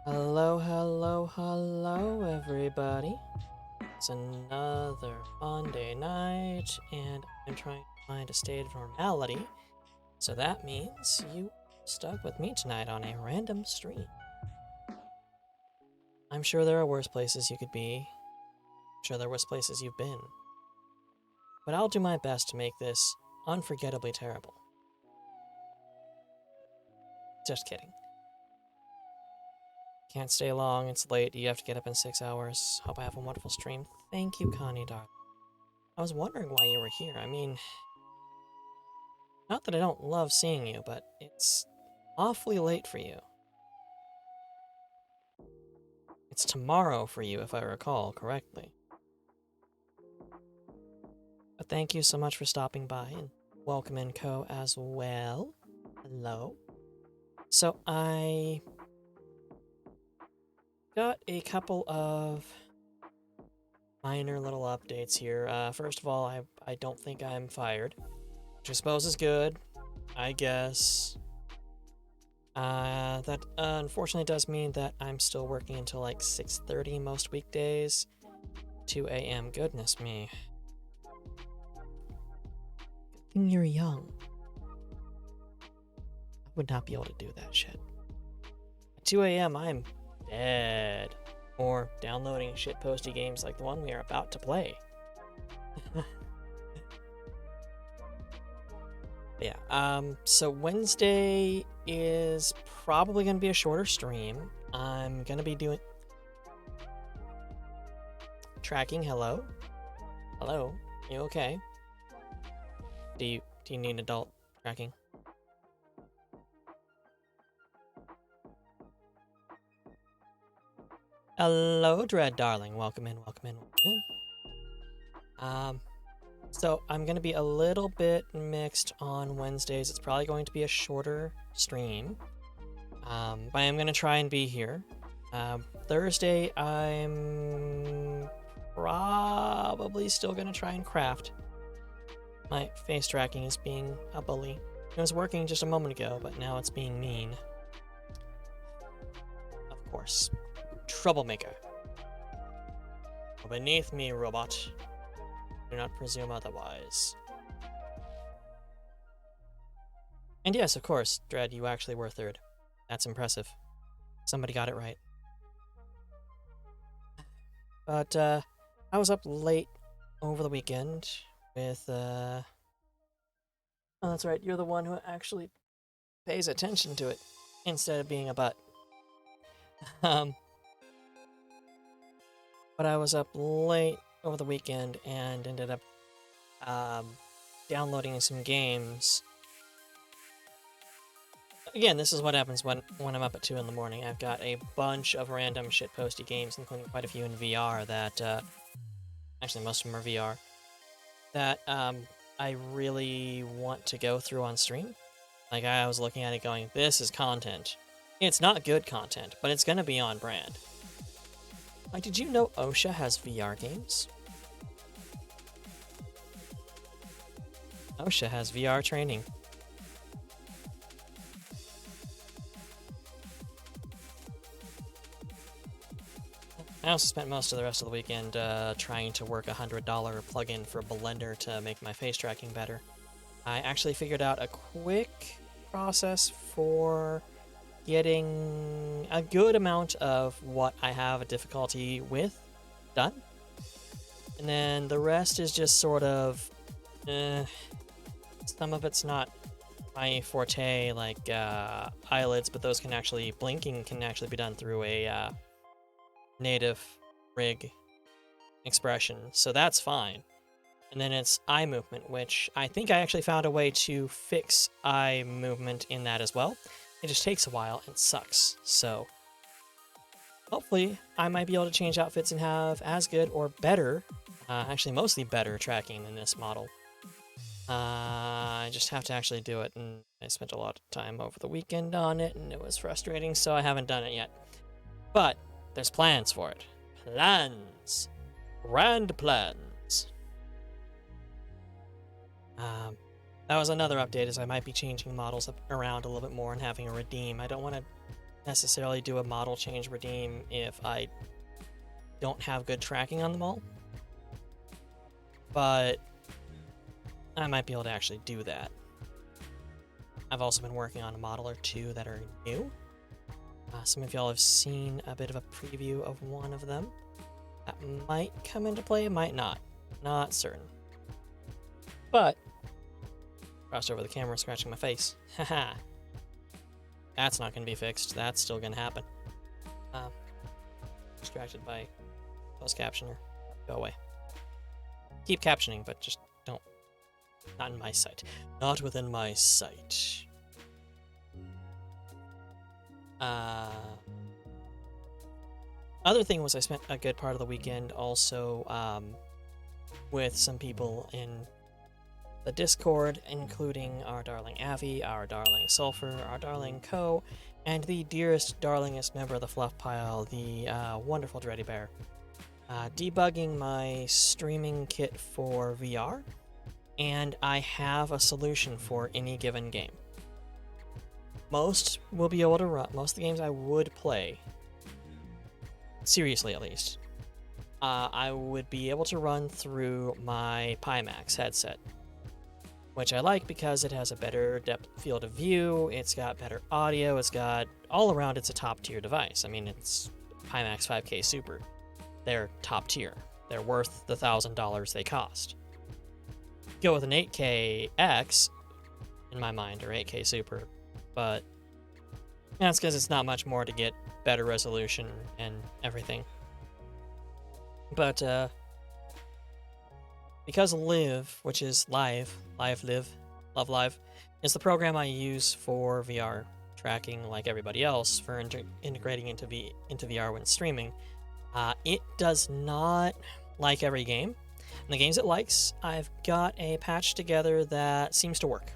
Hello, hello, hello, everybody. It's another Monday night, and I'm trying to find a state of normality. So that means you stuck with me tonight on a random stream. I'm sure there are worse places you could be. I'm sure there are worse places you've been. But I'll do my best to make this unforgettably terrible. Just kidding. Can't stay long, it's late, you have to get up in 6 hours. Hope I have a wonderful stream. Thank you, Connie, darling. I was wondering why you were here. I mean, not that I don't love seeing you, but it's awfully late for you. It's tomorrow for you, if I recall correctly. But thank you so much for stopping by, and welcome in Co as well. Hello. So I got a couple of minor little updates here. First of all, I don't think I'm fired, which I suppose is good, I guess. That unfortunately does mean that I'm still working until like 6:30 most weekdays. 2 a.m. Goodness me. Good thing you're young. I would not be able to do that shit. At 2 a.m. I'm dead. Or downloading shitposty games like the one we are about to play. Yeah, so Wednesday is probably going to be a shorter stream. I'm going to be doing... Tracking, hello? Hello? You okay? Do you need adult tracking? Hello, Dread darling. Welcome in, welcome in, welcome in. So I'm going to be a little bit mixed on Wednesdays. It's probably going to be a shorter stream. But I'm going to try and be here. Thursday, I'm probably still going to try and craft. My face tracking is being a bully. It was working just a moment ago, but now it's being mean. Of course. Troublemaker. Beneath me, robot. Do not presume otherwise. And yes, of course, Dread, you actually were third. That's impressive. Somebody got it right. But, I was up late over the weekend with, Oh, that's right, you're the one who actually pays attention to it, instead of being a butt. But I was up late over the weekend and ended up downloading some games. Again, this is what happens when I'm up at 2 in the morning. I've got a bunch of random shitposty games, including quite a few in VR that, actually most of them are VR, that I really want to go through on stream. Like, I was looking at it going, this is content. It's not good content, but it's gonna be on brand. Like, did you know OSHA has VR games? OSHA has VR training. I also spent most of the rest of the weekend trying to work a $100 plugin for Blender to make my face tracking better. I actually figured out a quick process for getting a good amount of what I have a difficulty with done. And then the rest is just sort of, some of it's not my forte, like eyelids, but those can actually, blinking can actually be done through a native rig expression, so that's fine. And then it's eye movement, which I think I actually found a way to fix eye movement in that as well. It just takes a while and sucks, so hopefully I might be able to change outfits and have as good or better, actually mostly better tracking than this model. I just have to actually do it, and I spent a lot of time over the weekend on it, and it was frustrating, so I haven't done it yet. But there's plans for it. Plans. Grand plans. That was another update, is I might be changing models around a little bit more and having a redeem. I don't want to necessarily do a model change redeem if I don't have good tracking on them all. But I might be able to actually do that. I've also been working on a model or two that are new. Some of y'all have seen a bit of a preview of one of them. That might come into play, might not. Not certain. But, crossed over the camera, scratching my face. Haha. That's not going to be fixed. That's still going to happen. Distracted by closed captioner. Go away. Keep captioning, but just don't. Not in my sight. Not within my sight. Other thing was I spent a good part of the weekend also with some people in the Discord, including our darling Avi, our darling Sulfur, our darling Co, and the dearest, darlingest member of the Fluff Pile, the wonderful Dreddy Bear, debugging my streaming kit for VR, and I have a solution for any given game. Most will be able to run, most of the games I would play, seriously at least, I would be able to run through my Pimax headset, which I like because it has a better depth field of view, it's got better audio, it's got, all around it's a top tier device. I mean, it's Pimax 5K Super. They're top tier. They're worth the $1,000 they cost. Go with an 8K X, in my mind, or 8K Super, but that's because it's not much more to get better resolution and everything. But because Live, which is Live, Love Live, is the program I use for VR tracking, like everybody else, for integrating into VR when streaming, it does not like every game. And the games it likes, I've got a patch together that seems to work.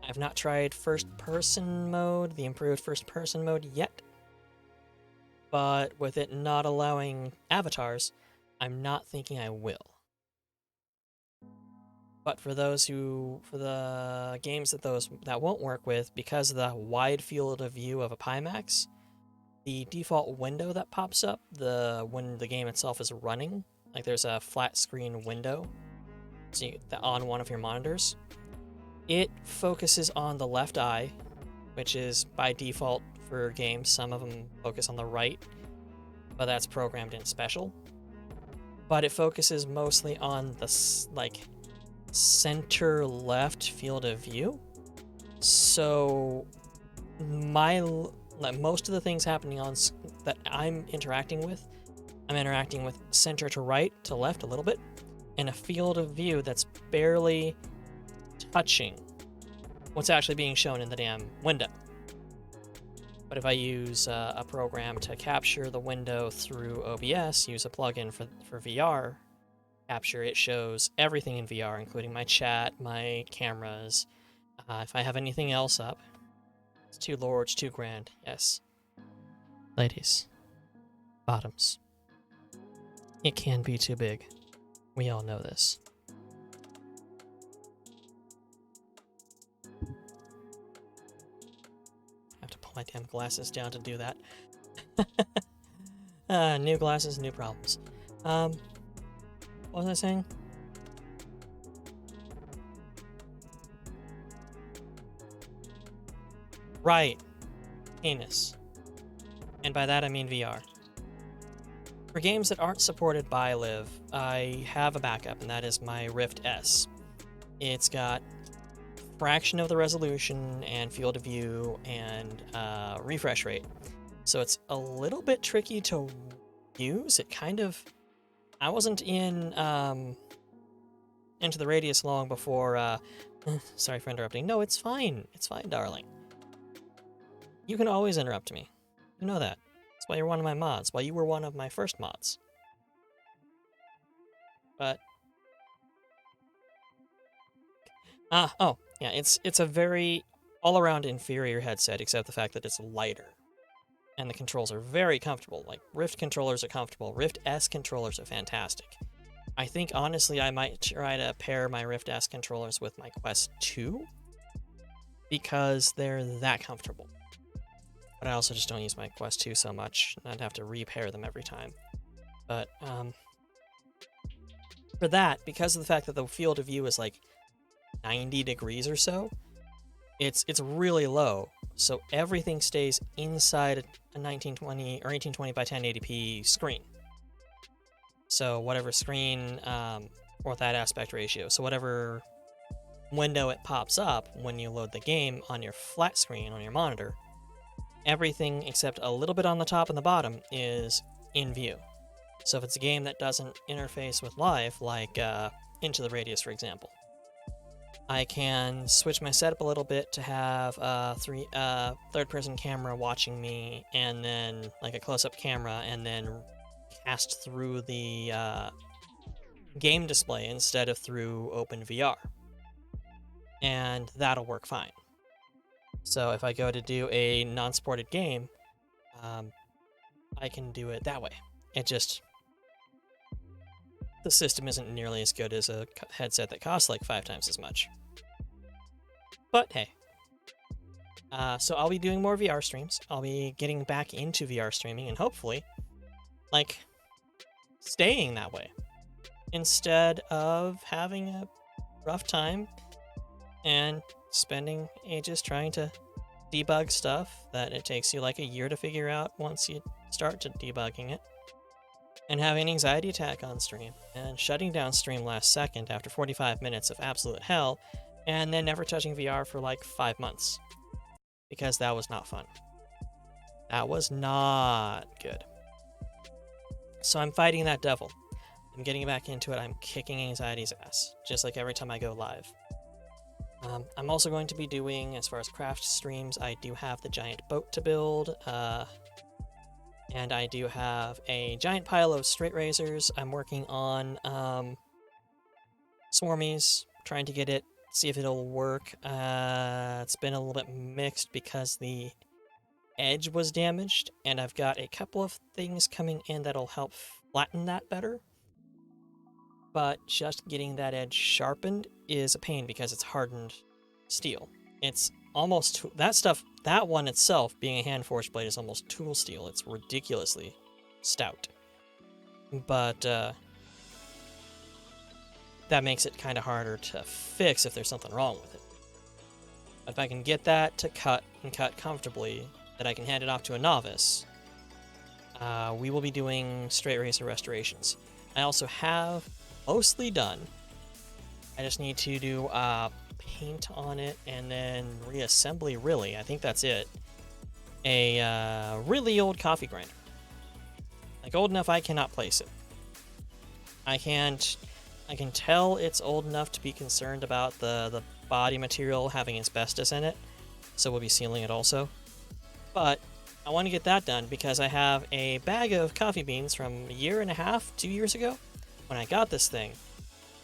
I've not tried first-person mode, the improved first-person mode yet, but with it not allowing avatars, I'm not thinking I will. But for the games that won't work with, because of the wide field of view of a Pimax, the default window that pops up when the game itself is running, like there's a flat screen window on one of your monitors, it focuses on the left eye, which is by default for games. Some of them focus on the right, but that's programmed in special. But it focuses mostly on the center left field of view. So most of the things happening that I'm interacting with center to right to left a little bit, in a field of view that's barely touching what's actually being shown in the damn window. But if I use a program to capture the window through OBS, use a plugin for VR capture, it shows everything in VR, including my chat, my cameras. If I have anything else up, it's too large, too grand. Yes, ladies, bottoms. It can be too big. We all know this. I have to pull my damn glasses down to do that. New glasses, new problems. What was I saying? Right. Penis. And by that I mean VR. For games that aren't supported by Live, I have a backup, and that is my Rift S. It's got fraction of the resolution and field of view and refresh rate. So it's a little bit tricky to use. It kind of... I wasn't in Into the Radius long before... sorry for interrupting. No, it's fine. It's fine, darling. You can always interrupt me. You know that. That's why you're one of my mods. Why you were one of my first mods. But... oh, yeah, it's a very all-around inferior headset, except the fact that it's lighter. And the controls are very comfortable. Like, Rift controllers are comfortable. Rift S controllers are fantastic. I think, honestly, I might try to pair my Rift S controllers with my Quest 2, because they're that comfortable. but I also just don't use my Quest 2 so much, and I'd have to repair them every time. But for that, because of the fact that the field of view is like 90 degrees or so, it's really low, so everything stays inside a 1920 or 1820 by 1080p screen. So whatever screen, or that aspect ratio, so whatever window it pops up when you load the game on your flat screen on your monitor, everything except a little bit on the top and the bottom is in view. So if it's a game that doesn't interface with live, like Into the Radius, for example, I can switch my setup a little bit to have a third-person camera watching me, and then like a close-up camera, and then cast through the game display instead of through OpenVR. And that'll work fine. So if I go to do a non-supported game, I can do it that way. The system isn't nearly as good as a headset that costs like 5 times as much. But hey. So I'll be doing more VR streams. I'll be getting back into VR streaming and hopefully, like, staying that way. Instead of having a rough time and spending ages trying to debug stuff that it takes you like a year to figure out once you start to debugging it, and having an anxiety attack on stream, and shutting down stream last second after 45 minutes of absolute hell, and then never touching VR for like 5 months. Because that was not fun. That was not good. So I'm fighting that devil. I'm getting back into it. I'm kicking anxiety's ass, just like every time I go live. I'm also going to be doing, as far as craft streams, I do have the giant boat to build, and I do have a giant pile of straight razors. I'm working on swarmies, trying to get it, see if it'll work. It's been a little bit mixed because the edge was damaged, and I've got a couple of things coming in that'll help flatten that better. But just getting that edge sharpened is a pain because it's hardened steel. It's almost that one itself, being a hand forged blade, is almost tool steel. It's ridiculously stout. But that makes it kind of harder to fix if there's something wrong with it. But if I can get that to cut and cut comfortably, that I can hand it off to a novice, we will be doing straight razor restorations. I also have mostly done. I just need to do paint on it and then reassembly, really. I think that's it. A really old coffee grinder. Like, old enough I cannot place it. I can tell it's old enough to be concerned about the body material having asbestos in it, so we'll be sealing it also. But I want to get that done because I have a bag of coffee beans from a year and a half, 2 years ago, when I got this thing,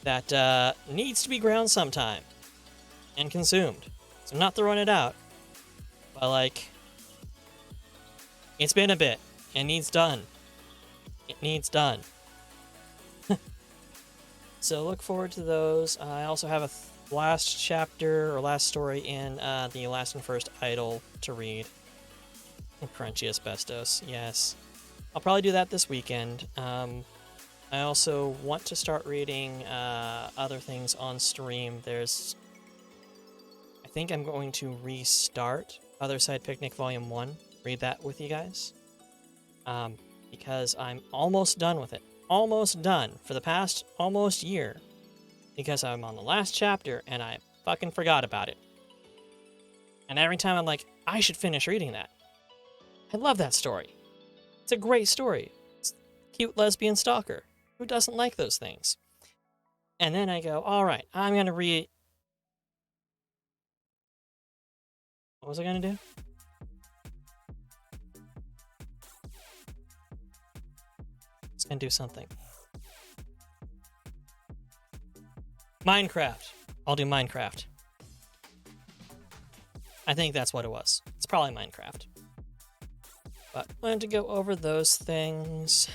that needs to be ground sometime and consumed. So I'm not throwing it out, but like, it's been a bit. It needs done. It needs done. So look forward to those. I also have a last chapter or last story in the Last and First Idol to read. Crunchy asbestos, yes. I'll probably do that this weekend. I also want to start reading other things on stream. I think I'm going to restart Other Side Picnic Volume 1. Read that with you guys. Because I'm almost done with it. Almost done for the past almost year. Because I'm on the last chapter and I fucking forgot about it. And every time I'm like, I should finish reading that. I love that story. It's a great story. It's a cute lesbian stalker. Who doesn't like those things? And then I go, all right, I'm going to read... What was I going to do? It's going to do something. Minecraft. I'll do Minecraft. I think that's what it was. It's probably Minecraft. But I wanted to go over those things.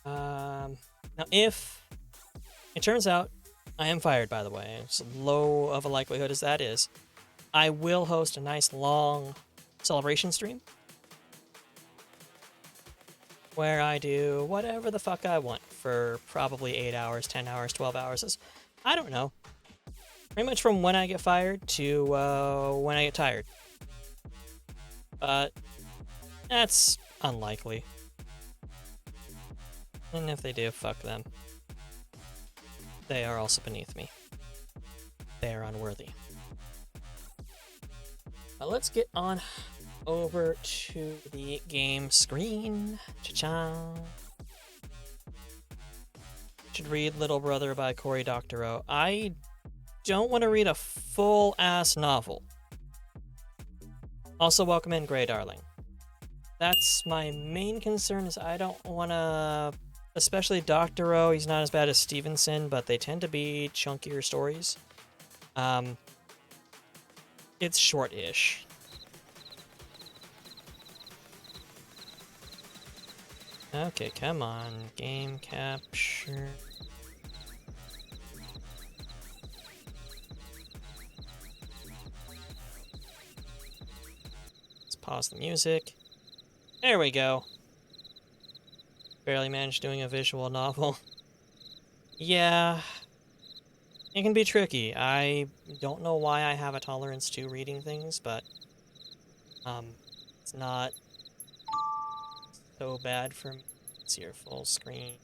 Now, if it turns out I am fired, by the way, as low of a likelihood as that is, I will host a nice long celebration stream where I do whatever the fuck I want for probably 8 hours, 10 hours, 12 hours. I don't know. Pretty much from when I get fired to when I get tired. But that's unlikely. And if they do, fuck them. They are also beneath me. They are unworthy. Let's get on over to the game screen. Cha-cha. Should read Little Brother by Cory Doctorow. I don't want to read a full-ass novel. Also, welcome in, Grey Darling. That's my main concern, is I don't want to... Especially Doctorow, he's not as bad as Stevenson, but they tend to be chunkier stories. It's short-ish. Okay, come on. Game capture. Let's pause the music. There we go. Barely managed doing a visual novel. Yeah. It can be tricky. I don't know why I have a tolerance to reading things, but it's not so bad for me. Let's see your full screen.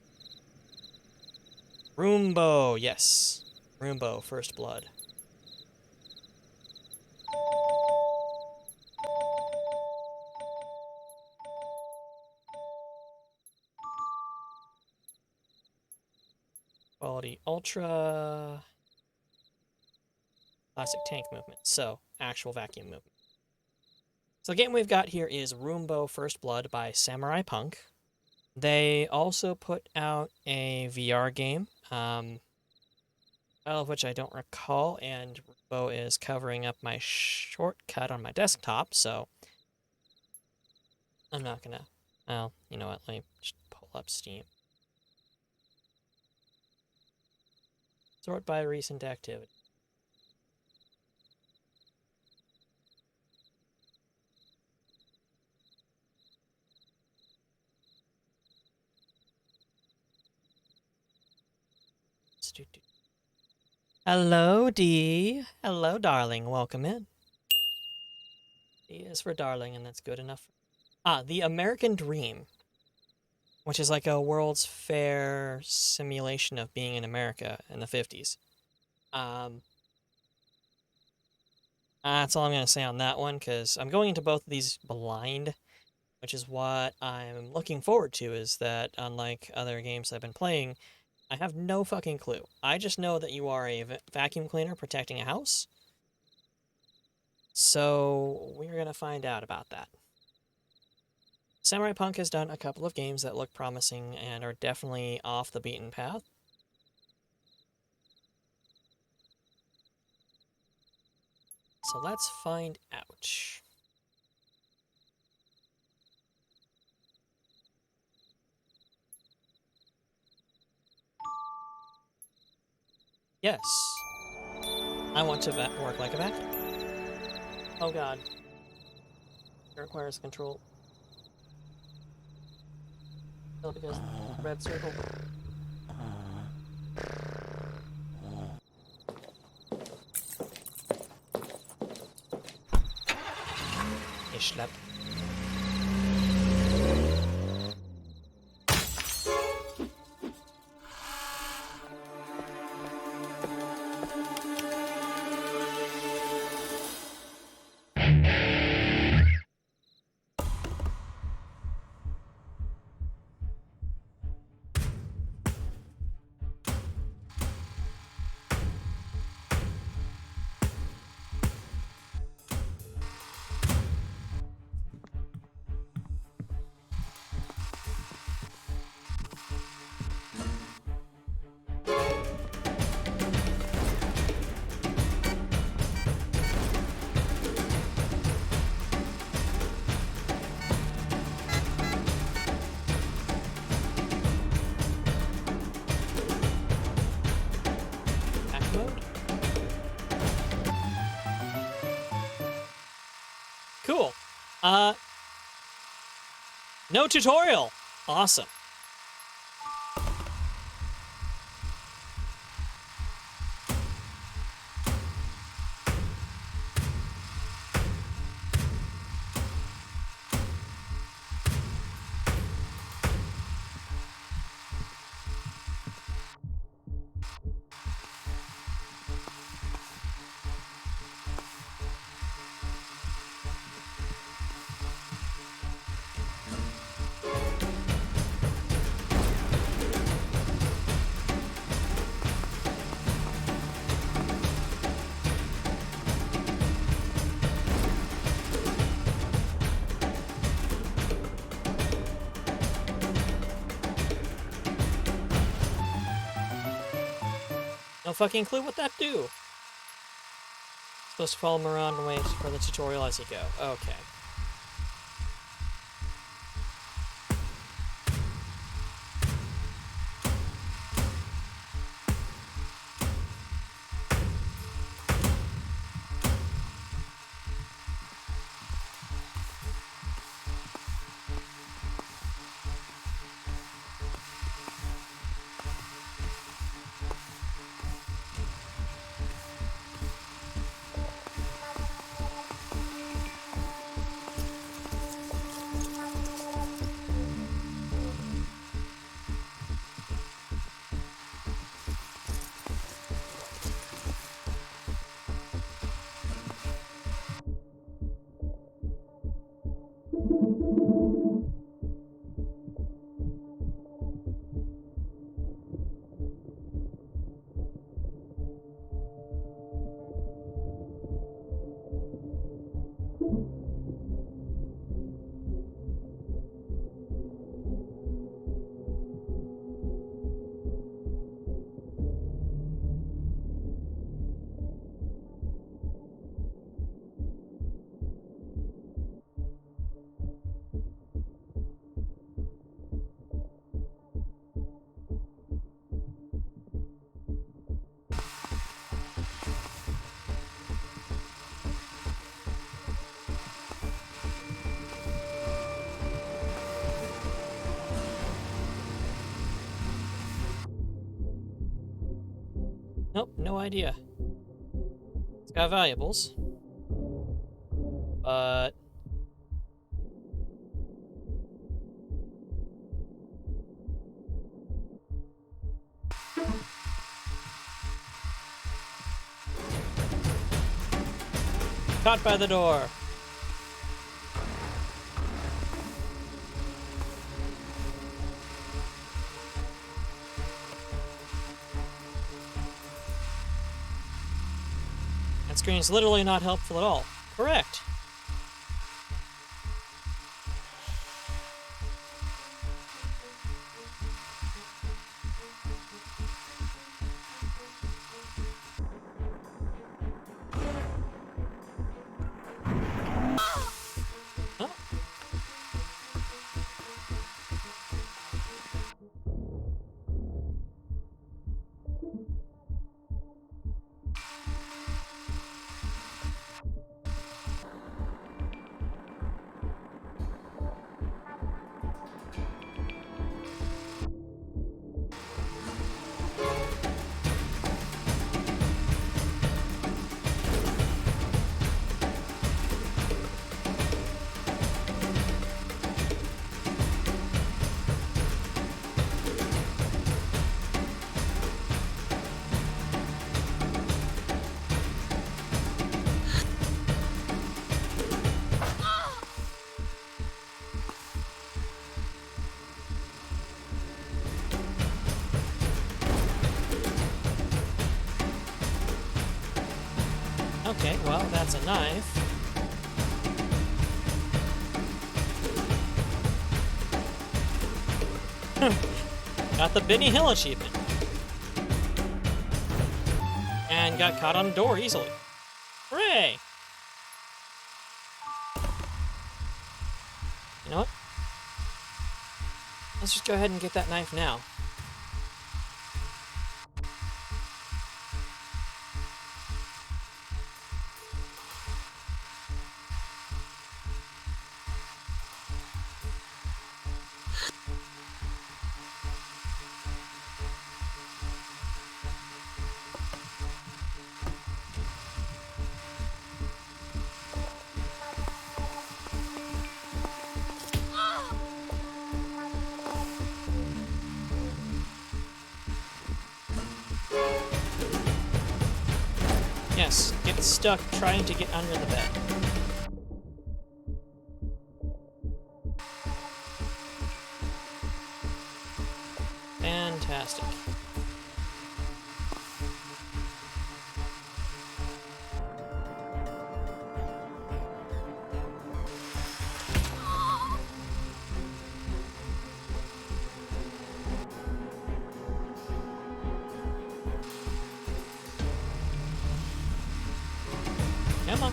Roombo, yes. Roombo, First Blood. Quality Ultra. Classic tank movement. So, actual vacuum movement. So the game we've got here is Roombo First Blood by Samurai Punk. They also put out a VR game, all of which I don't recall, and Roombo is covering up my shortcut on my desktop, so I'm not gonna... Well, you know what, let me just pull up Steam. Sort by recent activity. Hello, D. Hello, darling. Welcome in. D is for darling, and that's good enough. The American Dream, which is like a World's Fair simulation of being in America in the 50s. That's all I'm going to say on that one, because I'm going into both of these blind, which is what I'm looking forward to, is that unlike other games I've been playing, I have no fucking clue. I just know that you are a vacuum cleaner protecting a house. So we're going to find out about that. Samurai Punk has done a couple of games that look promising and are definitely off the beaten path. So let's find out. Yes. I want to work like a vacuum. Oh god. It requires control. Oh, because red circle. Ich schlapp. No tutorial. Awesome. No fucking clue what that do. Supposed to follow him around and wait for the tutorial as you go. Okay. Nope, no idea. It's got valuables. But... caught by the door. That screen is literally not helpful at all. Correct. Oh. Okay, well, that's a knife. Got the Benny Hill achievement. And got caught on a door easily. Hooray! You know what? Let's just go ahead and get that knife now. Yes, get stuck trying to get under the bed. Fantastic. Come on.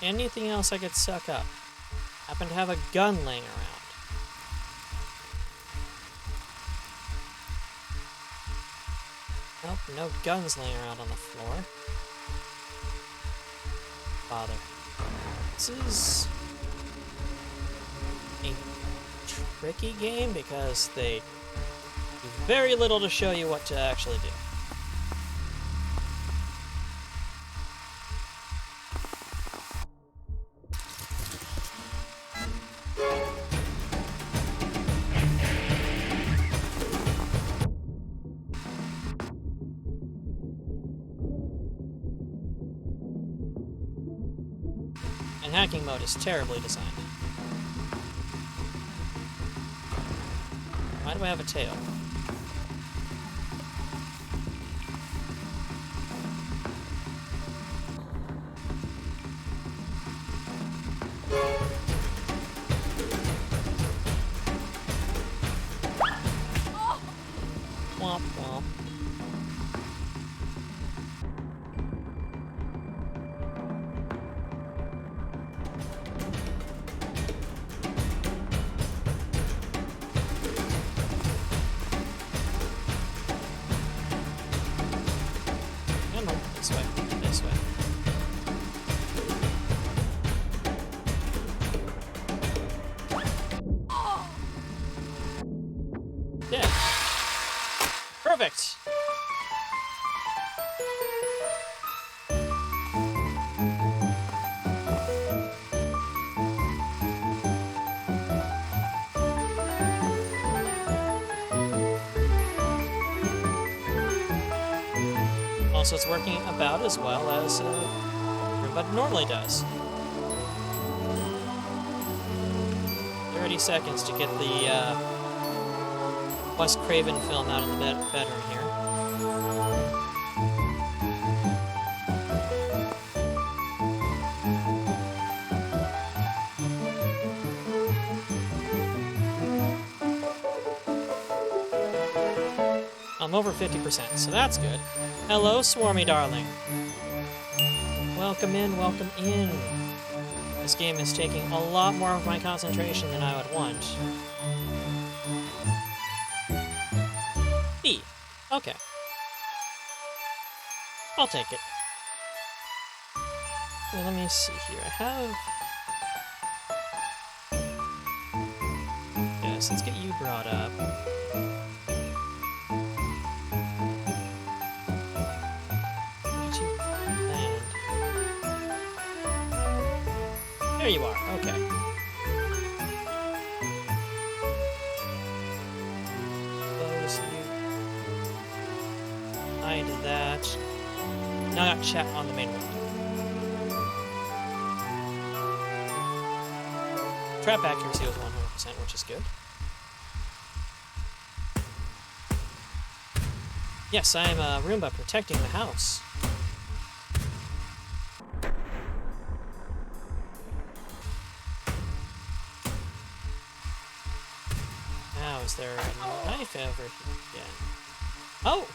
Anything else I could suck up? Happen to have a gun laying around. Nope, no guns laying around on the floor. Bother. This is a tricky game because they do very little to show you what to actually do. And hacking mode is terribly designed. Why do I have a tail? Womp womp. This way. This way. Dead. Perfect. Also, it's working about as well as Roombo normally does. 30 seconds to get the Wes Craven film out of the bedroom here. I'm over 50%, so that's good. Hello, Swarmy darling. Welcome in, welcome in. This game is taking a lot more of my concentration than I would want. B. Okay. I'll take it. Well, let me see here. I have... Yes, let's get you brought up. There you are, okay. Close you. Hide that. Now I got chat on the main window. Trap accuracy was 100%, which is good. Yes, I am a Roomba protecting the house. Is there a knife over here again? Oh!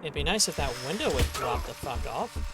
It'd be nice if that window would drop the fuck off.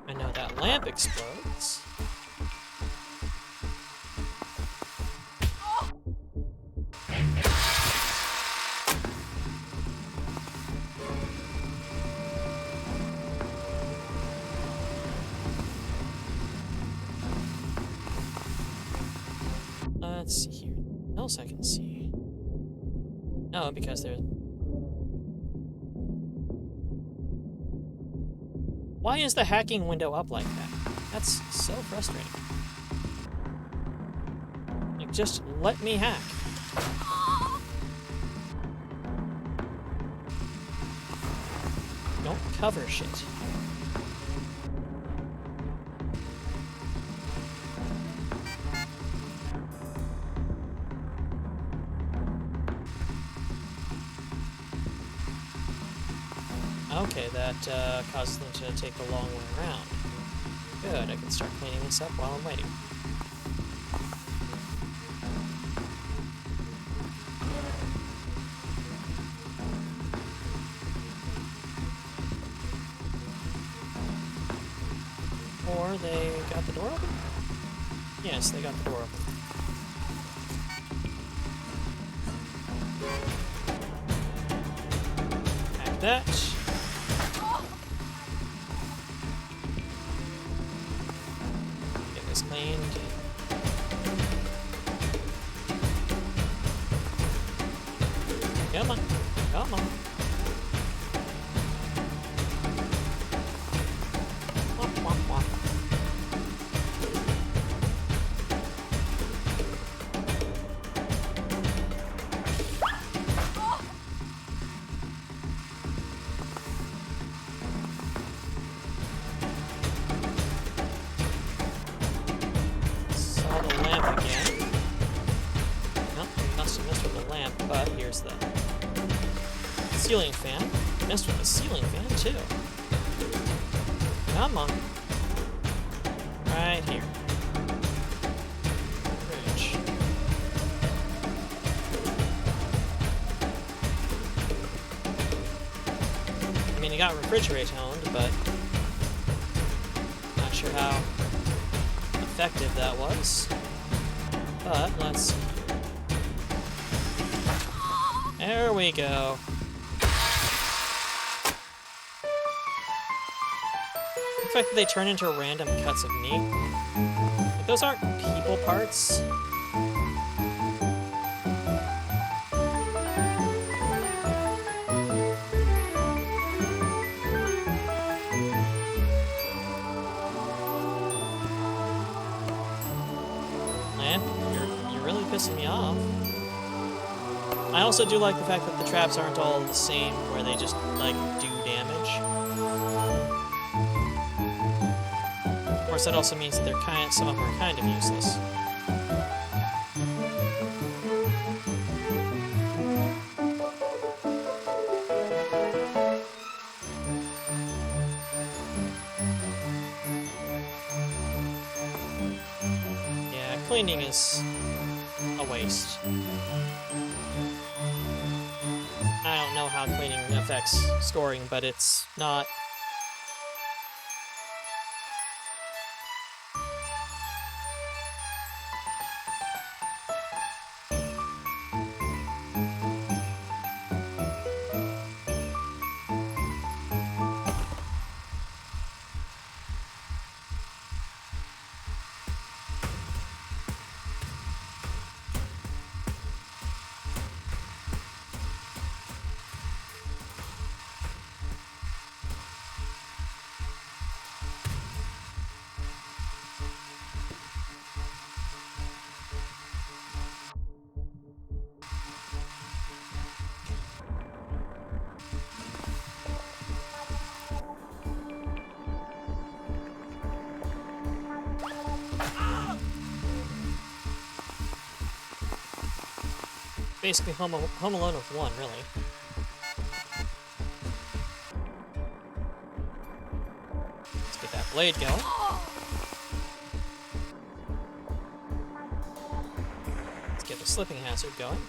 I know that lamp explodes. Let's see here. What else I can see? No, because there's... Why is the hacking window up like that? That's so frustrating. Like, just let me hack. Don't cover shit. Okay, that causes them to take the long way around. Good, I can start cleaning this up while I'm waiting. Or they got the door open? Yes, they got the door open. Hack that. Cleaned. Come on. Come on. Womp, womp, womp. But here's the ceiling fan. Messed with the ceiling fan, too. Come on. Right here. Fridge. I mean, it got refrigerate toned, but not sure how effective that was. But let's see. There we go. The fact that they turn into random cuts of meat. Like, those aren't people parts. Man, you're really pissing me off. I also do like the fact that the traps aren't all the same, where they just, like, do damage. Of course, that also means that they're some of them are kind of useless. Yeah, cleaning is a waste. I don't know how cleaning affects scoring, but it's not... basically home alone with one, really. Let's get that blade going. Let's get the slipping hazard going.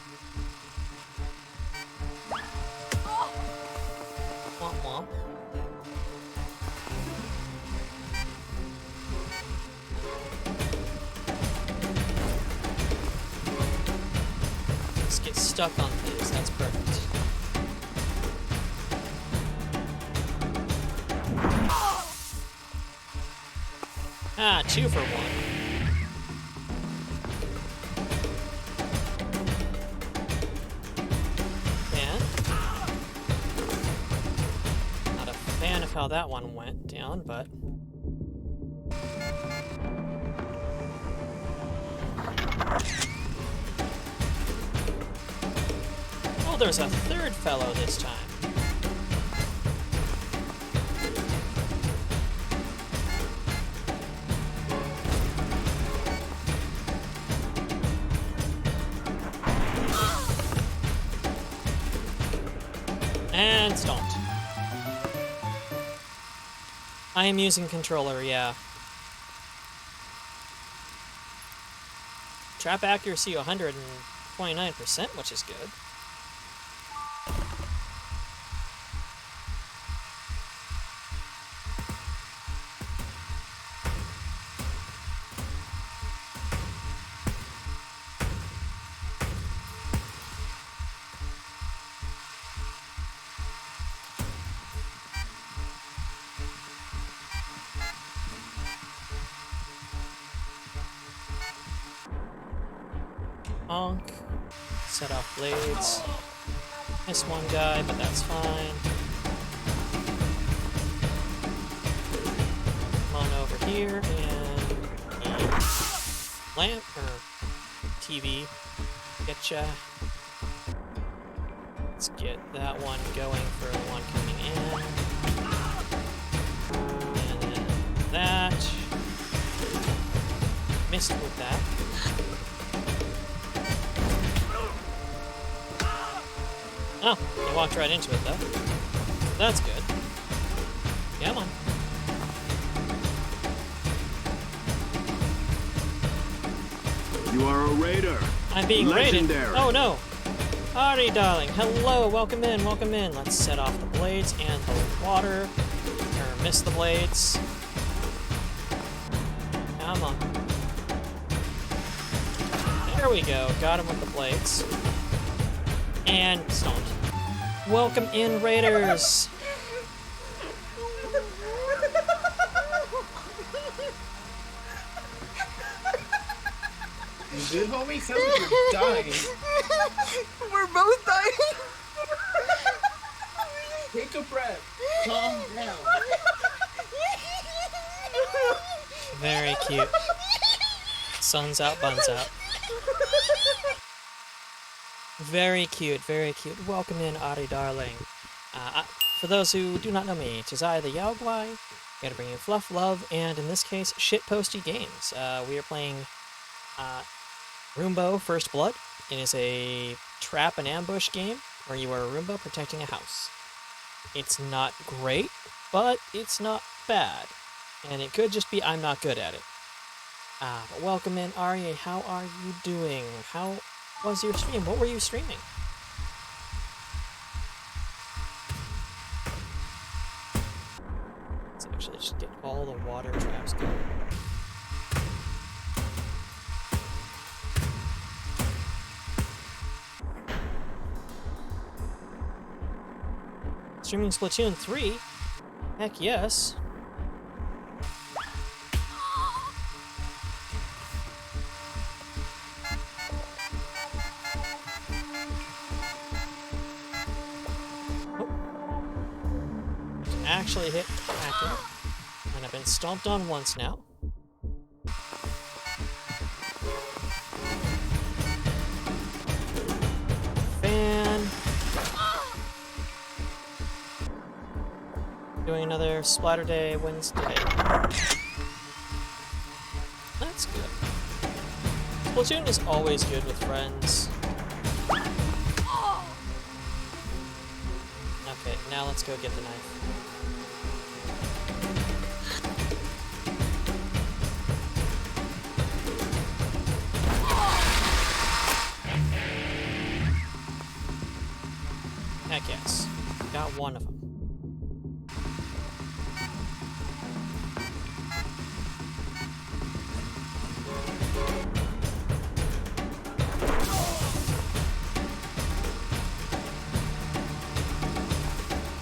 Womp womp. Let's get stuck on things. That's perfect. Ah, 2 for 1. Not a fan of how that one went down, but... Oh, there's a 3rd fellow this time. And stomped. I am using controller, yeah. Trap accuracy 129%, which is good. Honk. Set off blades. Miss one guy, but that's fine. Come on over here and lamp or TV. Getcha. Let's get that one going for the one coming in. And then that. Missed with that. Oh, he walked right into it, though. That's good. Come on. You are a raider. I'm being raided. Legendary. Oh, no. Ari, darling. Hello. Welcome in. Welcome in. Let's set off the blades and the water. Or miss the blades. Come on. There we go. Got him with the blades. And stomped. Welcome in, Raiders! You good, homie? Sounds like you're dying. We're both dying. Take a breath. Calm down. Very cute. Sun's out, buns out. Very cute, very cute. Welcome in, Ari darling. For those who do not know me, 'tis I, the Yao Guai. Gotta bring you fluff, love, and in this case, shitposty games. We are playing Roombo First Blood. It is a trap and ambush game where you are a Roombo protecting a house. It's not great, but it's not bad. And it could just be I'm not good at it. But welcome in, Ari. How are you doing? How was your stream? What were you streaming? Let's actually just get all the water traps going. Streaming Splatoon 3? Heck yes. Actually hit Hacker, and I've been stomped on once now. Fan. Doing another Splatter Day Wednesday. That's good. Splatoon is always good with friends. now let's go get the knife. Heck yes. Got one of them.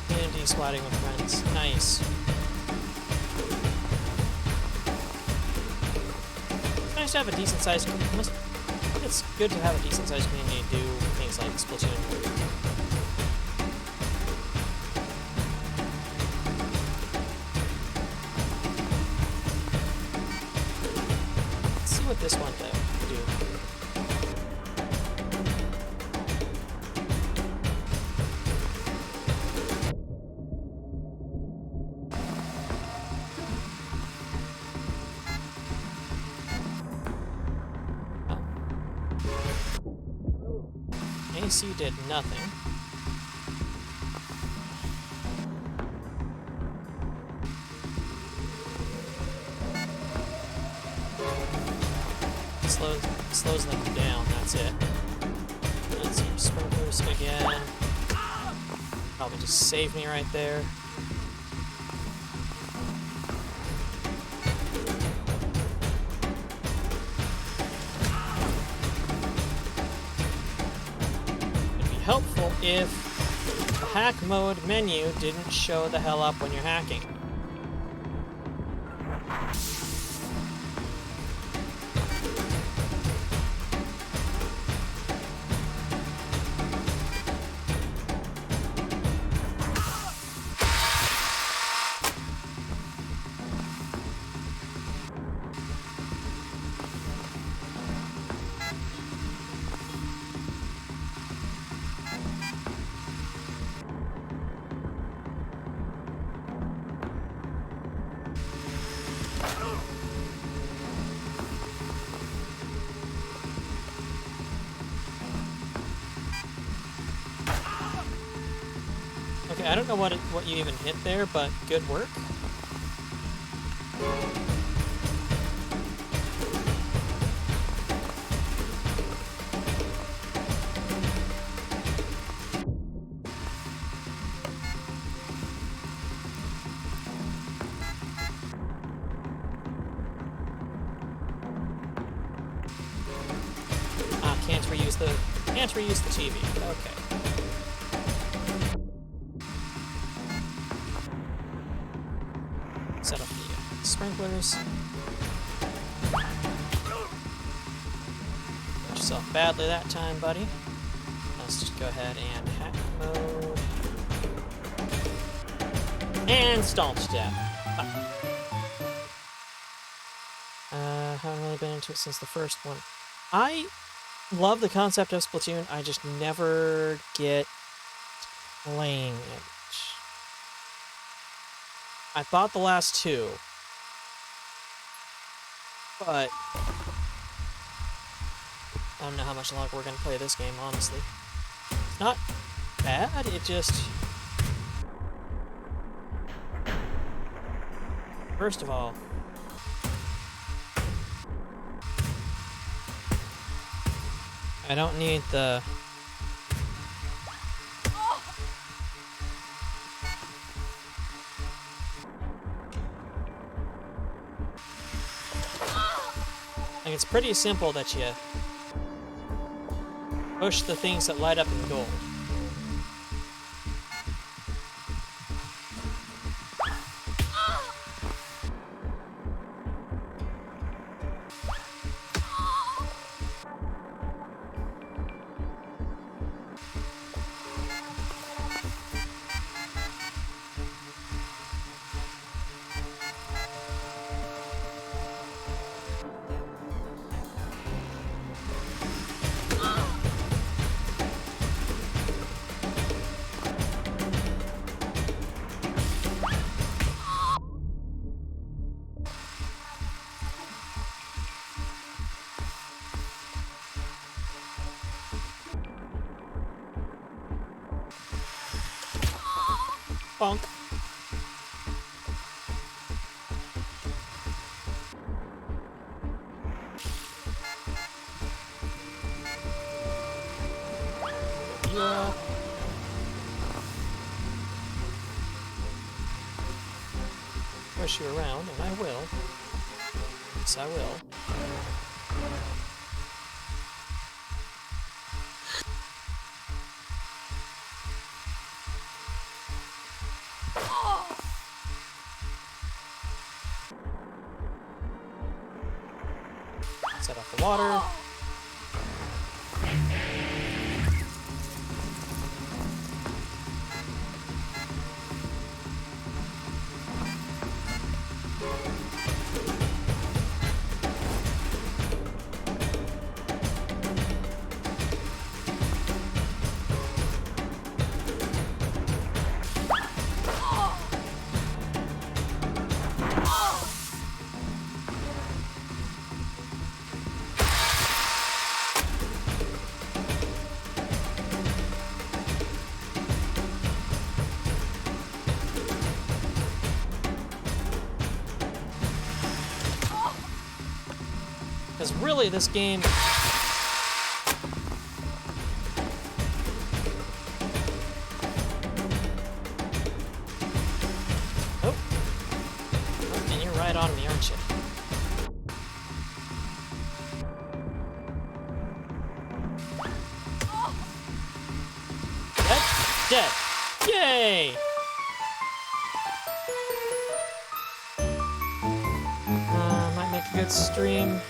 D&D squatting with friends. Nice. It's nice to have a decent sized community. It's good to have a decent sized community do things like Splatoon. What this one do. Oh. AC did nothing. Slows them down, that's it. Let's see, sprint boost again. Probably just save me right there. It'd be helpful if the hack mode menu didn't show the hell up when you're hacking. Okay, I don't know what you even hit there, but good work. Can't reuse the TV. Okay. Set up the sprinklers. Got yourself badly that time, buddy. Let's just go ahead and hack mode. And stalled to death. Haven't really been into it since the first one. I love the concept of Splatoon, I just never get playing it. I bought the last two, but I don't know how much longer we're going to play this game, honestly. It's not bad, it just... First of all, I don't need the... Like, it's pretty simple that you push the things that light up in gold. Bonk. Yeah. Push you around, and I will. Yes, I will. Set off the water. Because really, this game... Oh. Oh, and you're right on me, aren't you? Dead? Dead. Yay! Might make a good stream.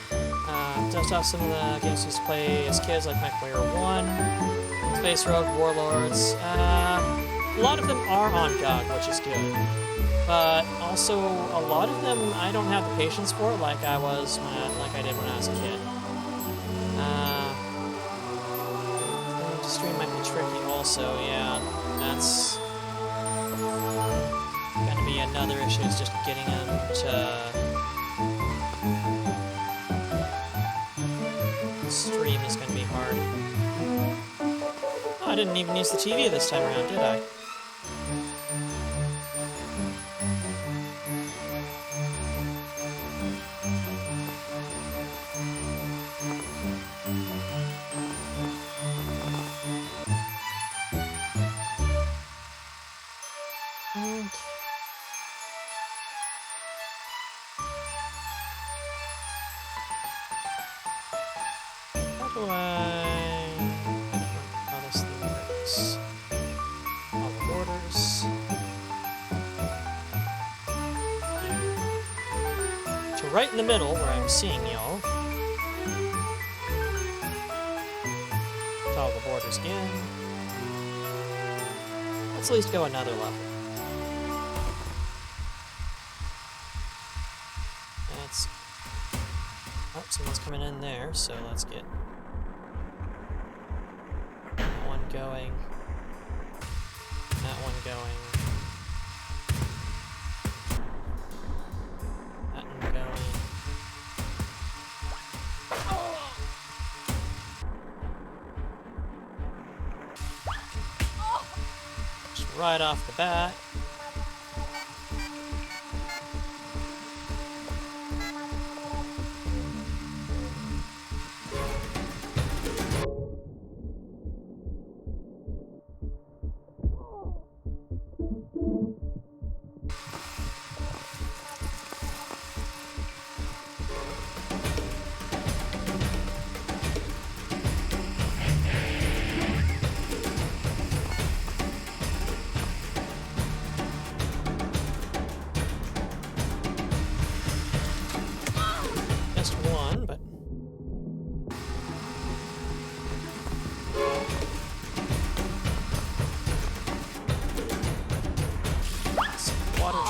Dust off some of the games we used to play as kids, like MechWarrior 1, Space Rogue, Warlords. A lot of them are on GOG, which is good. But also, a lot of them I don't have the patience for, like I did when I was a kid. Going to stream might be tricky also, yeah. That's gonna be another issue, is just getting them to... stream is going to be hard. Oh, I didn't even use the TV this time around, did I? Right in the middle, where I'm seeing y'all. Toggle borders again. Let's at least go another level. That's... Oh, someone's coming in there, so let's get that one going. That one going. Right off the bat.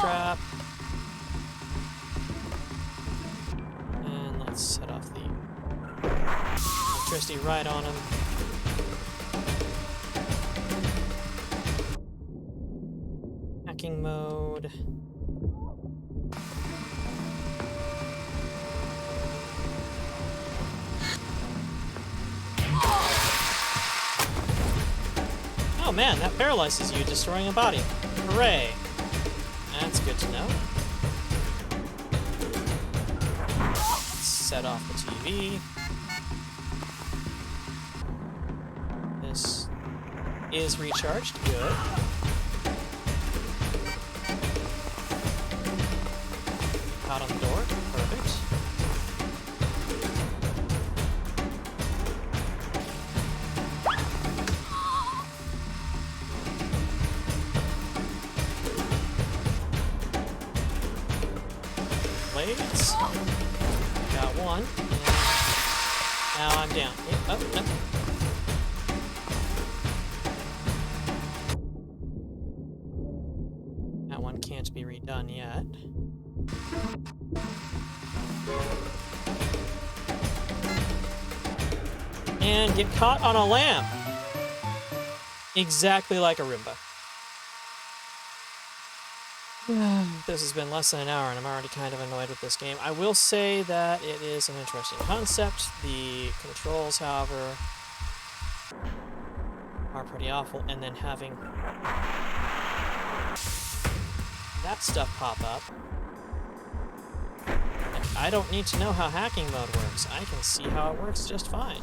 Trap. And let's set off the electricity right on him. Hacking mode. Oh man, that paralyzes you, destroying a body. Hooray! That's good to know. Let's set off the TV. This is recharged. Good. Out on the door. Perfect. Blades. Got one. And now I'm down. Yep, up, up. That one can't be redone yet. And get caught on a lamp. Exactly like a Roomba. This has been less than an hour and I'm already kind of annoyed with this game. I will say that it is an interesting concept. The controls, however, are pretty awful. And then having that stuff pop up. I don't need to know how hacking mode works. I can see how it works just fine.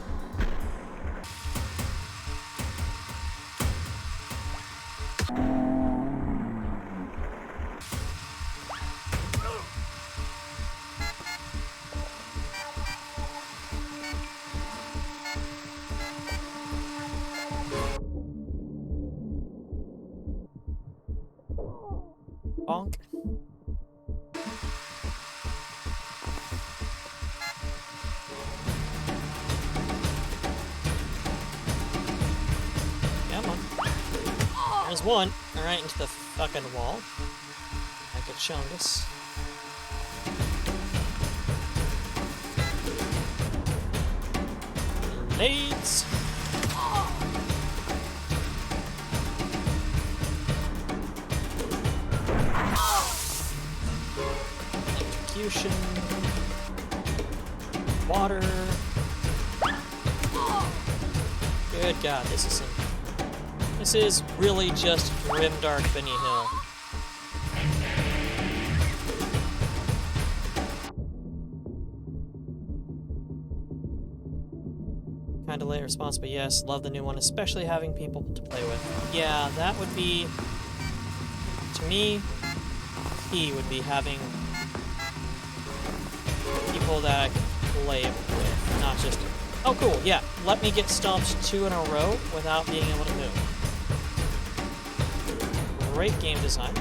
Bonk. Come on. There's one. Alright, into the fucking wall. Like a chungus. Blades. Electrocution. Water. Good God, this is really just grimdark Benny Hill. Kinda late response, but yes, love the new one, especially having people to play with. Yeah, that would be, to me, key would be having people that I can play with, not just, oh cool, yeah, let me get stomped 2 in a row without being able to move. Great game design.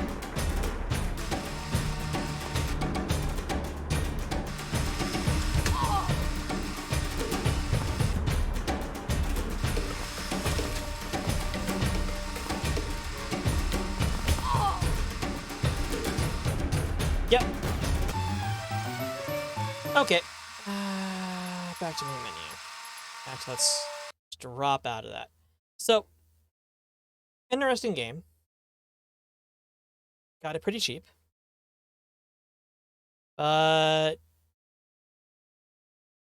Yep. Okay. Back to main menu. Actually, let's drop out of that. So, interesting game. Got it pretty cheap. But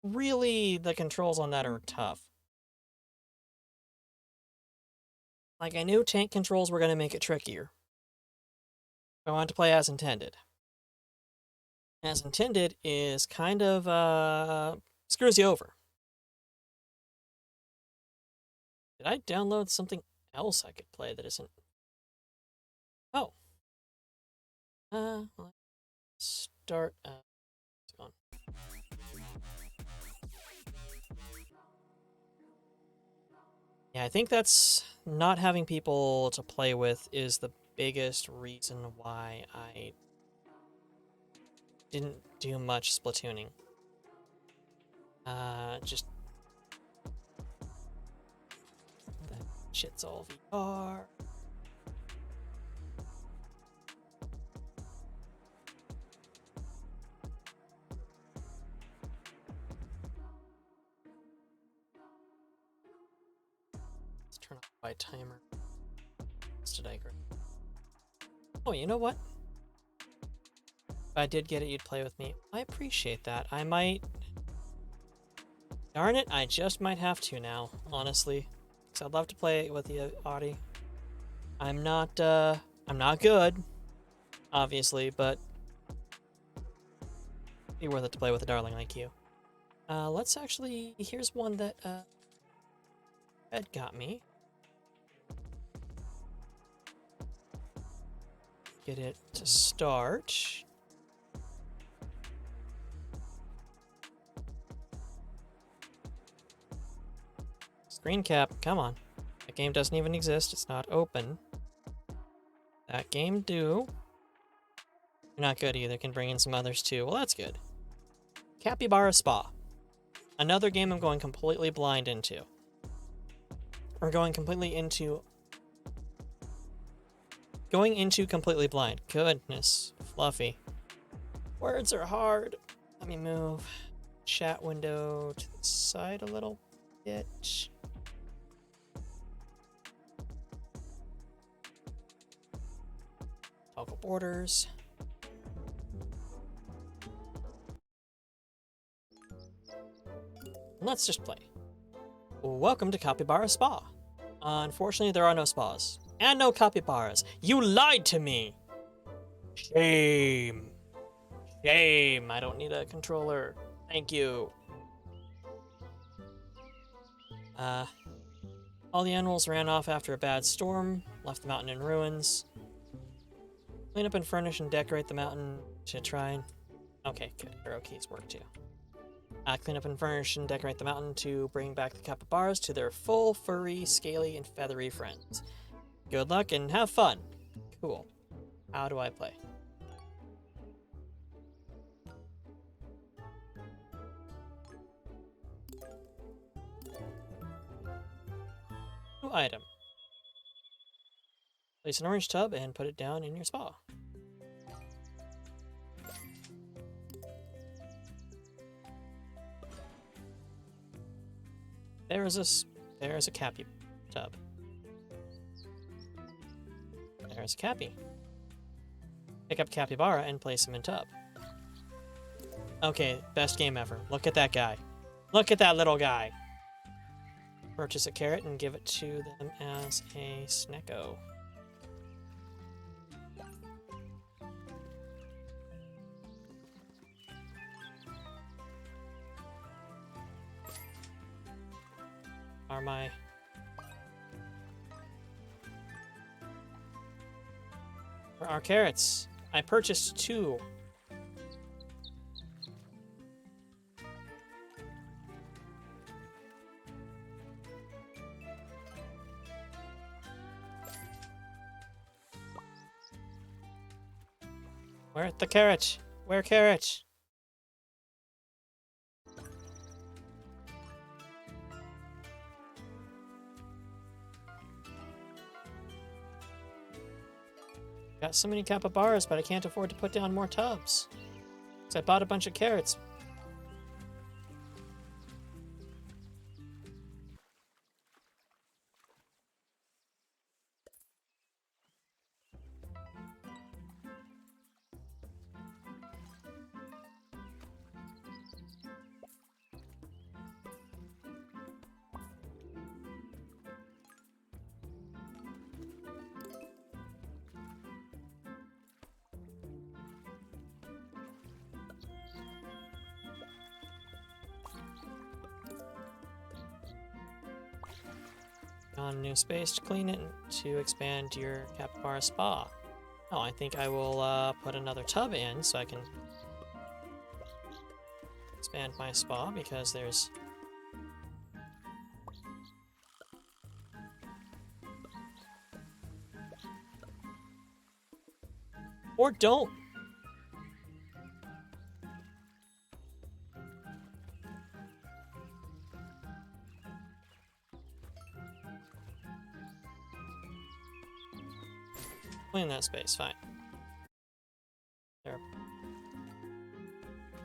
really, the controls on that are tough. Like, I knew tank controls were going to make it trickier. I wanted to play as intended. As intended is kind of, screws you over. Did I download something else I could play that isn't? Oh. Let's start, it's gone. Yeah, I think that's not having people to play with is the biggest reason why I didn't do much splatooning. Just that shit's all VR. Let's turn off my timer. What did I grab? Oh, you know what? If I did get it, you'd play with me. I appreciate that. I might... Darn it, I just might have to now, honestly. Because I'd love to play it with you, Audie. I'm not I'm not good, obviously, but it'd be worth it to play with a darling like you. Let's actually... Here's one that, Ed got me. Get it to start. Screen cap, come on. That game doesn't even exist, it's not open. That game do. You're not good either, can bring in some others too. Well, that's good. Capybara Spa. Another game I'm going completely blind into. Or going into completely blind. Goodness, Fluffy. Words are hard. Let me move chat window to the side a little bit. Toggle borders. Let's just play. Welcome to Capybara Spa. Unfortunately, there are no spas. And no capybaras. You lied to me! Shame. Shame. I don't need a controller. Thank you. All the animals ran off after a bad storm, left the mountain in ruins. Clean up and furnish and decorate the mountain to try and... Okay, good. Arrow keys work too. Clean up and furnish and decorate the mountain to bring back the capybaras to their full, furry, scaly, and feathery friends. Good luck and have fun. Cool. How do I play? New item. Place an orange tub and put it down in your spa. There's a cappy tub. There's a cappy. Pick up capybara and place him in tub. Okay, best game ever. Look at that guy. Look at that little guy. Purchase a carrot and give it to them as a snacko. Are my... Where are carrots? I purchased 2. Where's the carrot? Where carrot? Got so many capybaras, but I can't afford to put down more tubs. So I bought a bunch of carrots. On new space to clean it to expand your capybara spa. Oh, I think I will put another tub in so I can expand my spa because there's... Or don't! Clean that space, fine. There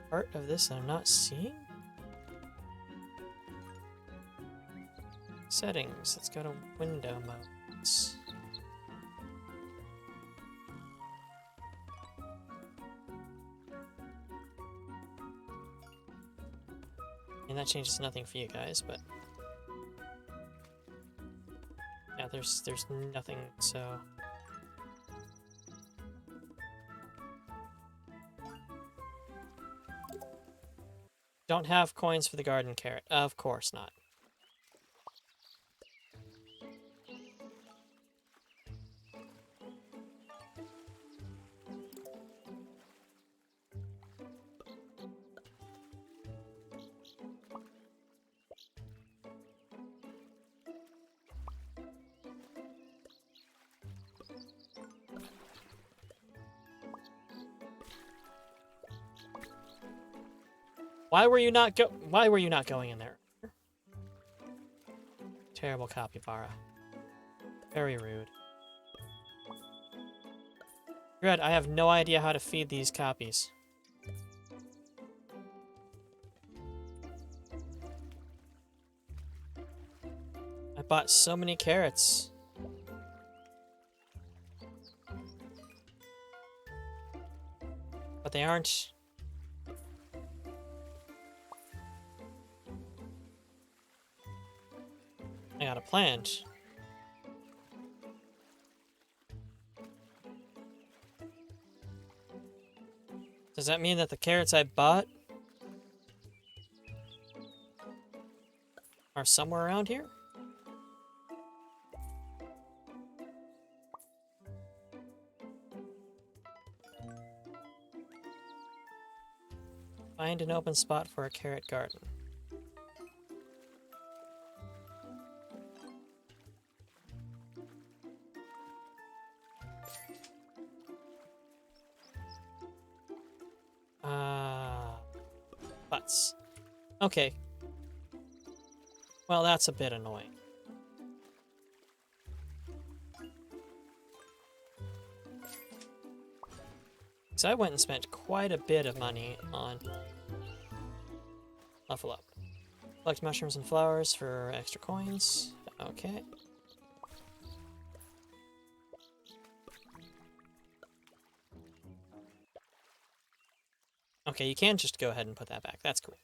part of this that I'm not seeing? Settings, let's go to window modes. And that changes nothing for you guys, but yeah, there's nothing, so Don't have coins for the garden carrot. Of course not. Why were you not going in there? Terrible capybara. Very rude. Red, I have no idea how to feed these copies. I bought so many carrots. But they aren't... I got a plant. Does that mean that the carrots I bought are somewhere around here? Find an open spot for a carrot garden. Butts. Okay. Well, that's a bit annoying. So I went and spent quite a bit of money on level up. Collect mushrooms and flowers for extra coins. Okay. Okay, you can just go ahead and put that back. That's cool.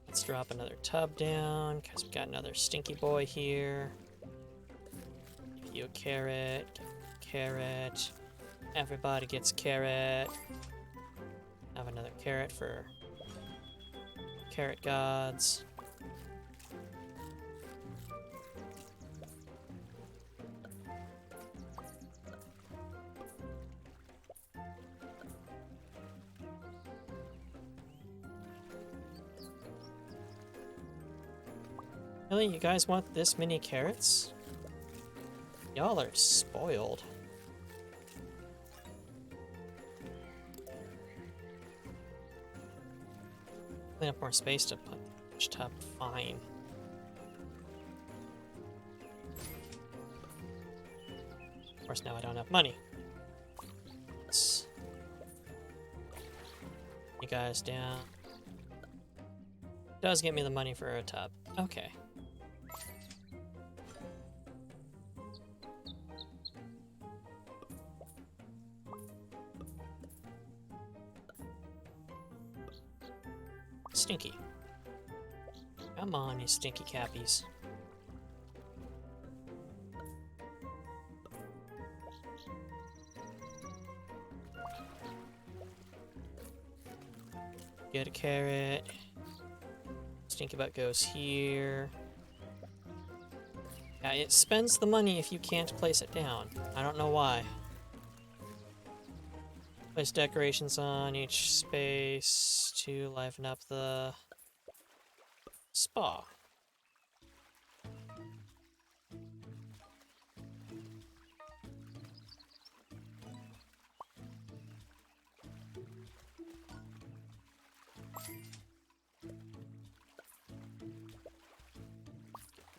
Let's drop another tub down, because we got another stinky boy here. Give you a carrot. Give you a carrot. Everybody gets carrot. Have another carrot for carrot gods. Really? You guys want this many carrots? Y'all are spoiled. Clean up more space to put each tub. Fine. Of course, now I don't have money. Let's... You guys down. Does get me the money for a tub. Okay. Stinky. Come on, you stinky cappies. Get a carrot. Stinky butt goes here. Yeah, it spends the money if you can't place it down. I don't know why. Place decorations on each space to liven up the spa.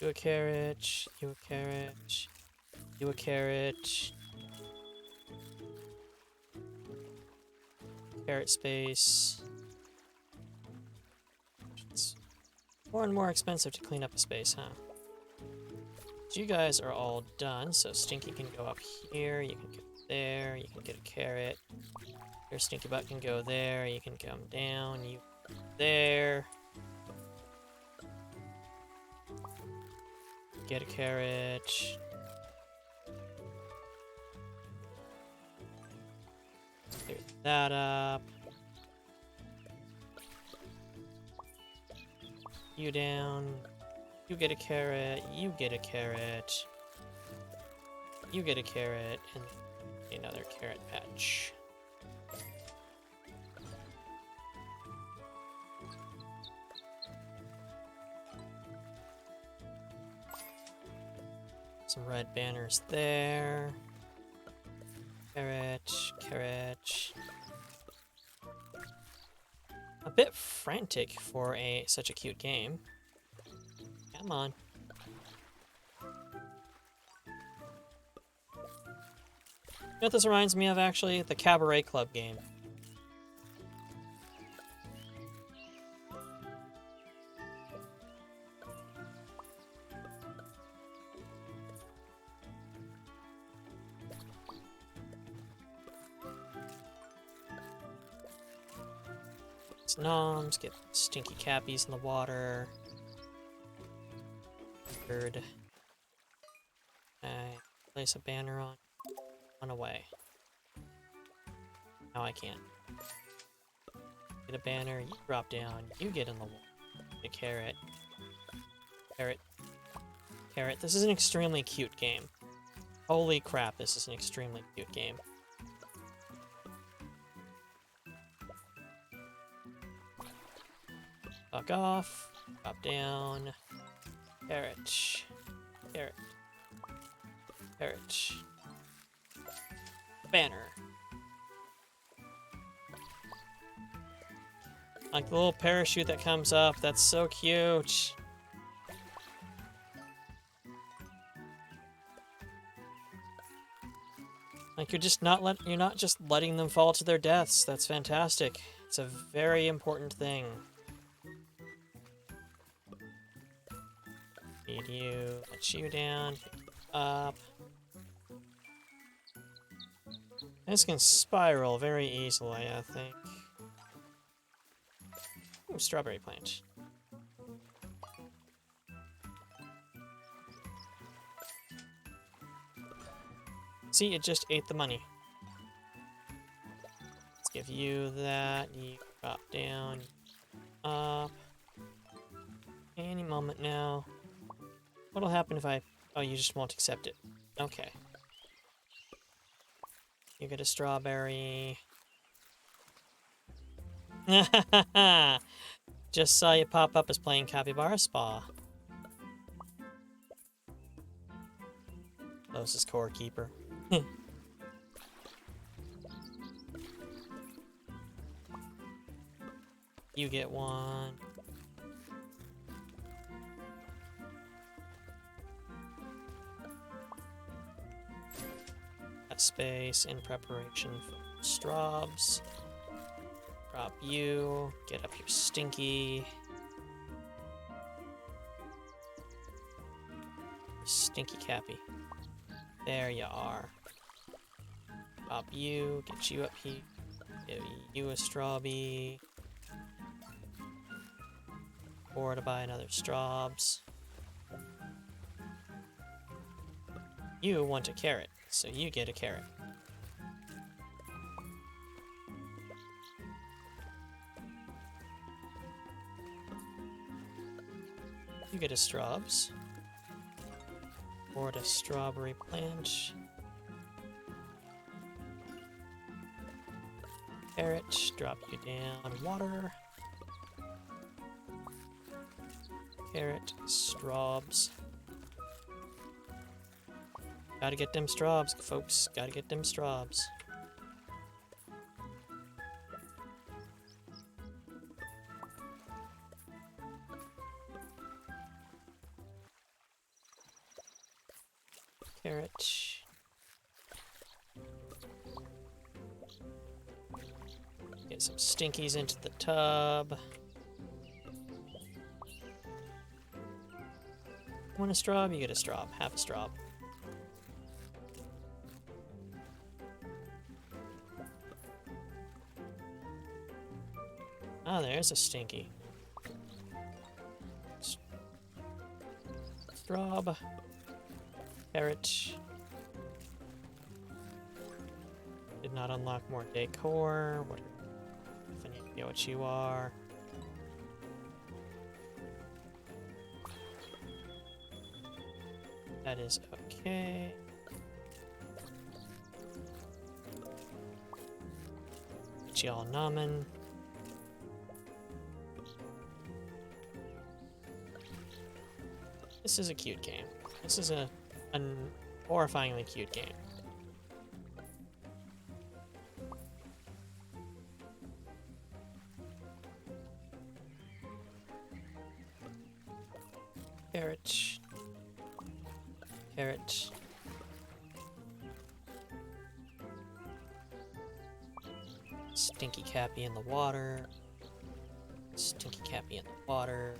You a carrot, you a carrot, you a carrot. Carrot space. It's more and more expensive to clean up a space, huh? So you guys are all done, so Stinky can go up here, you can get there, you can get a carrot. Your Stinky butt can go there, you can come down, you there. Get a carrot. Clear that up. You down. You get a carrot. You get a carrot. You get a carrot. And another carrot patch. Some red banners there. Carrot, carrot. A bit frantic for such a cute game. Come on. You know what this reminds me of, actually? The Cabaret Club game. Noms, get stinky cappies in the water. Bird. I place a banner on. Run away. Now I can't. Get a banner, you drop down, you get in the water. A carrot. Carrot. Carrot. This is an extremely cute game. Holy crap, this is an extremely cute game. Fuck off. Drop down. Carrot. Carrot. Carrot. Banner. Like the little parachute that comes up. That's so cute. Like you're not just letting them fall to their deaths. That's fantastic. It's a very important thing. Need you, let you down, pick you up. This can spiral very easily, I think. Ooh, strawberry plant. See, it just ate the money. Let's give you that. You drop down, up. Any moment now. What'll happen if I... Oh, you just won't accept it. Okay. You get a strawberry. Just saw you pop up as playing Capybara Spa. Closest core keeper. You get one. Space in preparation for straws. Drop you. Get up your stinky. Stinky cappy. There you are. Drop you. Get you up here. Give you a strawbee. Or to buy another straws. You want a carrot. So you get a carrot. You get a straws. Or a strawberry plant. Carrot, drop you down. Water. Carrot, straws. Gotta get them straws, folks. Gotta get them straws. Carrot. Get some stinkies into the tub. Want a straw? You get a straw. Half a straw. Oh, there's a stinky. Straw. Carrot. Did not unlock more decor. What? I need to know what you are. That is okay. Get y'all namen. This is a cute game. This is an horrifyingly cute game. Carrot. Carrot. Stinky Cappy in the water. Stinky Cappy in the water.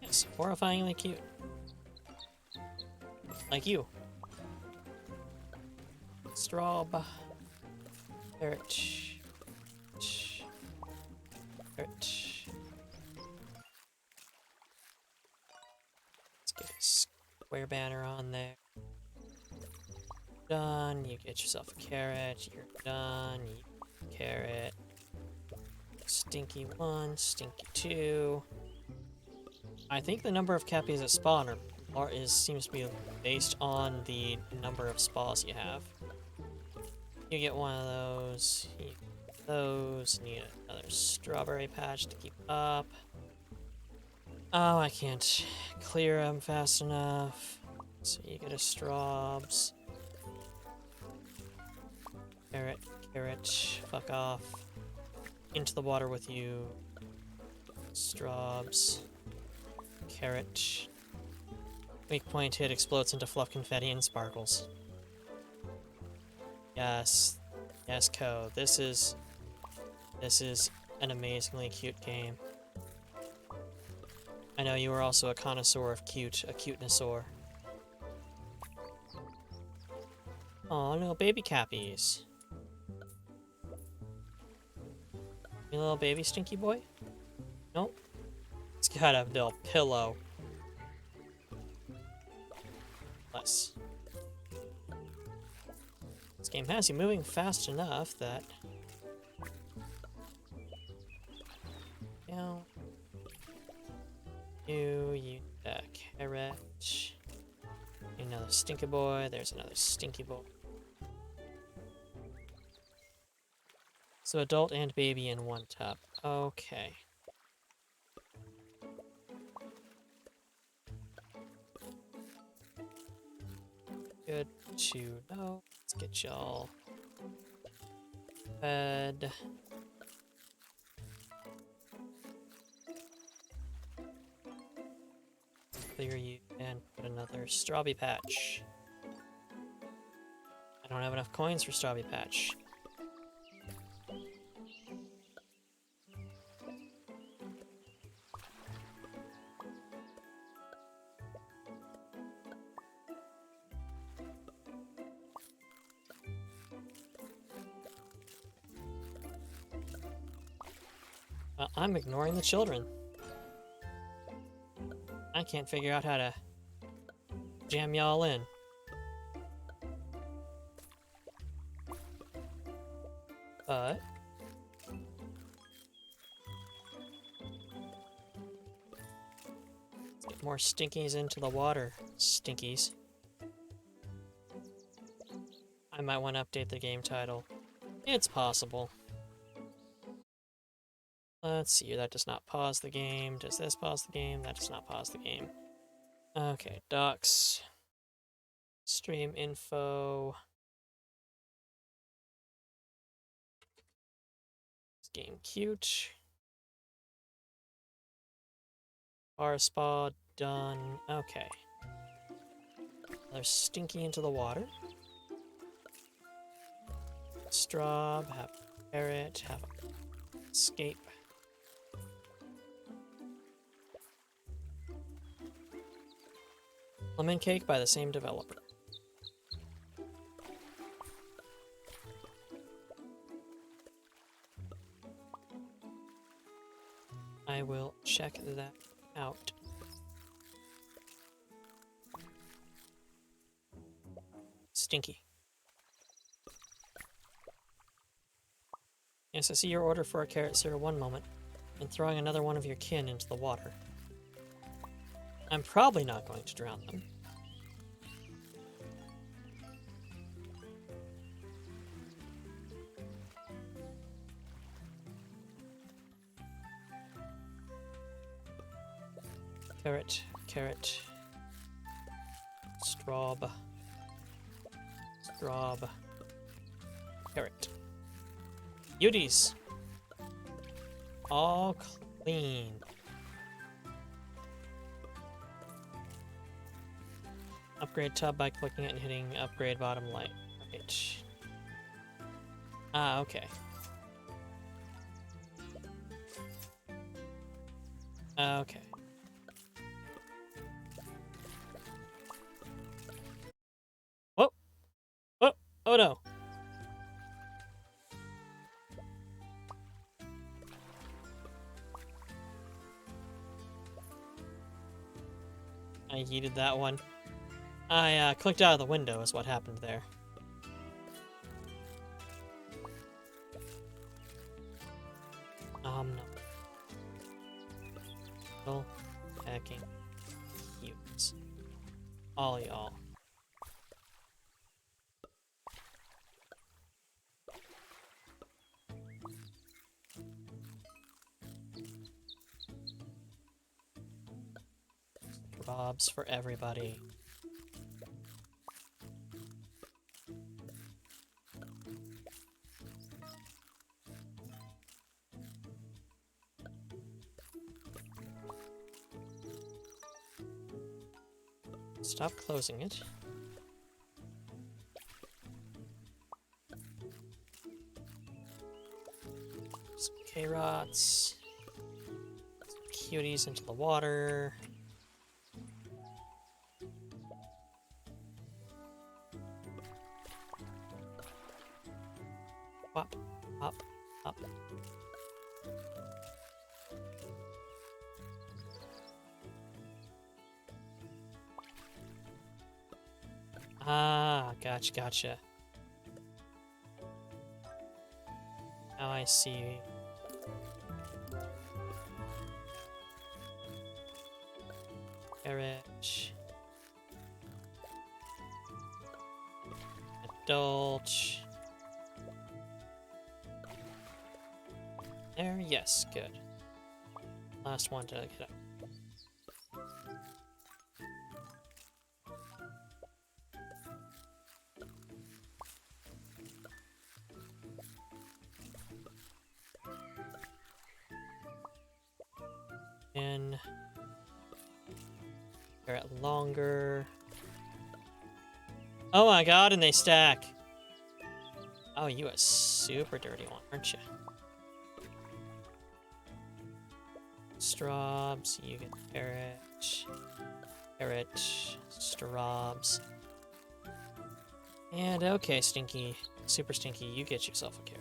Yes, horrifyingly cute. Like you. Straub. Carrot. Carrot. Let's get a square banner on there. Done. You get yourself a carrot. You're done. You carrot. Stinky 1, stinky 2. I think the number of cappies that spawn seems to be based on the number of spas you have. You get one of those. You get those. Need another strawberry patch to keep up. Oh, I can't clear them fast enough. So you get a straubs. Carrot, carrot, fuck off. Into the water with you. Straubs. Carrot. Weak point hit explodes into fluff confetti and sparkles. Yes. Yes, Co. This is an amazingly cute game. I know you are also a connoisseur of cute, a cutenessaur. Aw, little baby cappies. You little baby stinky boy? Nope. It's got a little pillow. Less. This game has you moving fast enough that... Now... You carrot. Another stinky boy. There's another stinky boy. So adult and baby in one tub. Okay. Good to know. Let's get y'all fed. Clear you and put another strawberry patch. I don't have enough coins for strawberry patch. I'm ignoring the children. I can't figure out how to jam y'all in. But... let's get more stinkies into the water. Stinkies. I might want to update the game title. It's possible. Let's see, that does not pause the game. Does this pause the game? That does not pause the game. Okay, docs. Stream info. This game cute. Bar spa done. Okay. Another stinky into the water. Straw, have a carrot, have a escape. Lemon Cake by the same developer. I will check that out. Stinky. Yes, I see your order for a carrot, sir. One moment. and throwing another one of your kin into the water. I'm probably not going to drown them. Carrot, carrot. Straub. Straub. Carrot. Beauties! All clean. Upgrade tub by clicking it and hitting upgrade bottom light. Right. Ah, okay. Okay. Whoa! Whoa! Oh no! I yeeted that one. I clicked out of the window is what happened there. No. Still hacking cutes. All y'all. Robs for everybody. Stop closing it. Some K-rots. Some cuties into the water. Pop, pop, pop. Ah, gotcha. Now I see. Carrot. Adult. There, yes, good. Last one to get up. And carrot longer. Oh my god, and they stack. Oh, you a super dirty one, aren't you? Straubs, you get carrot. Carrot, straubs. And okay, Stinky, super Stinky, you get yourself a carrot.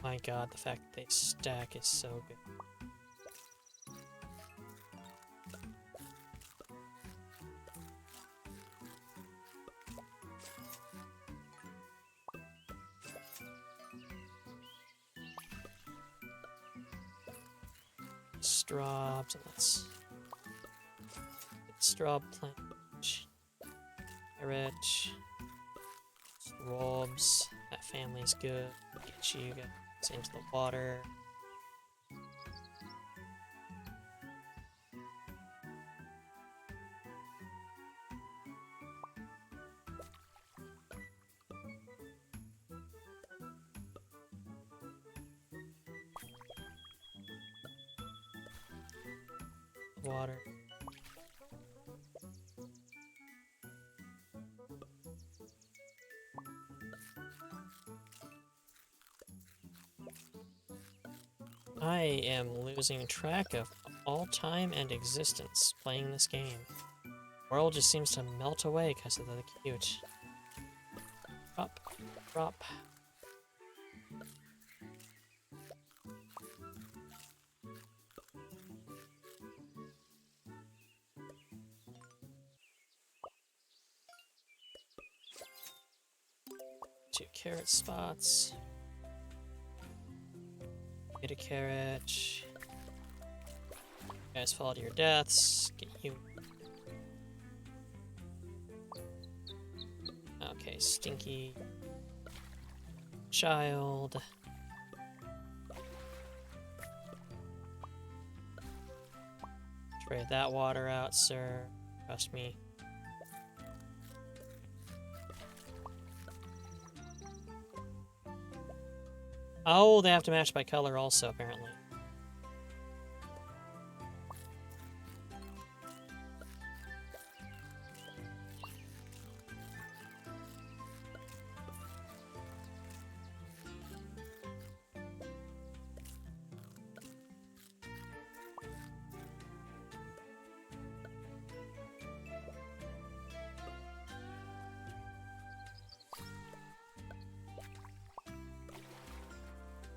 My god, the fact that they stack is so good. Straubs, and let's get straub plant. Carrot. Straubs. That family's good. Get you guys into the water. Water. I am losing track of all time and existence playing this game. The world just seems to melt away because of the cute. Drop, drop. 2 carrot spots. Get a carrot. You guys fall to your deaths. Get you. Okay, stinky child. Trade that water out, sir. Trust me. Oh, they have to match by color also, apparently.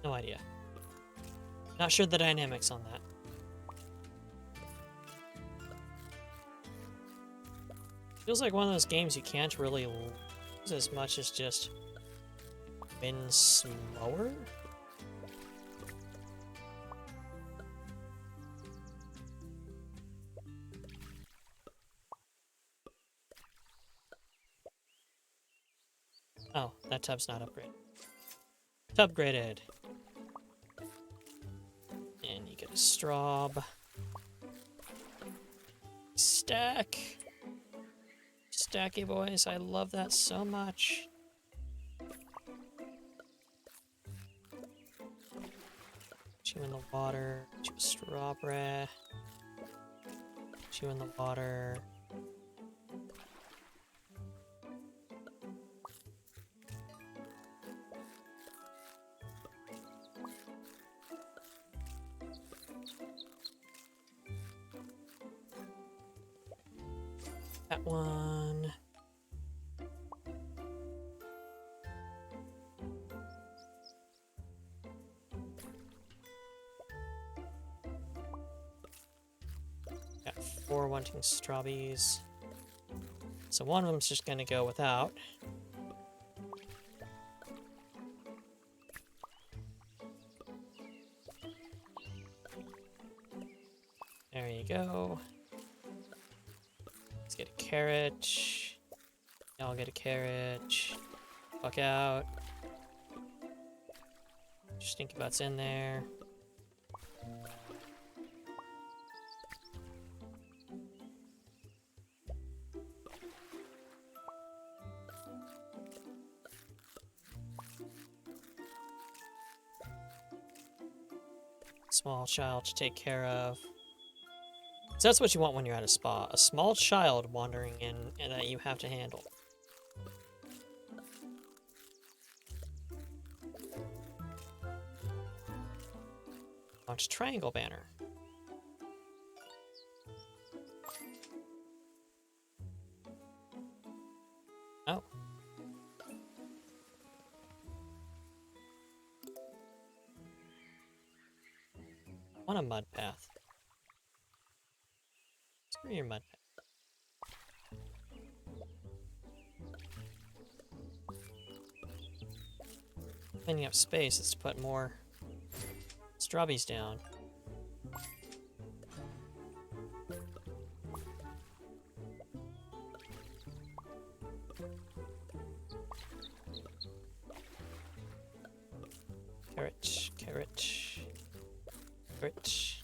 No idea. Not sure the dynamics on that. Feels like one of those games you can't really lose as much as just win slower. Oh, that tub's not upgraded. Tub graded. And you get a straw. Stack. Stacky boys, I love that so much. Put you in the water. Put you a strawberry. Put you in the water. That one. Got 4 wanting strawberries. So one of them's just gonna go without. There you go. Let's get a carrot. Y'all get a carrot. Fuck out. Stinky butt's in there. Small child to take care of. So that's what you want when you're at a spa. A small child wandering in and that you have to handle. Launch triangle banner. Oh. On a mud path. Screw your mud path. Cleaning up space is to put more strawberries down. Carrot, carrot, carrot.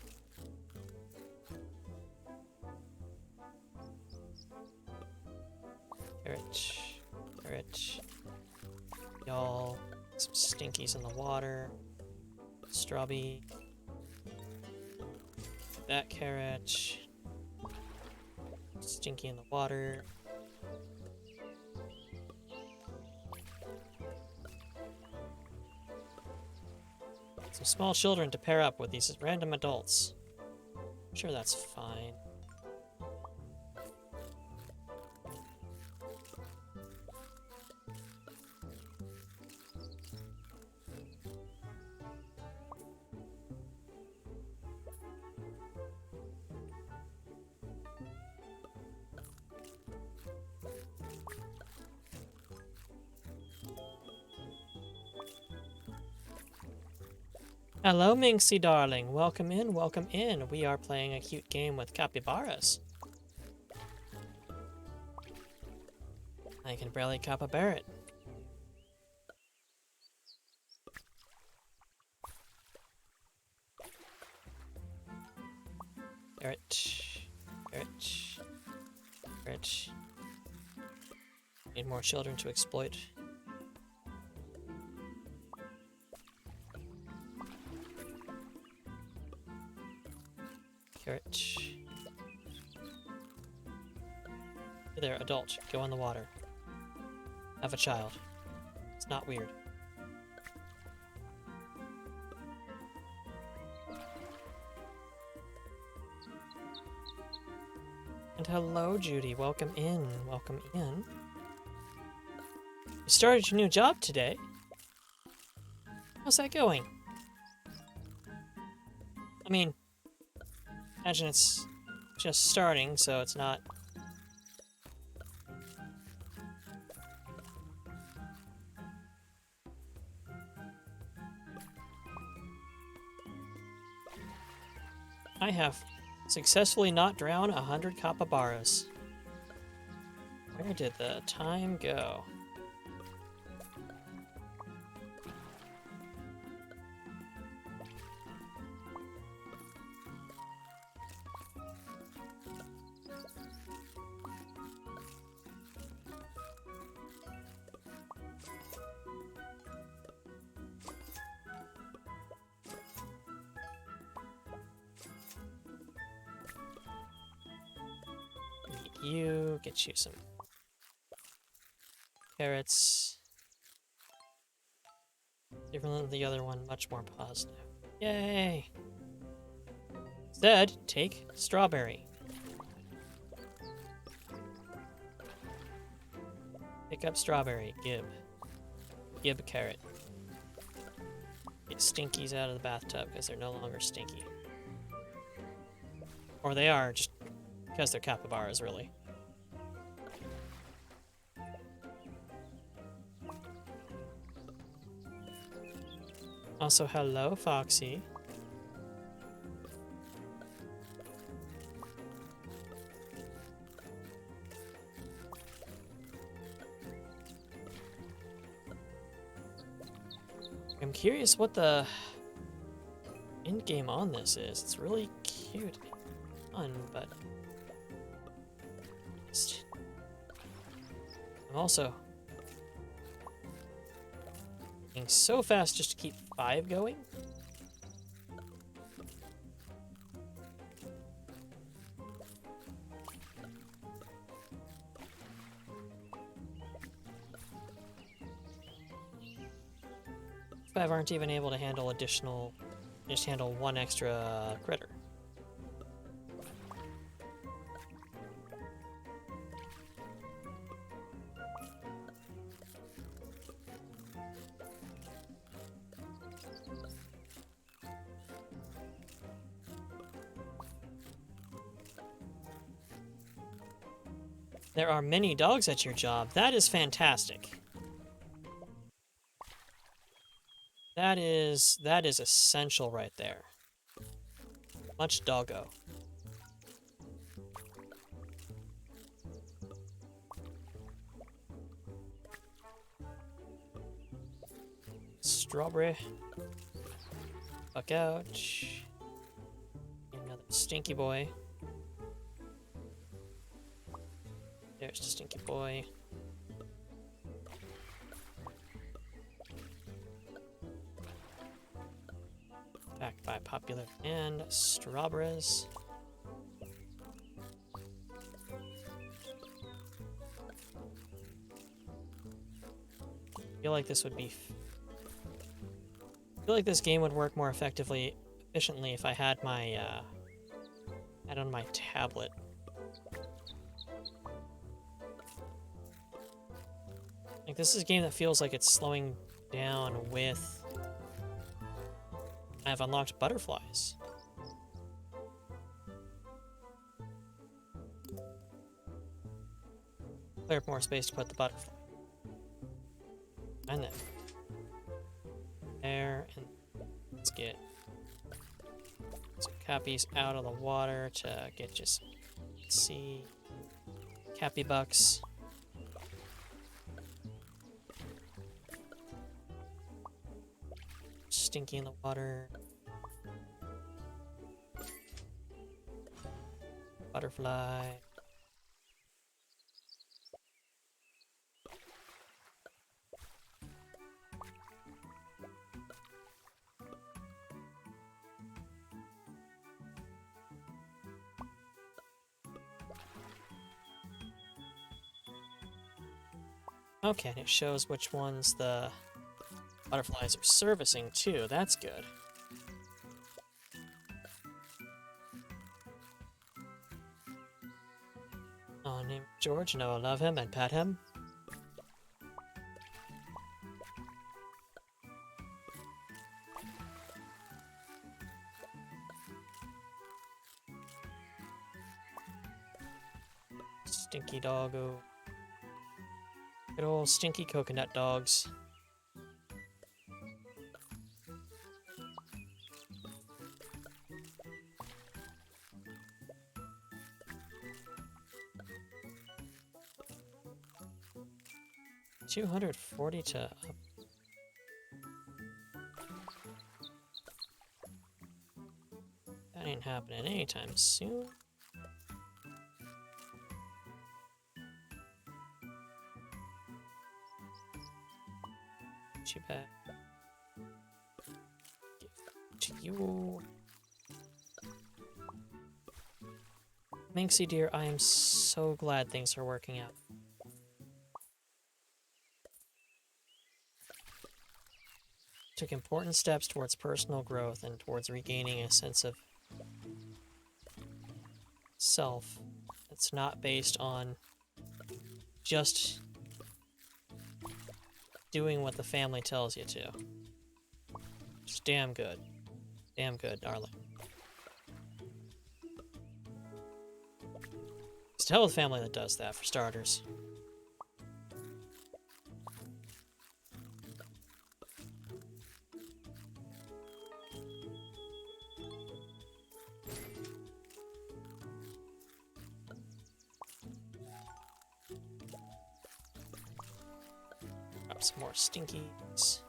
Carrot, carrot. Y'all, some stinkies in the water. Strawberry. That carrot. Stinky in the water. Some small children to pair up with these random adults. I'm sure that's fine. Hello, Minxie darling. Welcome in, welcome in. We are playing a cute game with capybaras. I can barely capybara it. Carrot. Carrot. Carrot. Need more children to exploit. Carrot. Hey there, adult. Go in the water. Have a child. It's not weird. And hello, Judy. Welcome in. Welcome in. You started your new job today. How's that going? I mean, imagine it's just starting, so it's not... I have successfully not drowned 100 capybaras. Where did the time go? You get you some carrots. Different than the other one, much more positive. Yay! Instead, take strawberry. Pick up strawberry. Gib. Gib a carrot. Get stinkies out of the bathtub because they're no longer stinky. Or they are, just because they're capybaras, really. Also, hello, Foxy. I'm curious what the end game on this is. It's really cute and fun, but I'm also being so fast just to keep 5 going. Five aren't even able to handle additional, just handle 1 extra critter. There are many dogs at your job. That is fantastic. That is essential right there. Much doggo. Strawberry. Fuck out. Another stinky boy. There's the stinky boy. Backed by popular and strawberries. I feel like this would be. I feel like this game would work more efficiently if I had my had on my tablet. Like, this is a game that feels like it's slowing down with... I've unlocked butterflies. Clear up more space to put the butterfly. And then. There, and let's get So Cappy's out of the water to get just, let's see, Cappy bucks. Stinky in the water. Butterfly. Okay, and it shows which ones the butterflies are servicing too. That's good. Oh, name George, and I will love him and pet him. Stinky doggo. Good old stinky coconut dogs. $240 to up. That ain't happening anytime soon. Too bad. Give to you. Minxie dear, I am so glad things are working out. Took important steps towards personal growth and towards regaining a sense of self that's not based on just doing what the family tells you to. It's damn good. Damn good, darling. It's a hell of a family that does that, for starters. Grab some more stinkies.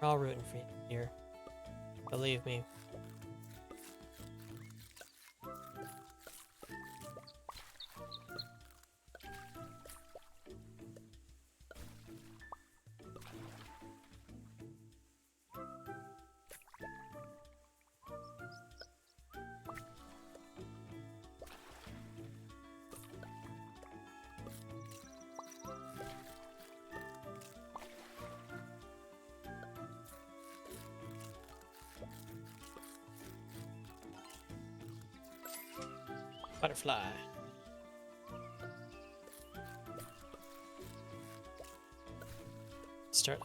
We're all rooting for you here. Believe me. Butterfly. Start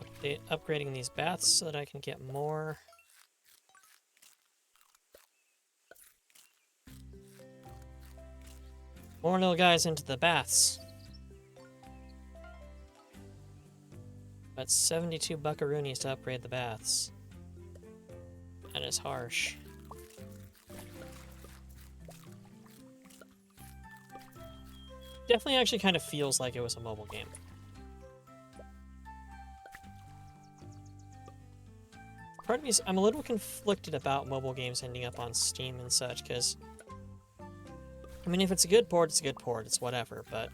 upgrading these baths so that I can get more. More little guys into the baths. But 72 buckaroonies to upgrade the baths. That is harsh. Definitely actually kind of feels like it was a mobile game. Part of me is, I'm a little conflicted about mobile games ending up on Steam and such, because I mean, if it's a good port, it's a good port, it's whatever, but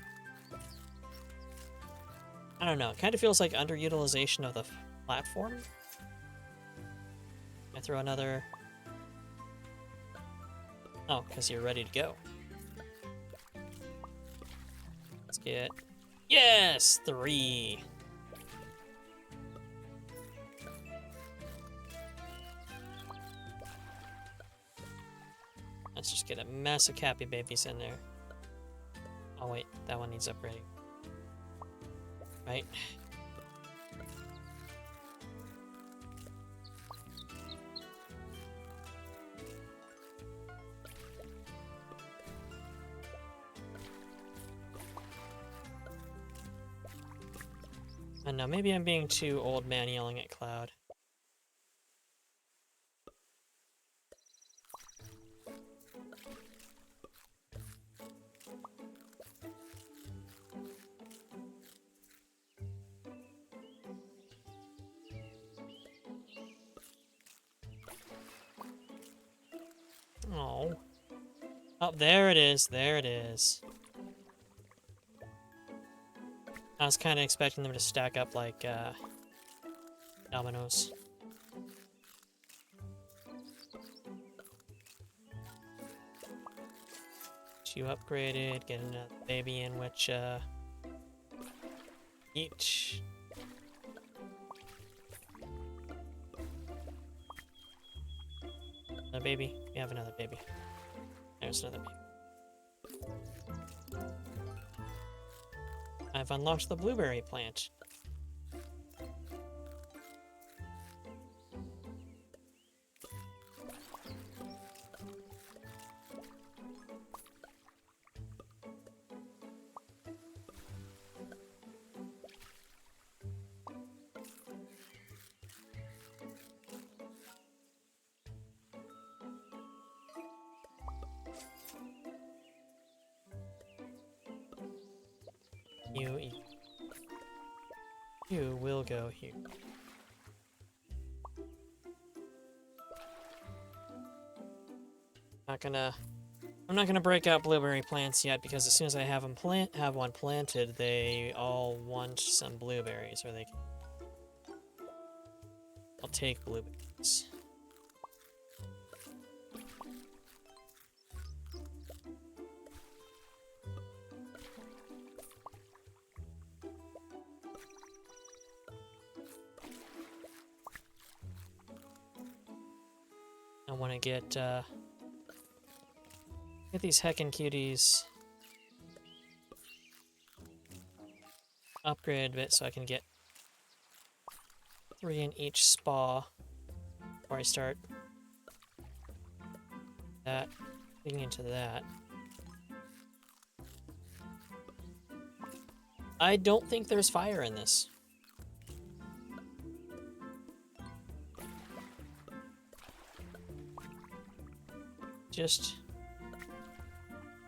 I don't know, it kind of feels like underutilization of the platform. I throw another... Oh, because you're ready to go. Let's get... Yes! 3! Let's just get a mess of Cappy babies in there. Oh wait, that one needs upgrading. Right. I don't know, maybe I'm being too old man yelling at Cloud. Oh. Oh, there it is. There it is. I was kind of expecting them to stack up like, dominoes. You upgraded, get another baby in which, each. A baby. We have another baby. There's another baby. I've unlocked the blueberry plant. You will go here. I'm not gonna break out blueberry plants yet because as soon as I have one planted, they all want some blueberries, or I'll take blueberries. I want to get these heckin' cuties upgraded a bit so I can get 3 in each spa before I start digging into that. I don't think there's fire in this.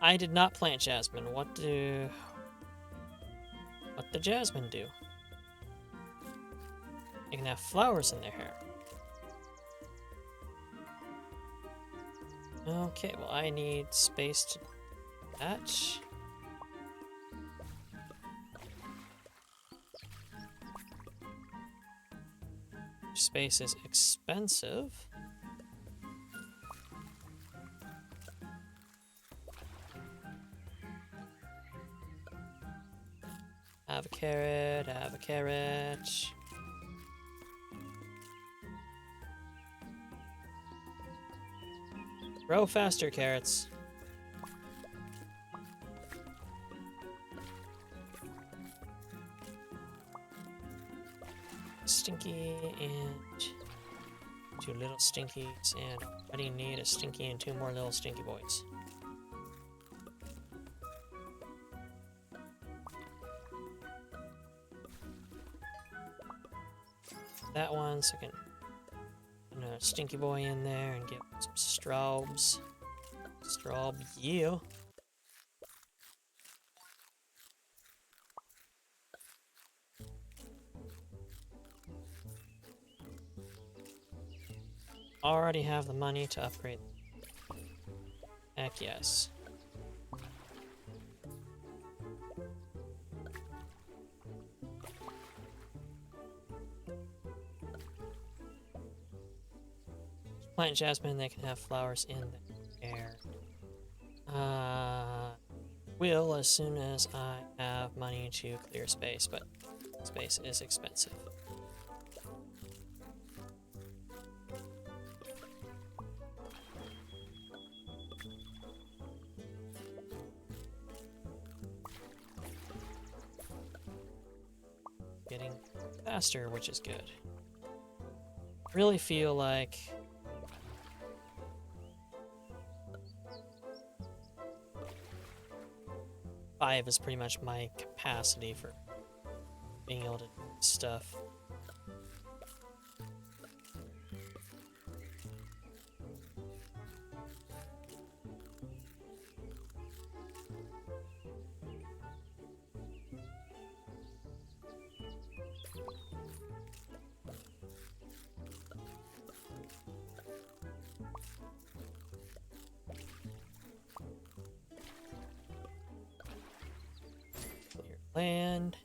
I did not plant jasmine. What did jasmine do? They can have flowers in their hair. Okay, well I need space to do that. Space is expensive. Have a carrot, have a carrot. Grow faster, carrots. Stinky and 2 little stinkies, and I do need a stinky and 2 more little stinky boys. That one, so I can put another stinky boy in there and get some straubs. Straub, yeah. Already have the money to upgrade. Heck yes. Plant jasmine, they can have flowers in the air. Will as soon as I have money to clear space, but space is expensive. getting faster, which is good. Really feel like five is pretty much my capacity for being able to do stuff. Clear land.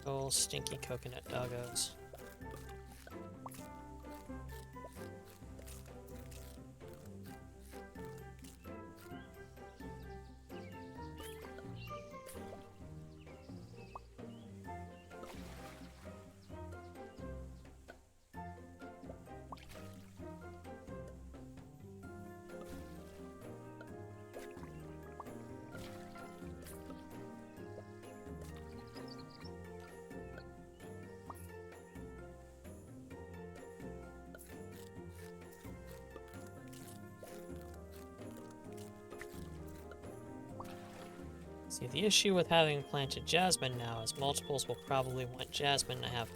Oh, stinky coconut doggos. See, the issue with having planted jasmine now is multiples will probably want jasmine. I have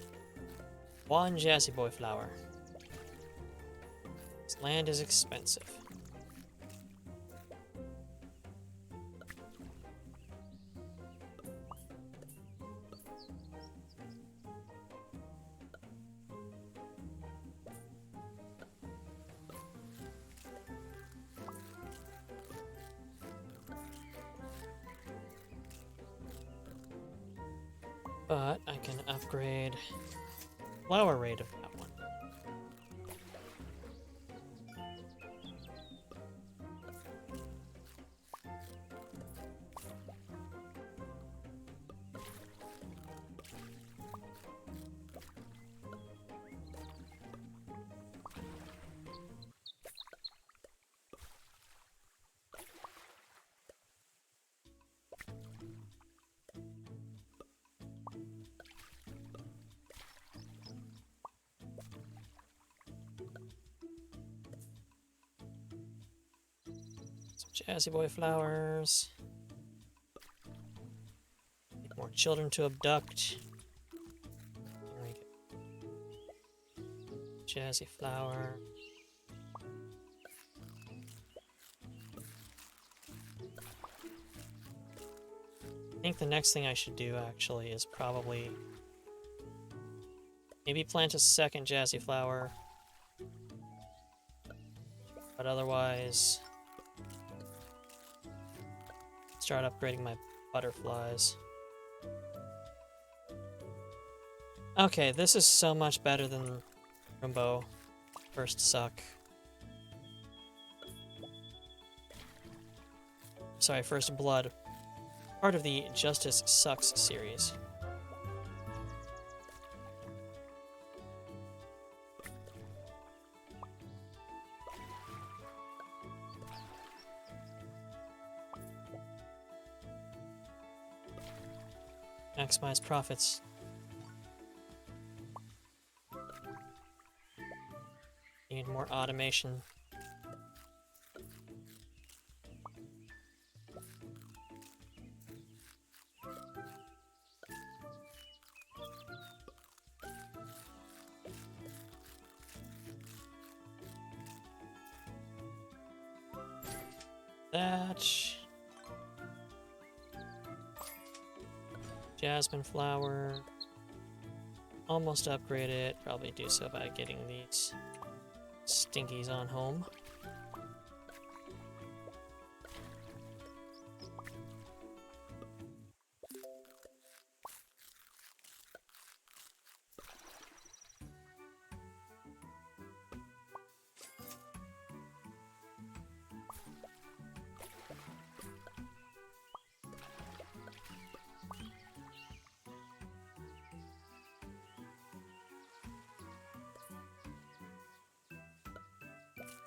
one Jazzy Boy flower. This land is expensive. But I can upgrade flower rate of that one. Jazzy Boy flowers. Need more children to abduct. There we go. Jazzy flower. I think the next thing I should do actually is probably maybe plant a second Jazzy flower. But otherwise, start upgrading my butterflies. Okay, this is so much better than Roombo. First suck. Sorry, First Blood. Part of the Justice Sucks series. Maximize profits. Need more automation. That. Jasmine flower. Almost upgraded. Probably do so by getting these stinkies on home.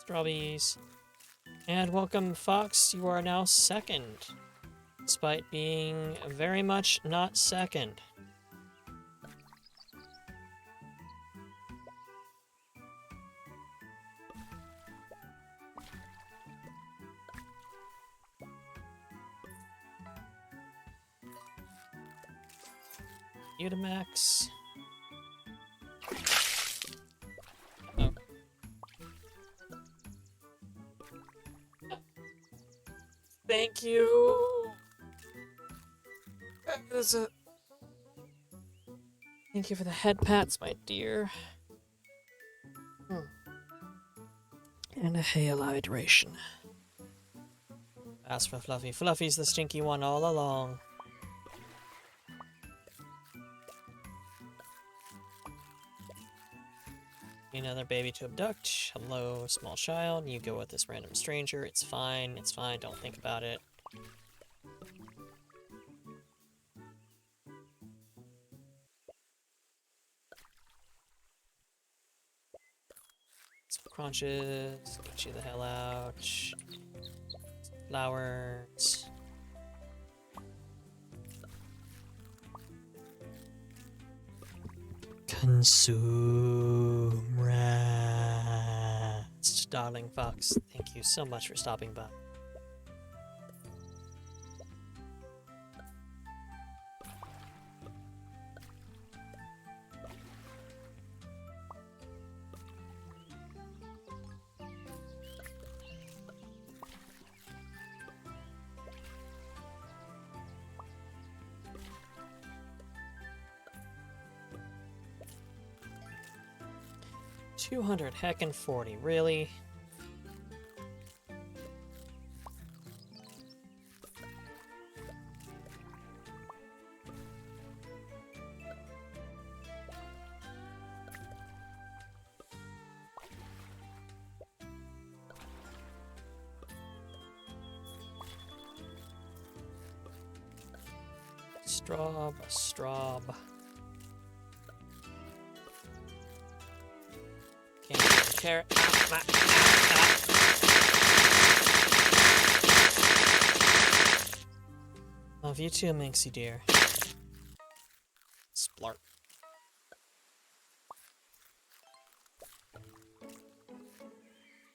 Strawberries. And welcome, Fox. You are now second, despite being very much not second. Utamax. Oh. Thank you. Thank you for the head pats, my dear. And a hail hydration. As for Fluffy, Fluffy's the stinky one all along. Another baby to abduct. Hello, small child. You go with this random stranger. It's fine. It's fine. Don't think about it. Some crunches. Get you the hell out. Flowers. Consume rest. Darling Fox, thank you so much for stopping by. $200 heckin' 40, really? Straub. Can't get the carrot. Love you too, Minxie dear. Splart.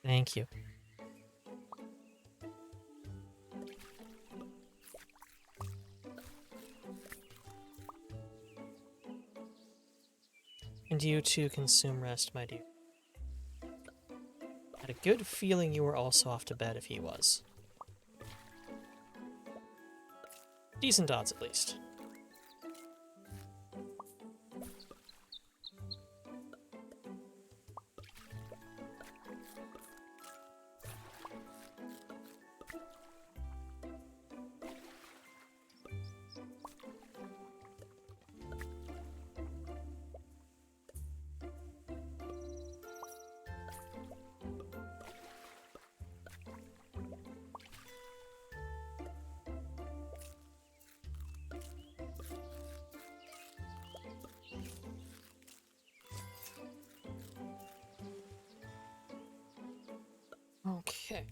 Thank you. And you too consume rest, my dear. Had a good feeling you were also off to bed if he was. Decent odds, at least. Okay.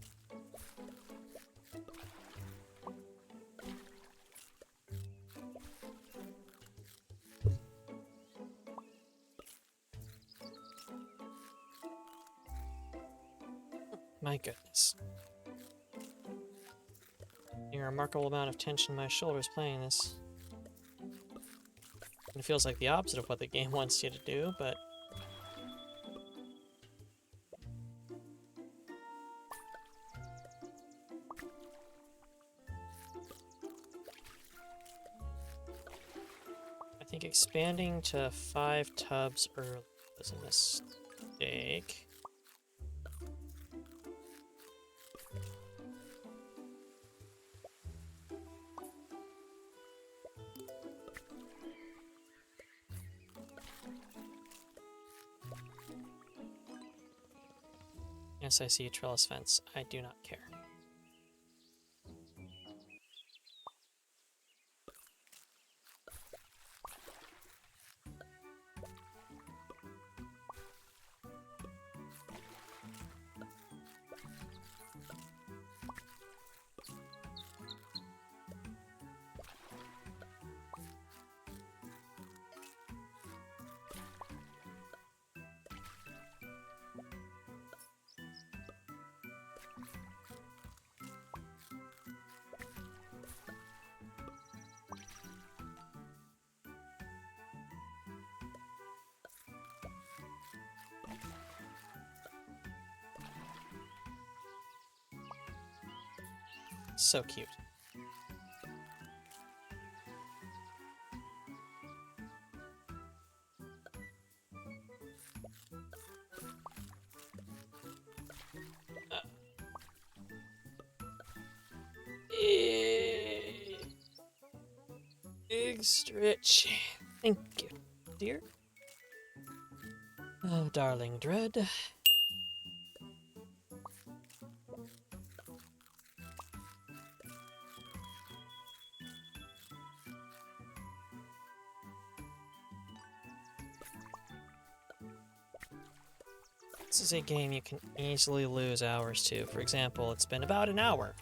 My goodness. A remarkable amount of tension in my shoulders playing this. It feels like the opposite of what the game wants you to do, but... I think expanding to 5 tubs early was a mistake. Yes, I see a trellis fence. I do not care. So cute. Big stretch. Thank you, dear. Oh, darling Dread. This is a game you can easily lose hours to. For example, it's been about an hour.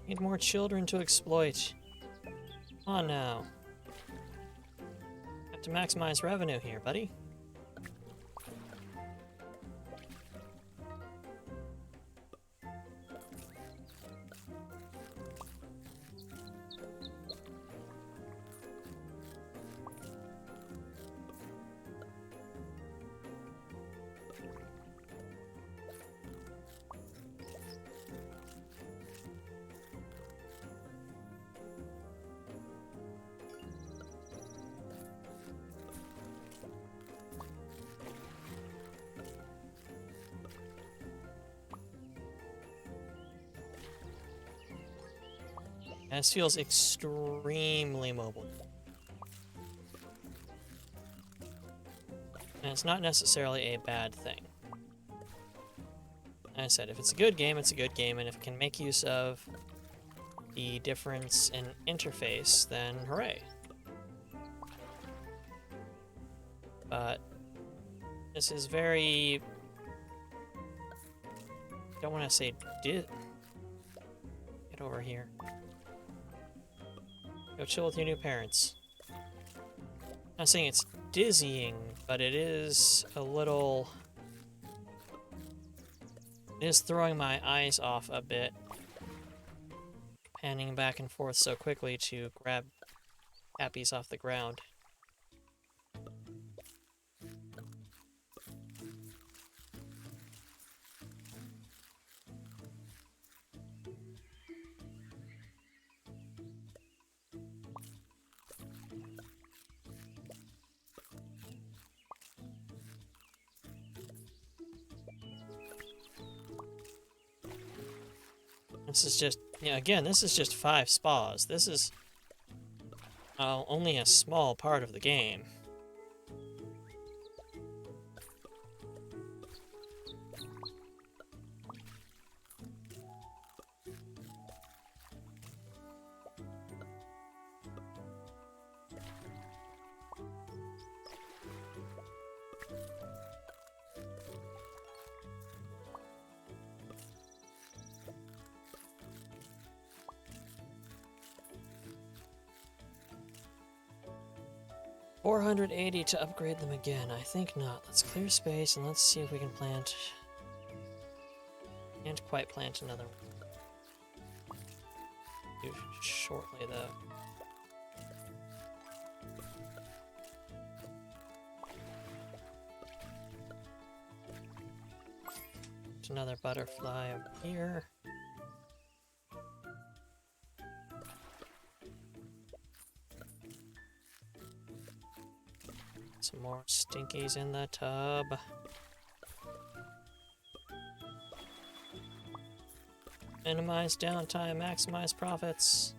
Need more children to exploit. Come on now. Have to maximize revenue here, buddy. And this feels extremely mobile. And it's not necessarily a bad thing. Like I said, if it's a good game, it's a good game, and if it can make use of the difference in interface, then hooray. But this is very... I don't want to say Get over here. Go chill with your new parents. I'm not saying it's dizzying, but it is a little... It is throwing my eyes off a bit. Panning back and forth so quickly to grab Cappies off the ground. This is just, yeah, again, this is just 5 spas. This is only a small part of the game. $480 to upgrade them again. I think not. Let's clear space and let's see if we can plant. Can't quite plant another one. Do shortly though. There's another butterfly over here. Some more stinkies in the tub. Minimize downtime, maximize profits.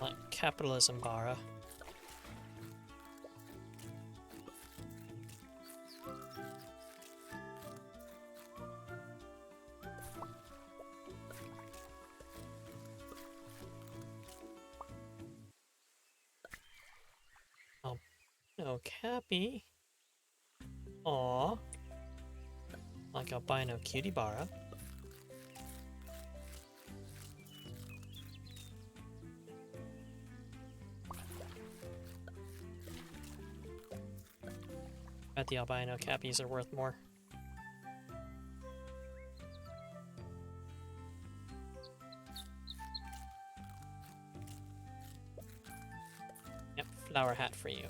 Like capitalism, Bara. No Cappy. Aw. Like albino cutie Bara. Bet the albino cappies are worth more. Yep, flower hat for you.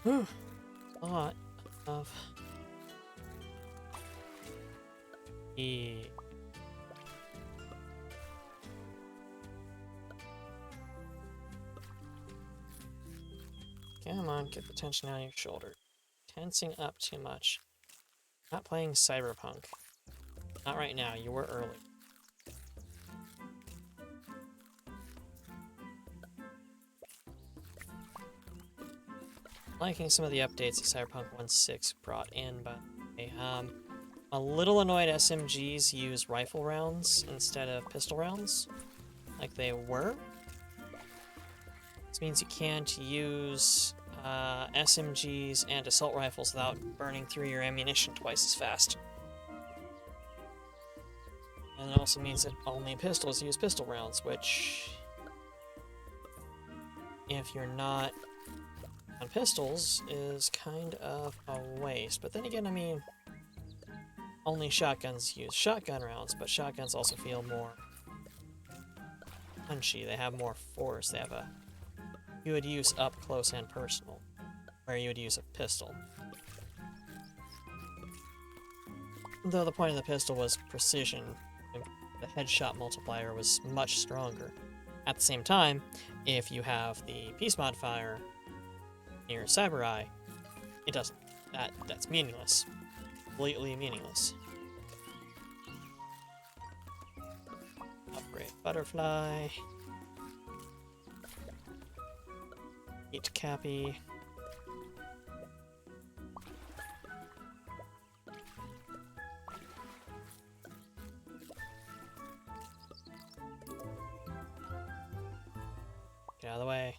Whew. A lot of Come on, get the tension out of your shoulder. Tensing up too much. Not playing Cyberpunk. Not right now, you were early. Liking some of the updates that Cyberpunk 1.6 brought in, but I'm a little annoyed SMGs use rifle rounds instead of pistol rounds, like they were. This means you can't use SMGs and assault rifles without burning through your ammunition twice as fast. And it also means that only pistols use pistol rounds, which, if you're not on pistols, is kind of a waste. But then again, I mean, only shotguns use shotgun rounds, but shotguns also feel more punchy. They have more force. They have a... You would use up close and personal, where you would use a pistol. Though the point of the pistol was precision, the headshot multiplier was much stronger. At the same time, if you have the Peace modifier near Cyber Eye, it doesn't. That's meaningless. Completely meaningless. Upgrade Butterfly. Eat Cappy. Get out of the way.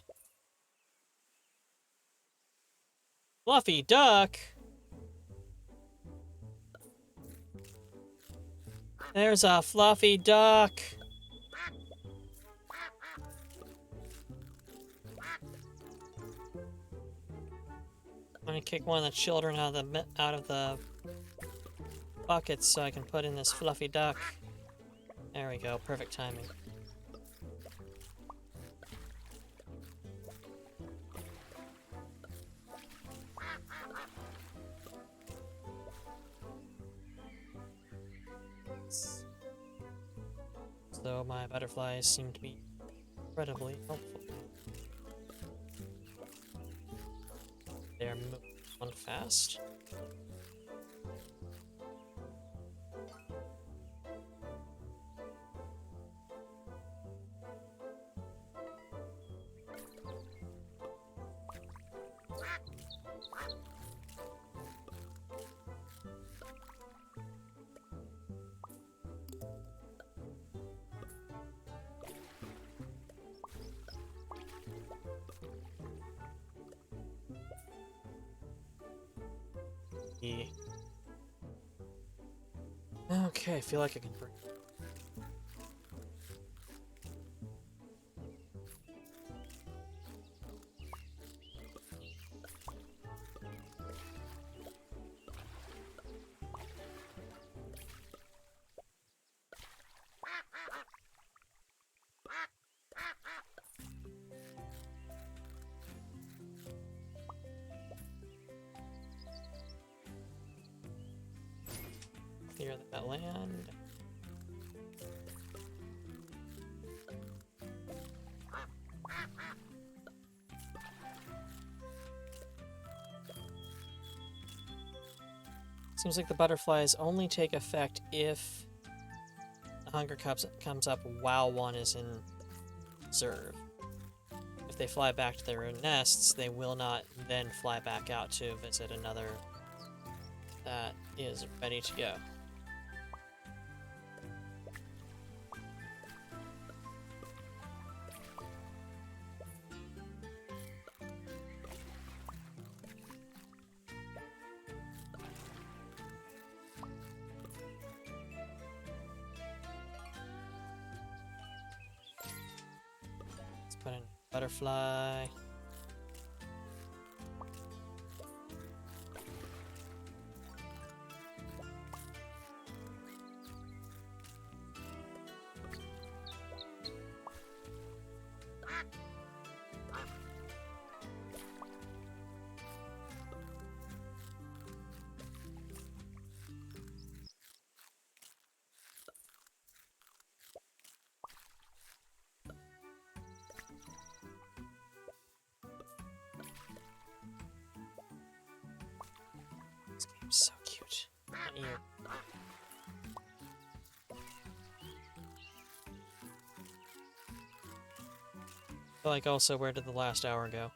Fluffy duck! There's a fluffy duck! I'm gonna kick one of the children out of the buckets so I can put in this fluffy duck. There we go, perfect timing. So my butterflies seem to be incredibly helpful. They're moving on fast. Okay, I feel like I can break. Clear that land. Seems like the butterflies only take effect if hunger comes up while one is in reserve. If they fly back to their nests, they will not then fly back out to visit another that is ready to go. Put in butterfly. This game's so cute. My ear. But like, also, where did the last hour go?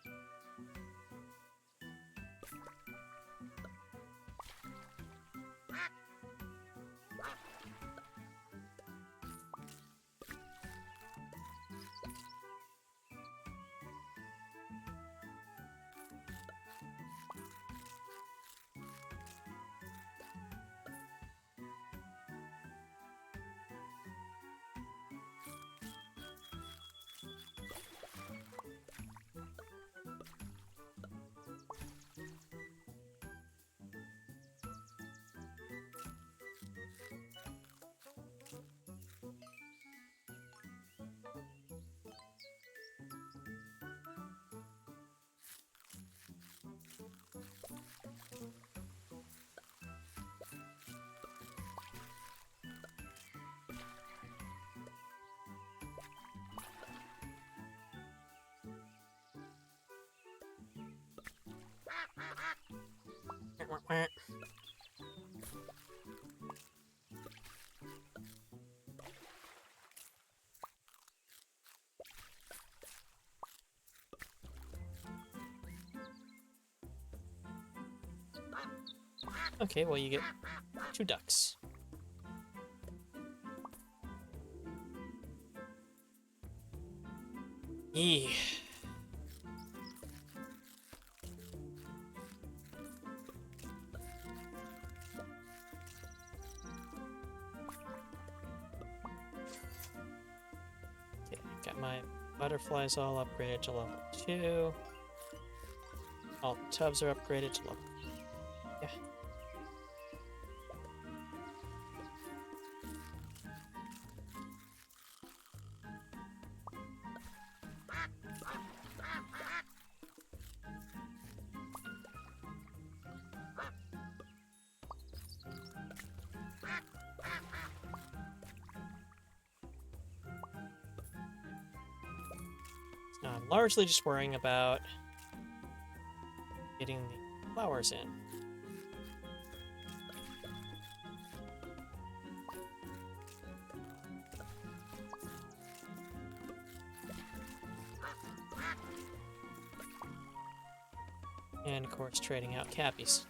Okay, well, you get 2 ducks. Yeah. Okay, got my butterflies all upgraded to level 2. All the tubs are upgraded to level. Yeah. Now I'm largely just worrying about getting the flowers in. And of course, trading out cappies.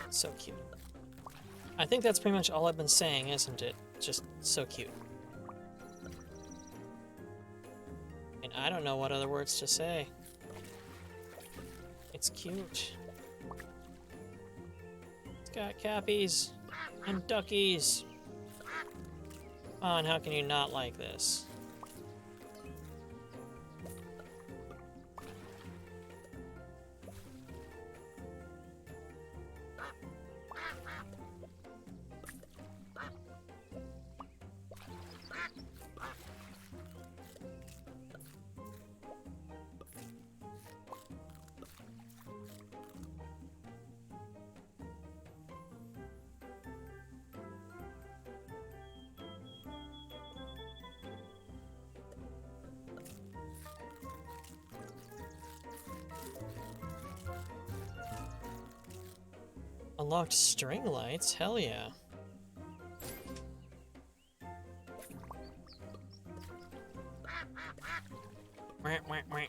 So cute. I think that's pretty much all I've been saying, isn't it? Just so cute. And I don't know what other words to say. It's cute. It's It's got cappies and duckies. Come on, how can you not like this? Unlocked string lights? Hell yeah. Wah, wah, wah. In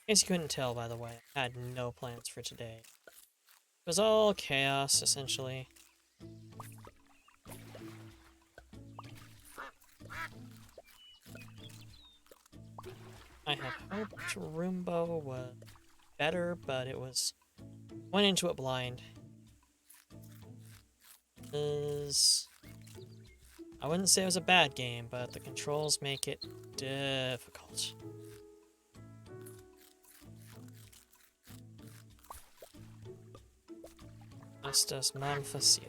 case you couldn't tell, by the way, I had no plans for today. It was all chaos, essentially. I had hoped Roombo was better, but it was... went into it blind. I wouldn't say it was a bad game, but the controls make it difficult. Estas mal facile.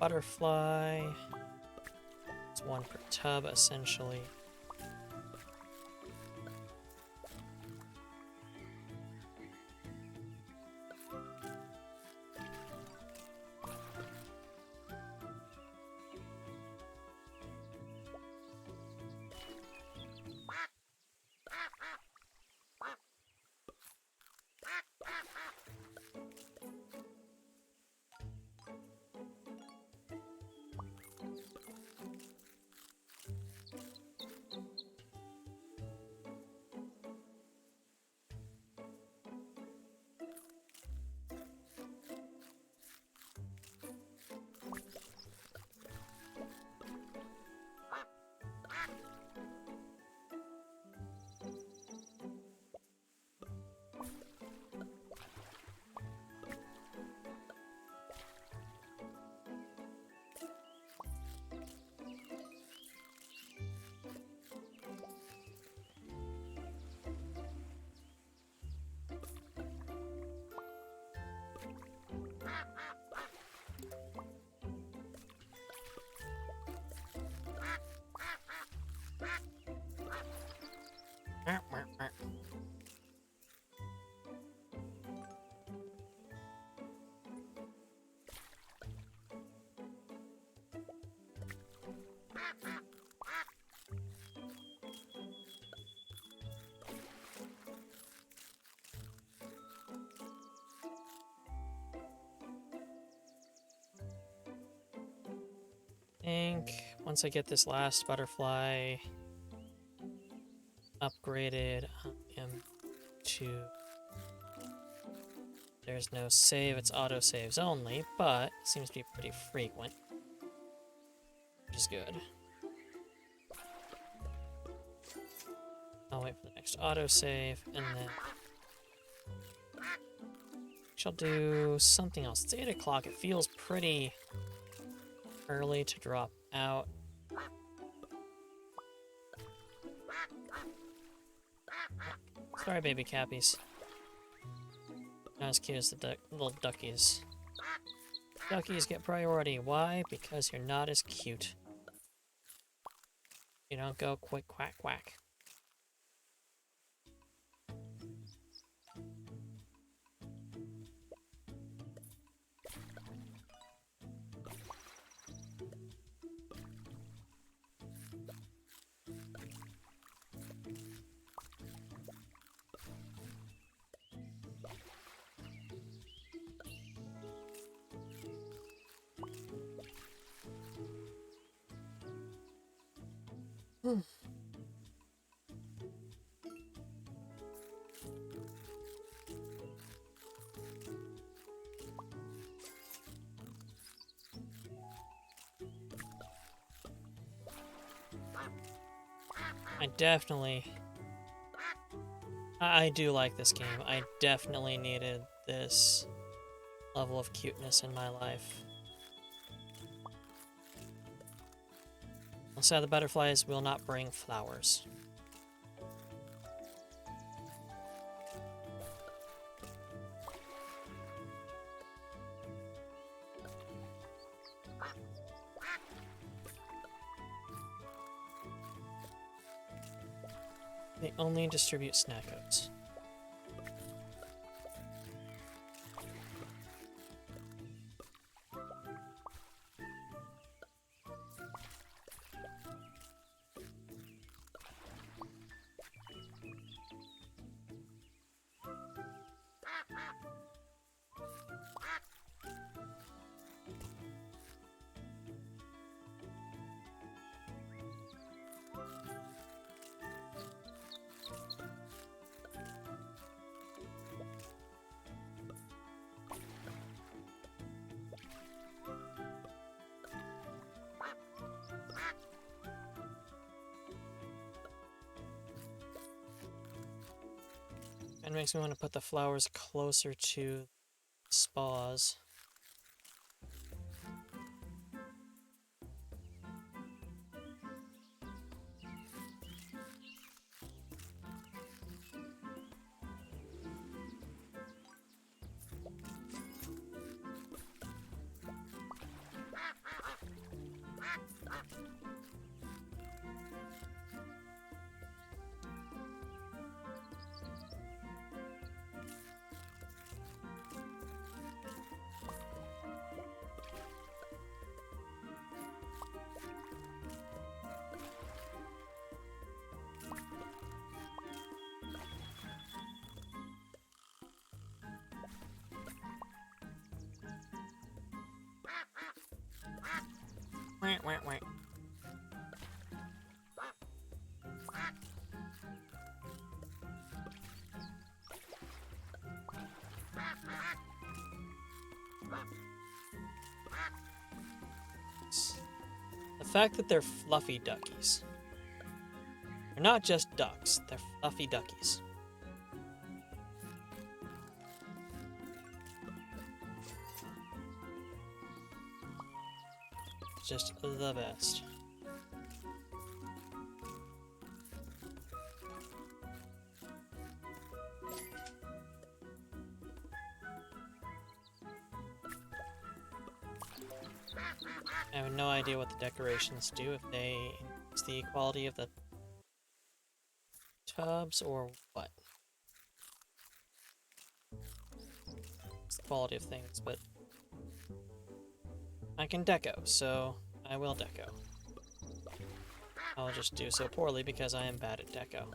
Butterfly. It's one per tub, essentially. Think once I get this last butterfly upgraded, I am to... There's no save, it's auto-saves only, but it seems to be pretty frequent, which is good. I'll wait for the next autosave, and then... Shall do something else. It's 8 o'clock. It feels pretty early to drop out. Sorry, baby cappies. Not as cute as the little duckies. Duckies get priority. Why? Because you're not as cute. You don't go quick quack quack. I do like this game. I definitely needed this level of cuteness in my life. Also, the butterflies will not bring flowers. They only distribute snack oats. It makes me want to put the flowers closer to spas. Wah, wah, wah. The fact that they're fluffy duckies. They're not just ducks, they're fluffy duckies. Just the best. I have no idea what the decorations do, if they increase the quality of the tubs or what. It's the quality of things, but I can deco, so I will deco. I'll just do so poorly because I am bad at deco.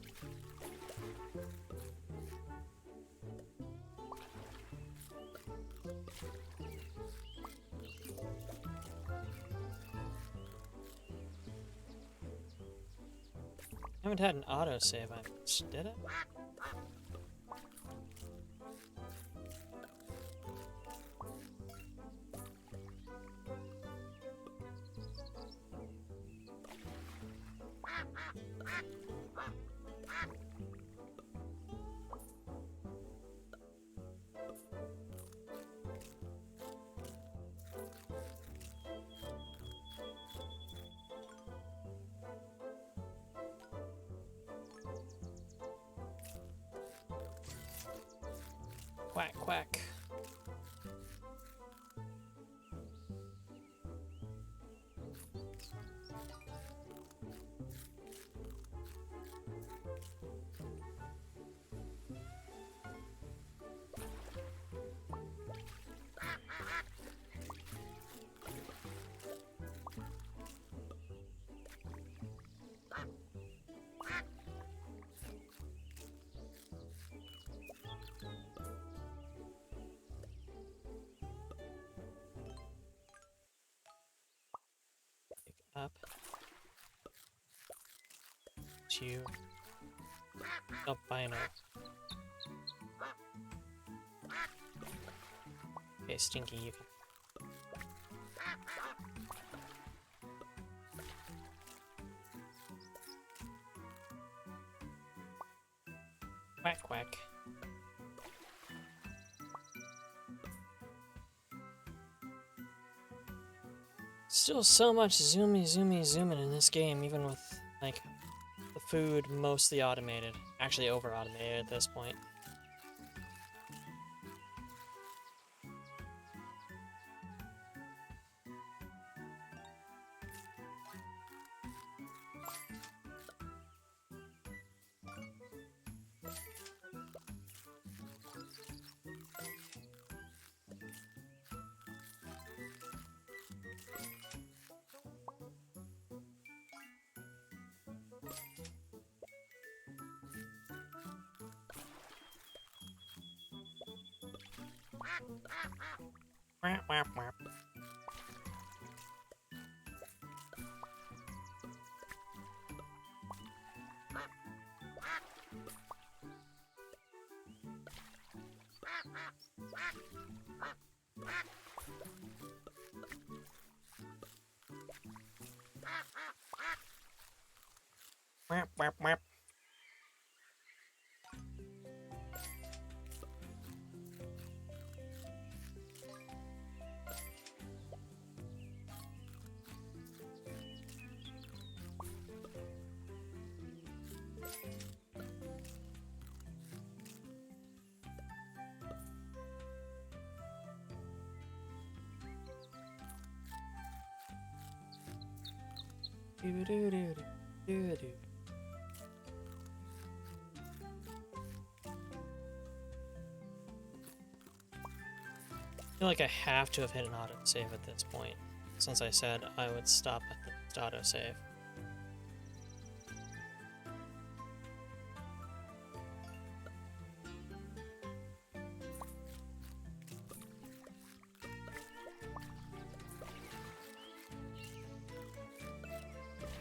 I haven't had an autosave, did it? Quack, quack. Up. You. Albino. Okay, Stinky, you can. Quack, quack. Still so much zooming in this game, even with, like, the food mostly automated. Actually over-automated at this point. Wah, wah, wah. Wah, wah, wah. Doo-doo-doo-doo-doo-doo. I feel like I have to have hit an autosave at this point, since I said I would stop at the autosave.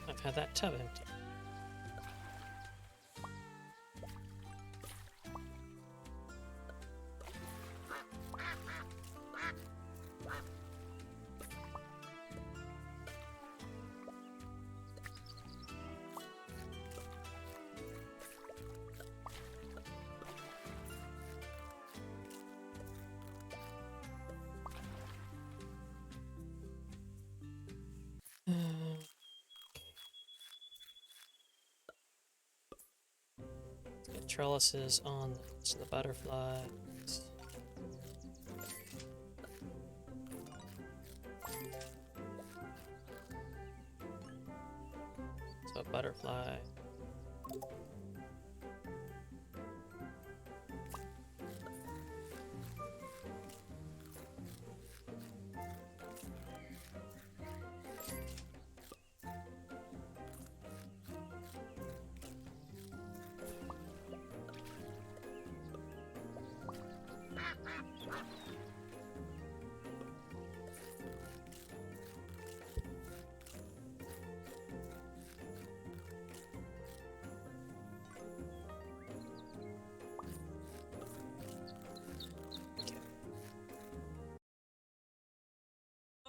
I've had that tub empty. Get trellises on the butterflies. So a butterfly.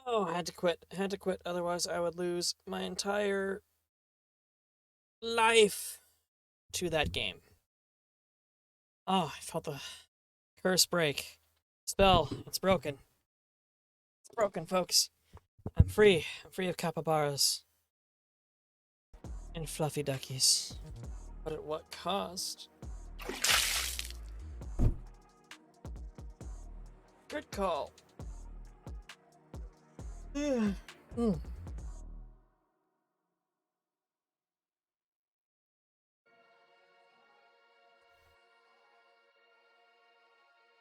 Oh, I had to quit. I had to quit, otherwise I would lose my entire life to that game. Oh, I felt the curse break. Spell, it's broken. It's broken, folks. I'm free. I'm free of capybaras. And fluffy duckies. But at what cost? Good call. Ale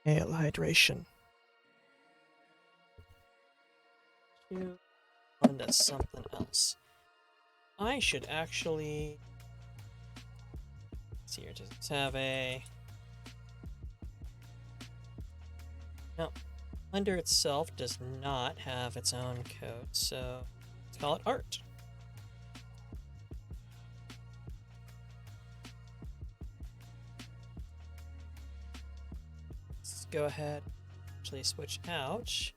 hydration. On to something else. I should actually. Let's see here. Does this have a. No. Blender itself does not have its own code, so let's call it art. Let's go ahead actually switch out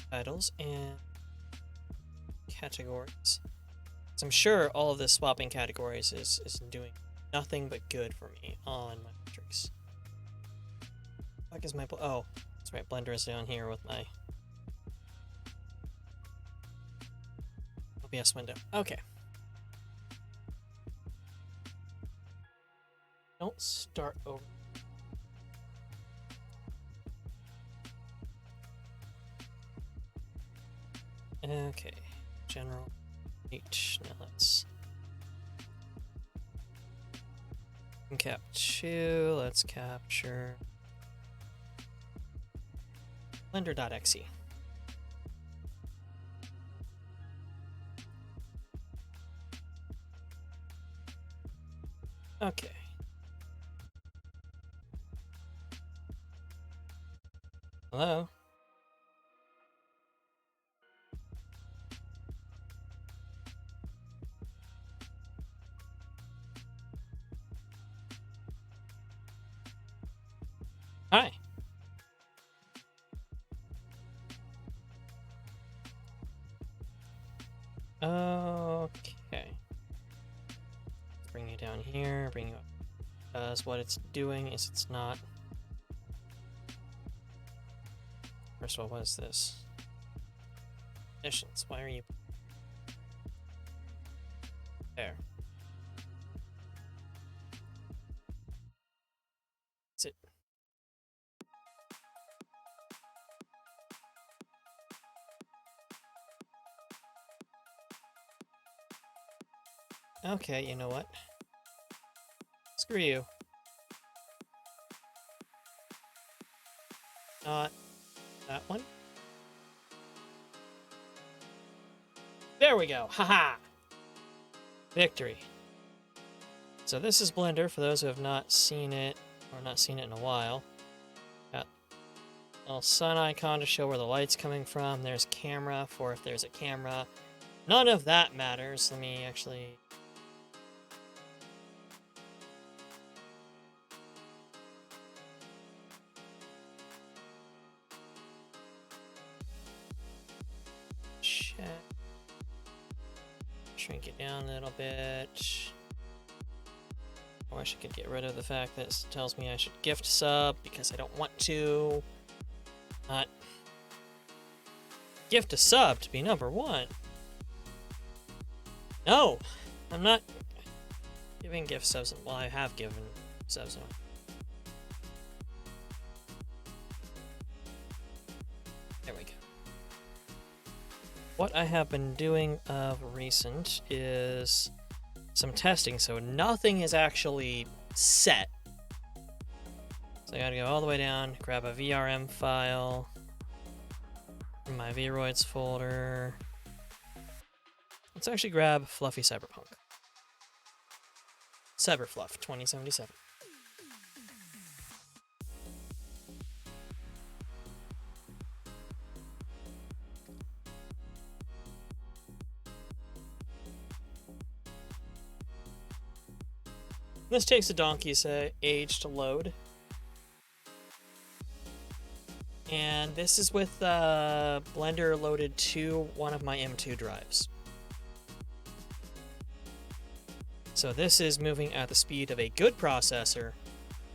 titles and categories. So I'm sure all of this swapping categories is doing nothing but good for me on my metrics. What is my oh, that's right, Blender is down here with my OBS window. Okay. Don't start over. Okay, general H. Now let's cap 2. Let's capture blender.exe. Okay. Hello? Hi. Okay. Let's bring you down here, bring you up. Because what it's doing is it's not. First of all, what is this? Conditions. Why are you there? That's it. Okay, you know what? Screw you. Not that one. There we go. Haha. Victory. So this is Blender for those who have not seen it or not seen it in a while. Got a little sun icon to show where the light's coming from. There's camera for if there's a camera. None of that matters. Let me actually. Check. Shrink it down a little bit. Or I should get rid of the fact that it tells me I should gift sub because I don't want to. Not gift a sub to be number 1. No, I'm not giving gift subs. Well, I have given subs. There we go. What I have been doing of recent is some testing, so nothing is actually set. So I gotta go all the way down, grab a VRM file from my Vroids folder. Let's actually grab Fluffy Cyberpunk. Cyberfluff 2077. This takes a donkey's age to load. And this is with Blender loaded to one of my M2 drives. So this is moving at the speed of a good processor,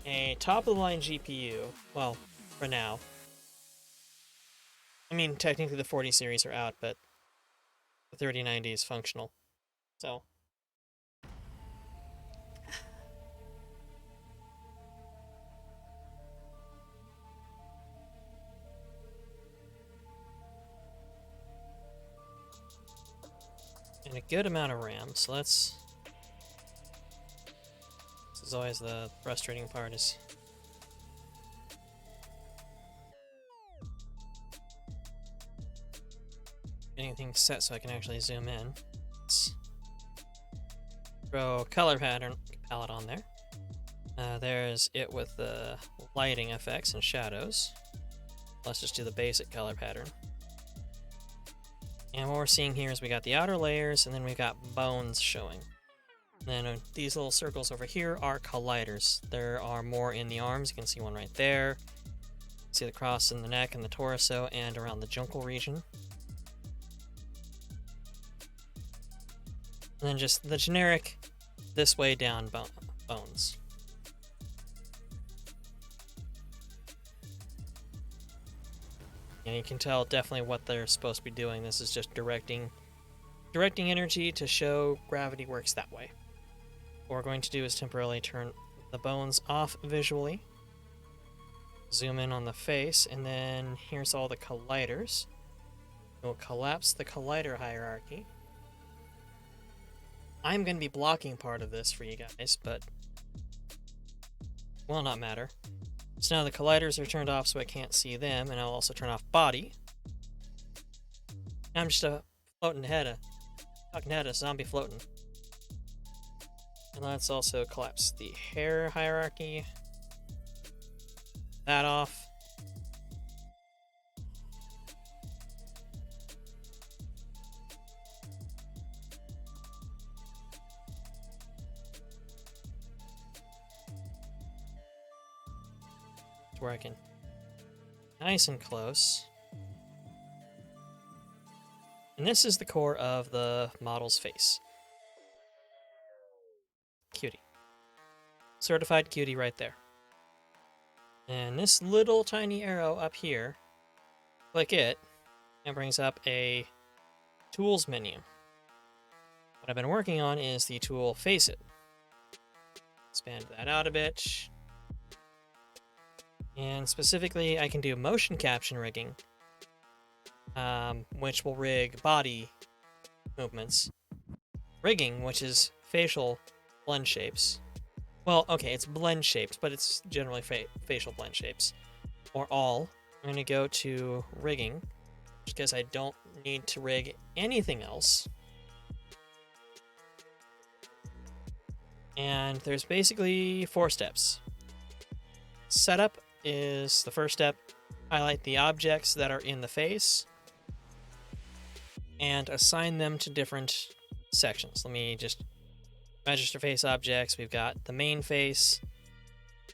a top-of-the-line GPU, well, for now. I mean, technically the 40 series are out, but the 3090 is functional. So And a good amount of RAM, so let's... This is always the frustrating part, is... getting things set so I can actually zoom in. Let's throw color pattern palette on there. There's it with the lighting effects and shadows. Let's just do the basic color pattern. And what we're seeing here is we got the outer layers, and then we've got bones showing. And then these little circles over here are colliders. There are more in the arms. You can see one right there. See the cross in the neck and the torso and around the jungle region. And then just the generic this way down bones. And you can tell definitely what they're supposed to be doing. This is just directing energy to show gravity works that way. What we're going to do is temporarily turn the bones off visually. Zoom in on the face, and then here's all the colliders. We'll collapse the collider hierarchy. I'm going to be blocking part of this for you guys, but will not matter. So now the colliders are turned off so I can't see them, and I'll also turn off body. I'm just talking head of zombie floating. And let's also collapse the hair hierarchy. That off. Where I can nice and close. And this is the core of the model's face. Cutie. Certified cutie right there. And this little tiny arrow up here, click it, and it brings up a tools menu. What I've been working on is the tool Faceit. Expand that out a bit. And specifically, I can do motion caption rigging, which will rig body movements. Rigging, which is facial blend shapes. Well, okay, it's blend shapes, but it's generally facial blend shapes. Or all. I'm going to go to rigging, because I don't need to rig anything else. And there's basically 4 steps. Setup is the first step. Highlight the objects that are in the face and assign them to different sections. Let me just register face objects. We've got the main face,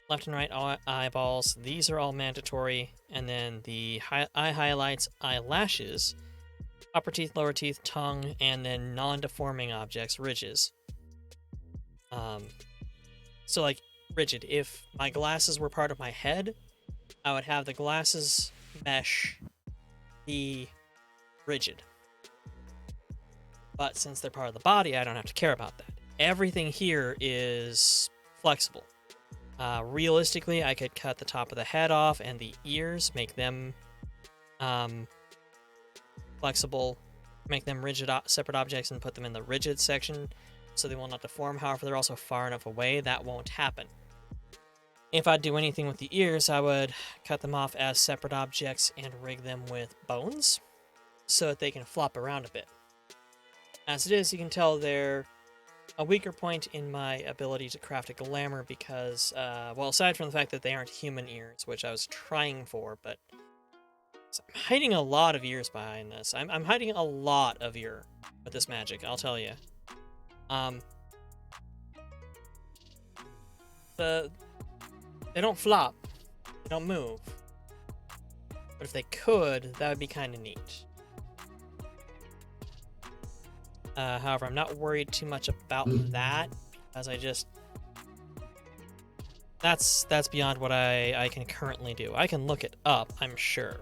left and right eyeballs. These are all mandatory. And then the eye highlights, eyelashes, upper teeth, lower teeth, tongue, and then non-deforming objects, ridges. So like rigid. If my glasses were part of my head, I would have the glasses mesh be rigid. But since they're part of the body, I don't have to care about that. Everything here is flexible. Realistically, I could cut the top of the head off and the ears, make them flexible, make them rigid separate objects and put them in the rigid section so they will not deform. However, they're also far enough away that won't happen. If I do anything with the ears, I would cut them off as separate objects and rig them with bones so that they can flop around a bit. As it is, you can tell they're a weaker point in my ability to craft a glamour because, well, aside from the fact that they aren't human ears, which I was trying for, but I'm hiding a lot of ears behind this. I'm hiding a lot of ear with this magic, I'll tell you. They don't flop. They don't move. But if they could, that would be kind of neat. However, I'm not worried too much about that, as I just... That's beyond what I can currently do. I can look it up, I'm sure.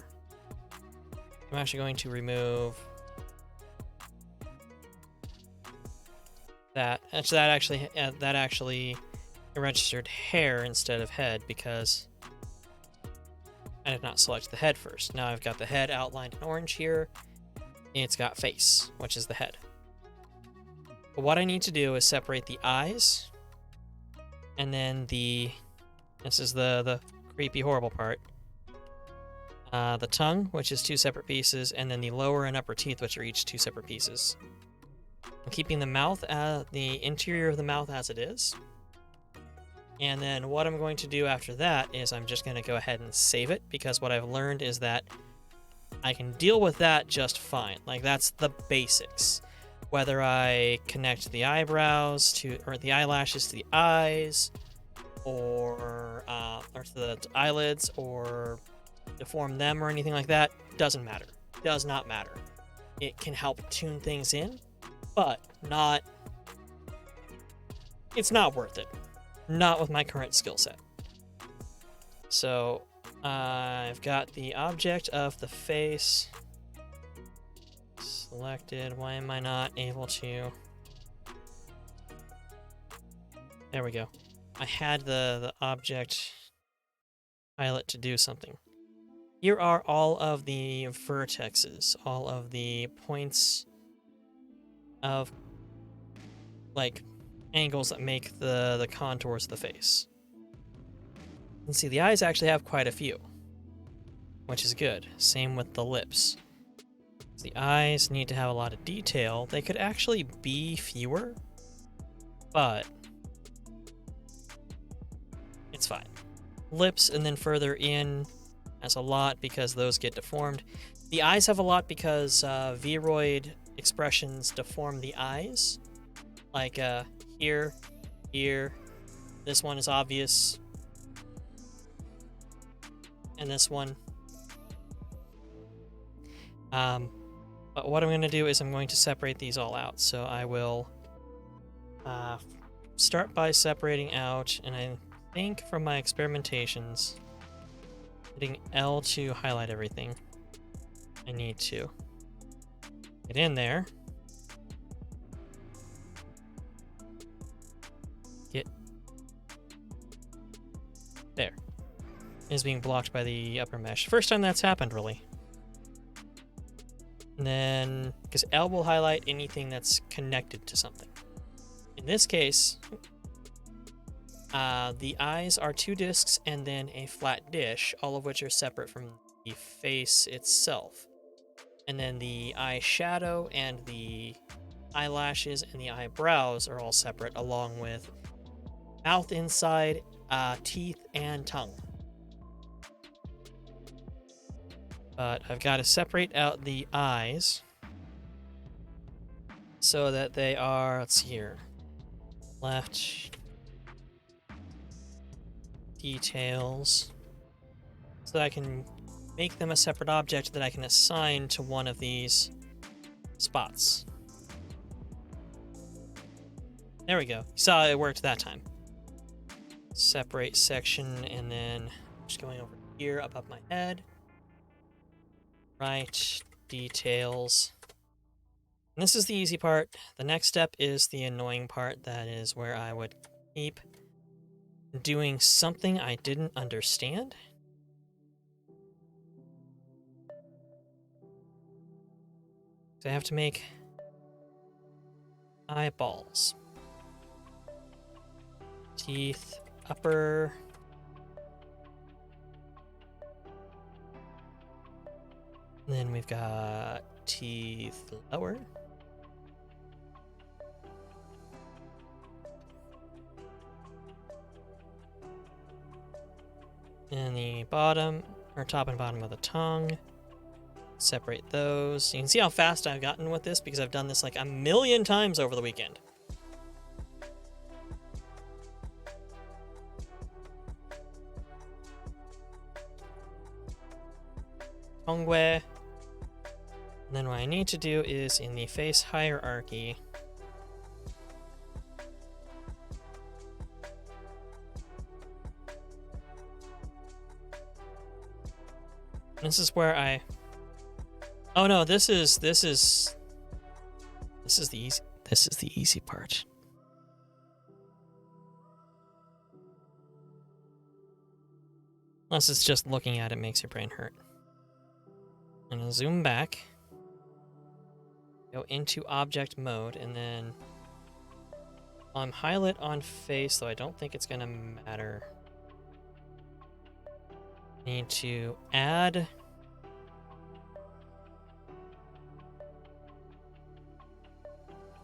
I'm actually going to remove that. That actually registered hair instead of head because I did not select the head first. Now I've got the head outlined in orange here. It's got face, which is the head. But what I need to do is separate the eyes, and then this is the creepy, horrible part. The tongue, which is 2 separate pieces, and then the lower and upper teeth, which are each 2 separate pieces. I'm keeping the mouth, the interior of the mouth as it is. And then what I'm going to do after that is I'm just going to go ahead and save it, because what I've learned is that I can deal with that just fine. Like, that's the basics. Whether I connect the eyebrows to, or the eyelashes to the eyes, or to the eyelids, or deform them or anything like that, doesn't matter. Does not matter. It can help tune things in, but it's not worth it. Not with my current skill set. So I've got the object of the face selected. Why am I not able to? There we go. I had the object pilot to do something. Here are all of the vertexes, all of the points of, like, angles that make the contours of the face. You can see the eyes actually have quite a few, which is good. Same with the lips. The eyes need to have a lot of detail. They could actually be fewer, but it's fine. Lips, and then further in has a lot because those get deformed. The eyes have a lot because Vroid expressions deform the eyes. Like here, here. This one is obvious. And this one. But what I'm going to do is I'm going to separate these all out. So I will start by separating out, and I think from my experimentations, hitting L to highlight everything. I need to get in there. Get there. It is being blocked by the upper mesh. First time that's happened, really. And then, because L will highlight anything that's connected to something. In this case, the eyes are 2 discs and then a flat dish, all of which are separate from the face itself. And then the eyeshadow and the eyelashes and the eyebrows are all separate, along with mouth inside, teeth, and tongue. But I've got to separate out the eyes so that they are, let's see here, left details, so that I can make them a separate object that I can assign to one of these spots. There we go. You saw it worked that time. Separate section, and then just going over here above my head. Right, details. And this is the easy part. The next step is the annoying part. That is where I would keep doing something I didn't understand. So I have to make eyeballs. Teeth, upper. And then we've got teeth lower. And the bottom, or top and bottom of the tongue. Separate those. You can see how fast I've gotten with this because I've done this like a million times over the weekend. Tongue. And then what I need to do is in the face hierarchy, this is where I, oh no, this is the easy part. Unless it's just looking at it makes your brain hurt. I'm gonna zoom back, go into object mode, and then I'm highlight on face, though I don't think it's gonna matter. Need to add.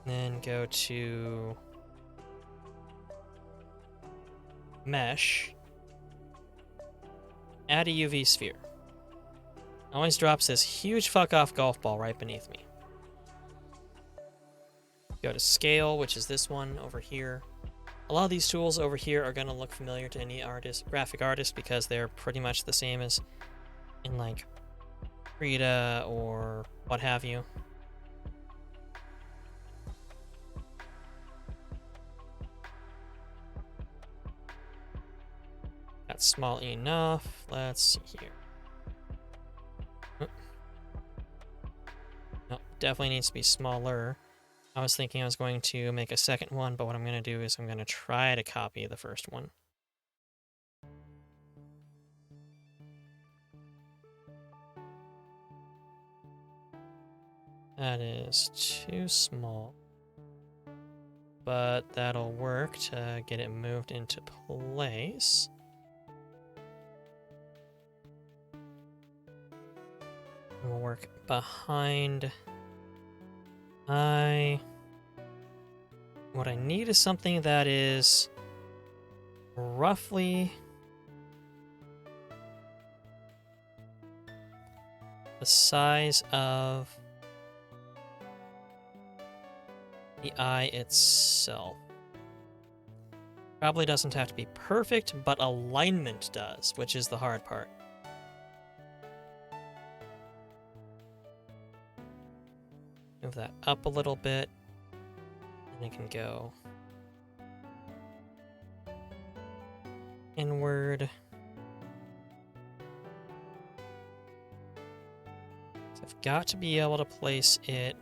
Then go to mesh. Add a UV sphere. Always drops this huge fuck off golf ball right beneath me. Go to scale, which is this one over here. A lot of these tools over here are going to look familiar to any graphic artist, because they're pretty much the same as in like Krita or what have you. That's small enough. Let's see here. No, definitely needs to be smaller. I was thinking I was going to make a second one, but what I'm going to do is I'm going to try to copy the first one. That is too small, but that'll work to get it moved into place. And we'll work behind what I need is something that is roughly the size of the eye itself. Probably doesn't have to be perfect, but alignment does, which is the hard part. Move that up a little bit, and it can go inward. So I've got to be able to place it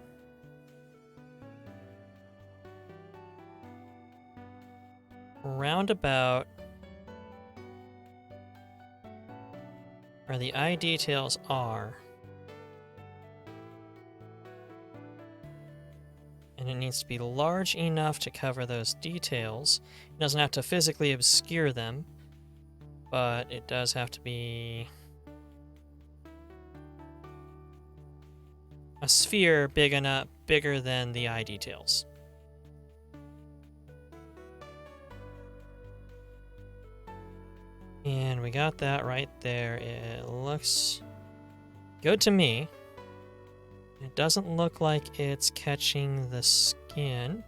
roundabout where the eye details are. And it needs to be large enough to cover those details. It doesn't have to physically obscure them, but it does have to be a sphere bigger than the eye details. And we got that right there. It looks good to me. It doesn't look like it's catching the skin.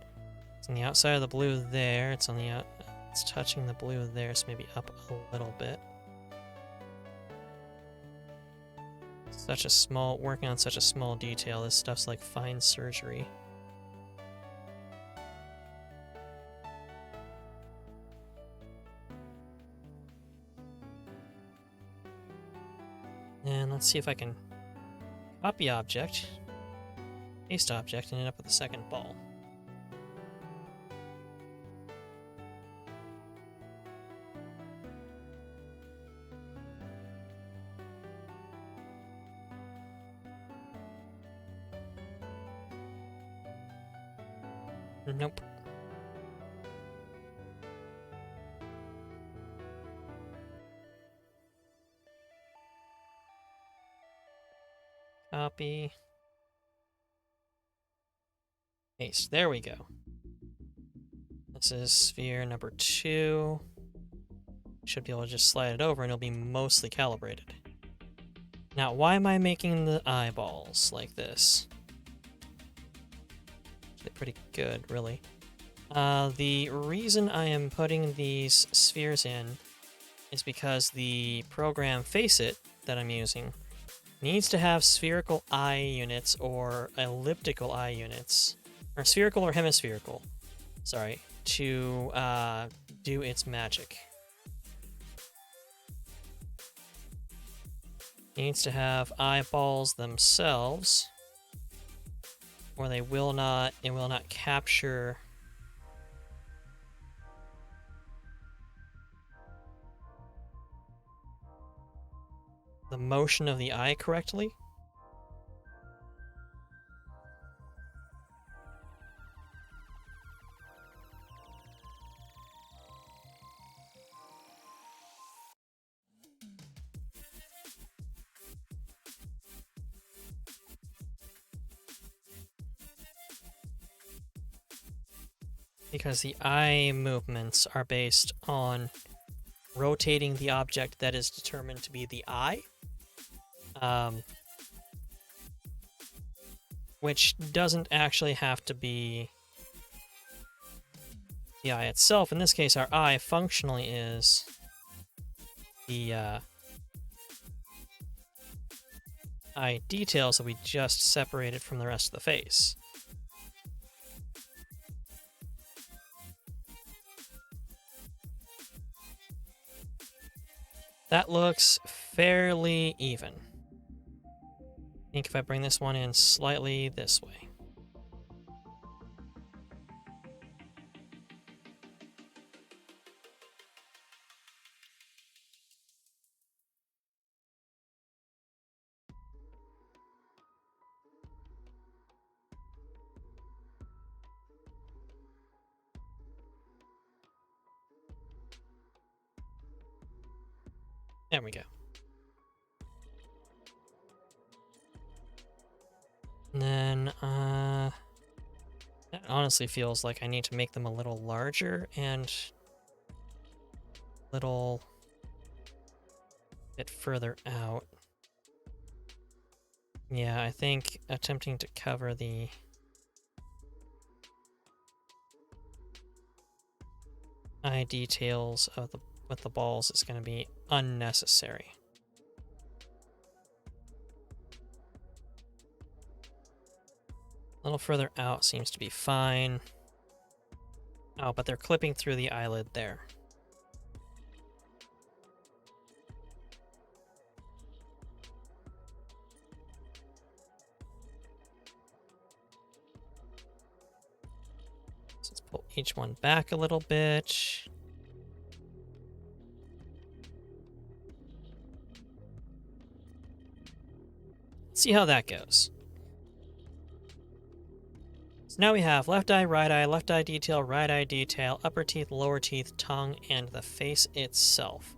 It's on the outside of the blue there. It's on the it's touching the blue there, so maybe up a little bit. Working on such a small detail. This stuff's like fine surgery. And let's see if I can copy object, paste object, and end up with a second ball. Nope. Copy. Paste. There we go. This is sphere number 2. Should be able to just slide it over and it'll be mostly calibrated. Now, why am I making the eyeballs like this? They're pretty good, really. The reason I am putting these spheres in is because the program Faceit that I'm using needs to have spherical eye units or elliptical eye units, or spherical or hemispherical, sorry, to do its magic. It needs to have eyeballs themselves, or it will not capture the motion of the eye correctly. because the eye movements are based on rotating the object that is determined to be the eye, which doesn't actually have to be the eye itself. In this case, our eye functionally is the eye details that we just separated from the rest of the face. That looks fairly even. I think if I bring this one in slightly this way. There we go. And then, that honestly feels like I need to make them a little larger and a little bit further out. Yeah, I think attempting to cover the eye details of the with the balls is going to be unnecessary. A little further out seems to be fine. Oh, but they're clipping through the eyelid there. So let's pull each one back a little bit. See how that goes. So now we have left eye detail, right eye detail, upper teeth, lower teeth, tongue, and the face itself.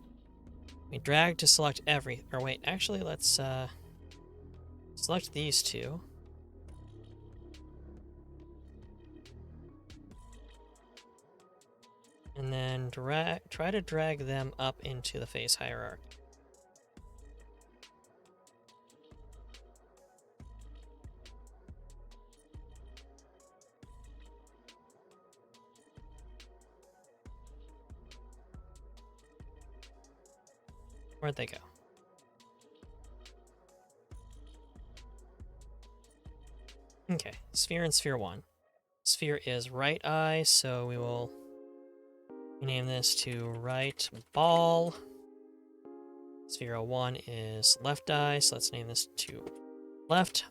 We drag to select every, or wait, actually let's select these two. And then try to drag them up into the face hierarchy. Where'd they go? Okay, sphere and sphere 1. Sphere is right eye, so we will rename this to right ball. Sphere 1 is left eye, so let's name this to left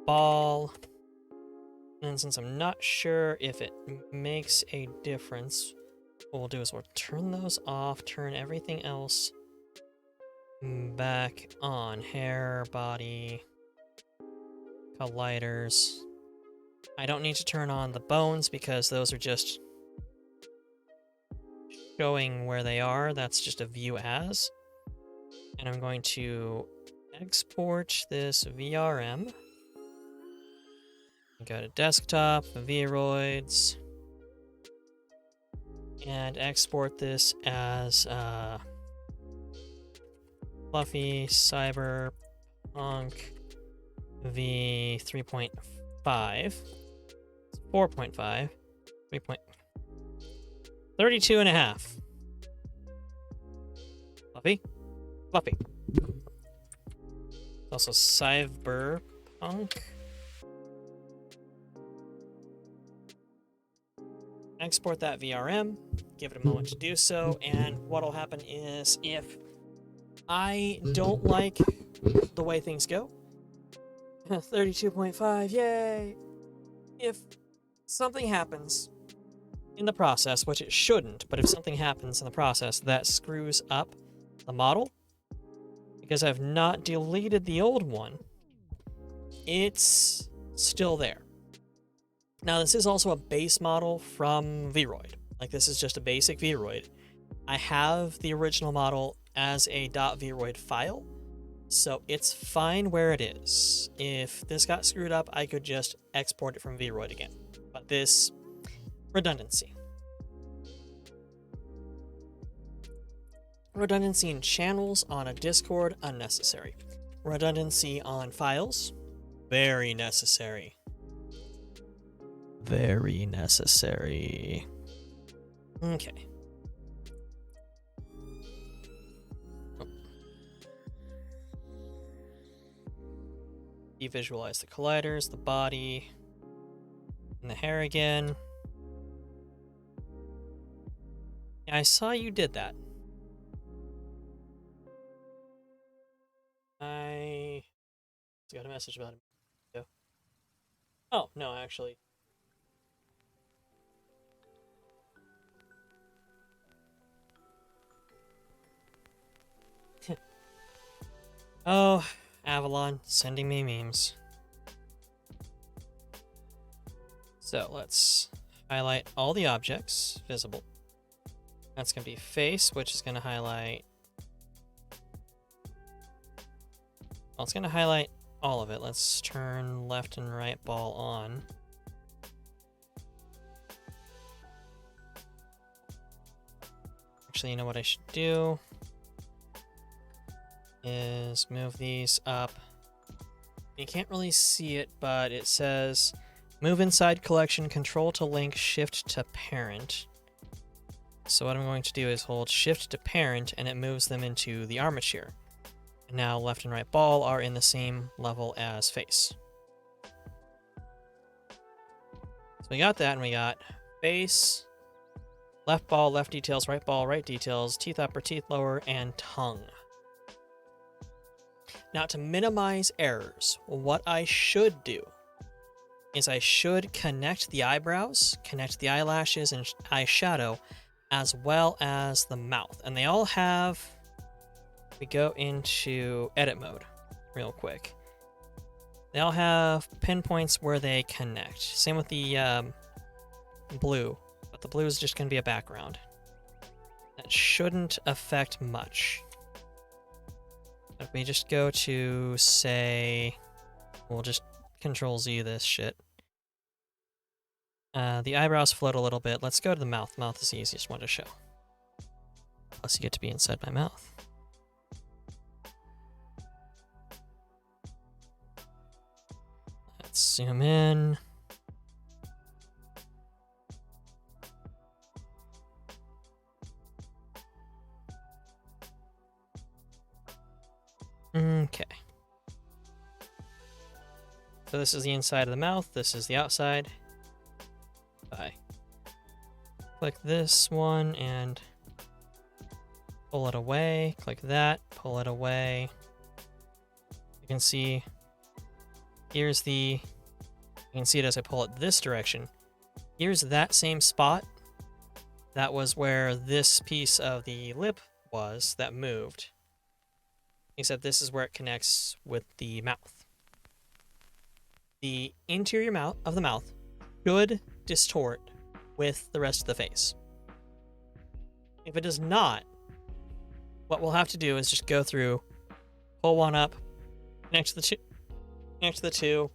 ball. And since I'm not sure if it makes a difference, what we'll do is we'll turn those off, turn everything else back on. Hair, body, colliders. I don't need to turn on the bones because those are just showing where they are. That's just a view as. And I'm going to export this VRM. Go to desktop, Vroids, and export this as Fluffy Cyberpunk V 3.5, 4.5, 32 and a half. Fluffy. Also Cyberpunk. Export that VRM, give it a moment to do so, and what'll happen is if I don't like the way things go, 32.5, yay! If something happens in the process, which it shouldn't, but if something happens in the process that screws up the model, because I've not deleted the old one, it's still there. Now, this is also a base model from Vroid. Like, this is just a basic Vroid. I have the original model as a .vroid file, so it's fine where it is. If this got screwed up, I could just export it from Vroid again. But this redundancy. Redundancy in channels on a Discord, unnecessary. Redundancy on files, very necessary. Very necessary. Okay. Visualize the colliders, the body, and the hair again. Yeah, I saw you did that. I got a message about it. Oh, no, actually. Oh, Avalon sending me memes. So let's highlight all the objects visible. That's going to be face, which is going to highlight... Well, it's going to highlight all of it. Let's turn left and right ball on. Actually, you know what I should do? Is move these up. You can't really see it, but it says move inside collection, control to link, shift to parent. So what I'm going to do is hold shift to parent and it moves them into the armature. And now left and right ball are in the same level as face. So we got that, and we got face, left ball, left details, right ball, right details, teeth upper, teeth lower, and tongue. Now, to minimize errors, what I should do is I should connect the eyebrows, connect the eyelashes and eyeshadow, as well as the mouth. And they all have... We go into edit mode real quick. They all have pinpoints where they connect. Same with the blue, but the blue is just going to be a background. That shouldn't affect much. If we just go to, say, we'll just Control Z this shit. The eyebrows float a little bit. Let's go to the mouth. Mouth is the easiest one to show. Plus you get to be inside my mouth. Let's zoom in. Okay. So this is the inside of the mouth, this is the outside. I click this one and pull it away, click that, pull it away. You can see, here's the, you can see it as I pull it this direction. Here's that same spot. That was where this piece of the lip was that moved. Except this is where it connects with the mouth. The interior mouth of the mouth should distort with the rest of the face. If it does not, what we'll have to do is just go through, pull one up, connect to the two,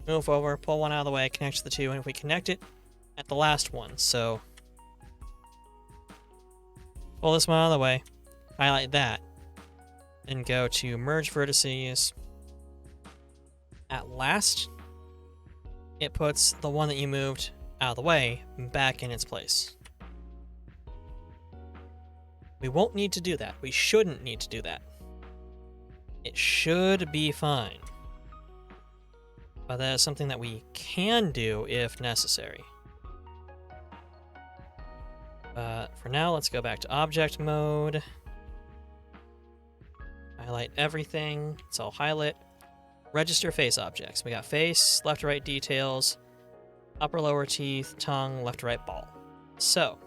move over, pull one out of the way, connect to the two, and if we connect it at the last one, so pull this one out of the way, highlight that, and go to merge vertices. At last, it puts the one that you moved out of the way back in its place. We won't need to do that. We shouldn't need to do that. It should be fine. But that is something that we can do if necessary. For now, let's go back to object mode. Highlight everything. It's all highlight. Register face objects. We got face, left to right details, upper lower teeth, tongue, left to right ball. So,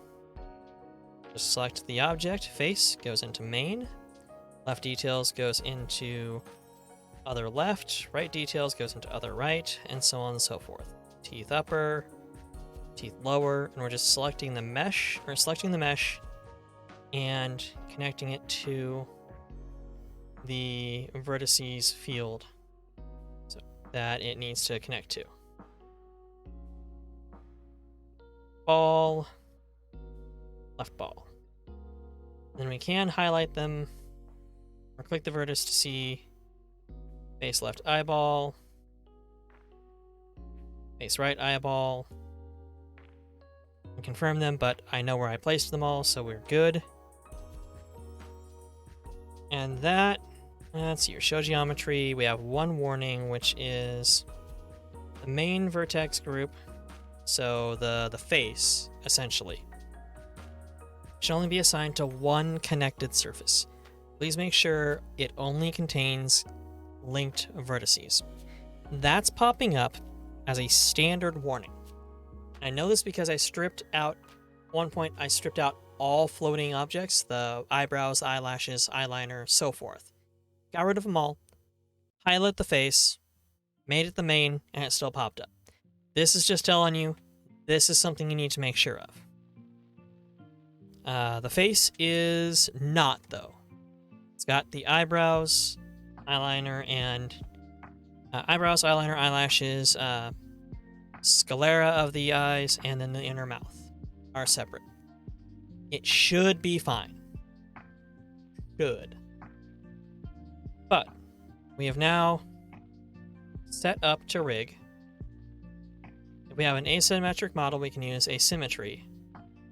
just select the object. Face goes into main. Left details goes into other left. Right details goes into other right, and so on and so forth. Teeth upper, teeth lower, and we're just selecting the mesh, and connecting it to the vertices field so that it needs to connect to. ball, left ball. Then we can highlight them or click the vertex to see face left eyeball, face right eyeball, and confirm them, but I know where I placed them all, so we're good. And that, let's see, your show geometry, we have one warning, which is the main vertex group, so the face, essentially, should only be assigned to one connected surface. Please make sure it only contains linked vertices. That's popping up as a standard warning. I know this because I stripped out, one point I stripped out all floating objects, the eyebrows, eyelashes, eyeliner, so forth. Got rid of them all, highlight the face, made it the main, and it still popped up. This is just telling you, this is something you need to make sure of. The face is not, though. It's got the eyebrows, eyeliner, and eyebrows, eyeliner, eyelashes, sclera of the eyes, and then the inner mouth are separate. It should be fine. Should. But we have now set up to rig. If we have an asymmetric model, we can use asymmetry,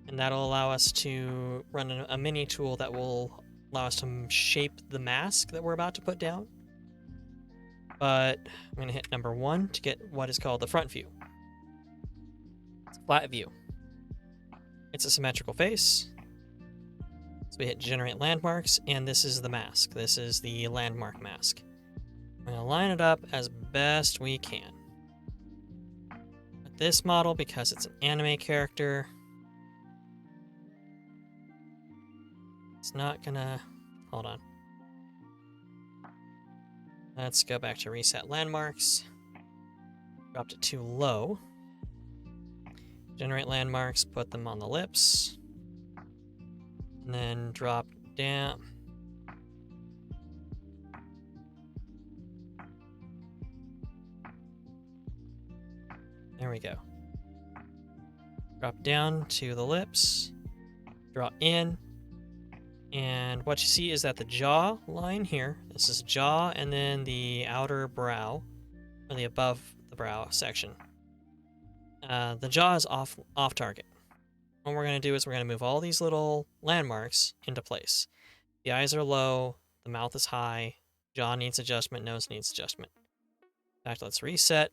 and that'll allow us to run a mini tool that will allow us to shape the mask that we're about to put down. But I'm going to hit number 1 to get what is called the front view. It's a flat view. It's a symmetrical face. So we hit generate landmarks, and this is the mask. This is the landmark mask. I'm going to line it up as best we can. But this model, because it's an anime character, it's not gonna... Hold on. Let's go back to reset landmarks. Dropped it too low. Generate landmarks, put them on the lips. And then drop down. There we go. Drop down to the lips. Draw in. And what you see is that the jaw line here, this is jaw and then the outer brow, or the above the brow section. The jaw is off target. What we're going to do is we're going to move all these little landmarks into place. The eyes are low, the mouth is high, jaw needs adjustment, nose needs adjustment. In fact, let's reset.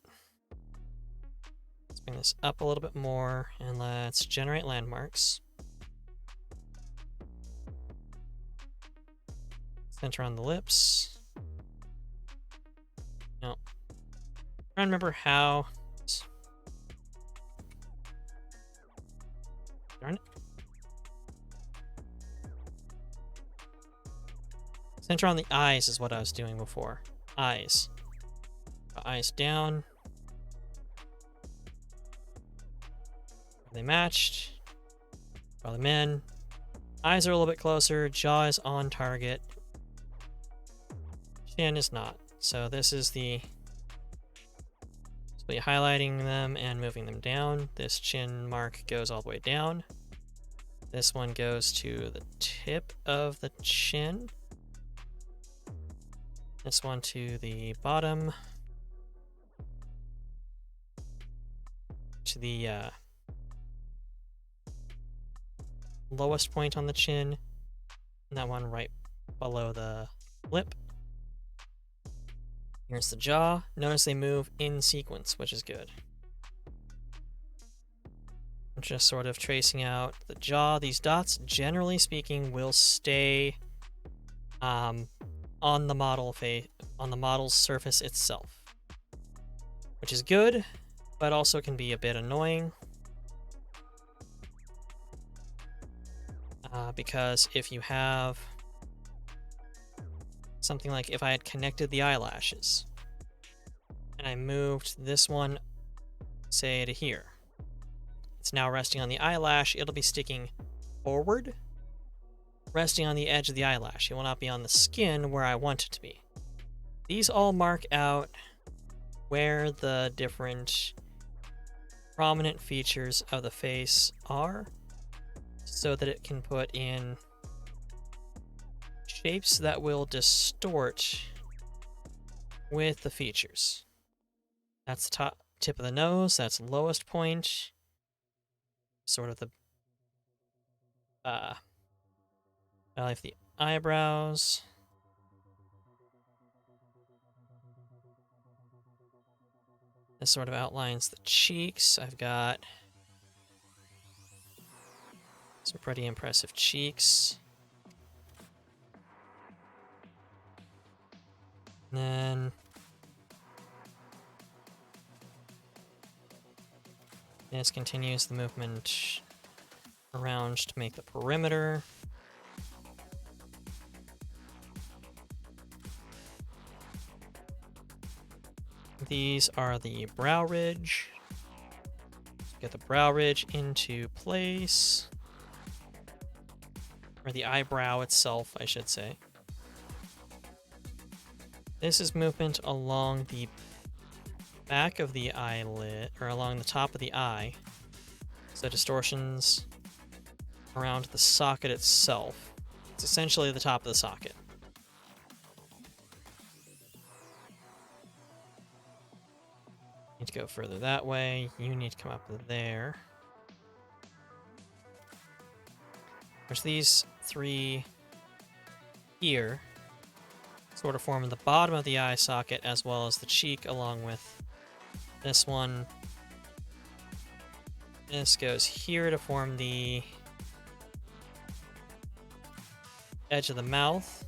Let's bring this up a little bit more, and let's generate landmarks. Center on the lips. No. Trying to remember how. Darn it. Center on the eyes is what I was doing before. Eyes. Eyes down. Are they matched? Draw them in. Eyes are a little bit closer. Jaw is on target. Chin is not. So this is the... So highlighting them and moving them down. This chin mark goes all the way down. This one goes to the tip of the chin. This one to the bottom. To the lowest point on the chin. And that one right below the lip. Here's the jaw. Notice they move in sequence, which is good. I'm just sort of tracing out the jaw. These dots, generally speaking, will stay on the model on the model's surface itself, which is good, but also can be a bit annoying. Because if you have something like if I had connected the eyelashes and I moved this one, say, to here, it's now resting on the eyelash. It'll be sticking forward, resting on the edge of the eyelash. It will not be on the skin where I want it to be. These all mark out where the different prominent features of the face are, so that it can put in shapes that will distort with the features. That's the top tip of the nose, that's lowest point, sort of the valley of the eyebrows. This sort of outlines the cheeks. I've got some pretty impressive cheeks. And then this continues the movement around to make the perimeter. These are the brow ridge. Get the brow ridge into place. Or the eyebrow itself, I should say. This is movement along the back of the eyelid, or along the top of the eye. So distortions around the socket itself. It's essentially the top of the socket. Need to go further that way. You need to come up there. There's these three here, sort of forming the bottom of the eye socket as well as the cheek, along with this one. This goes here to form the edge of the mouth.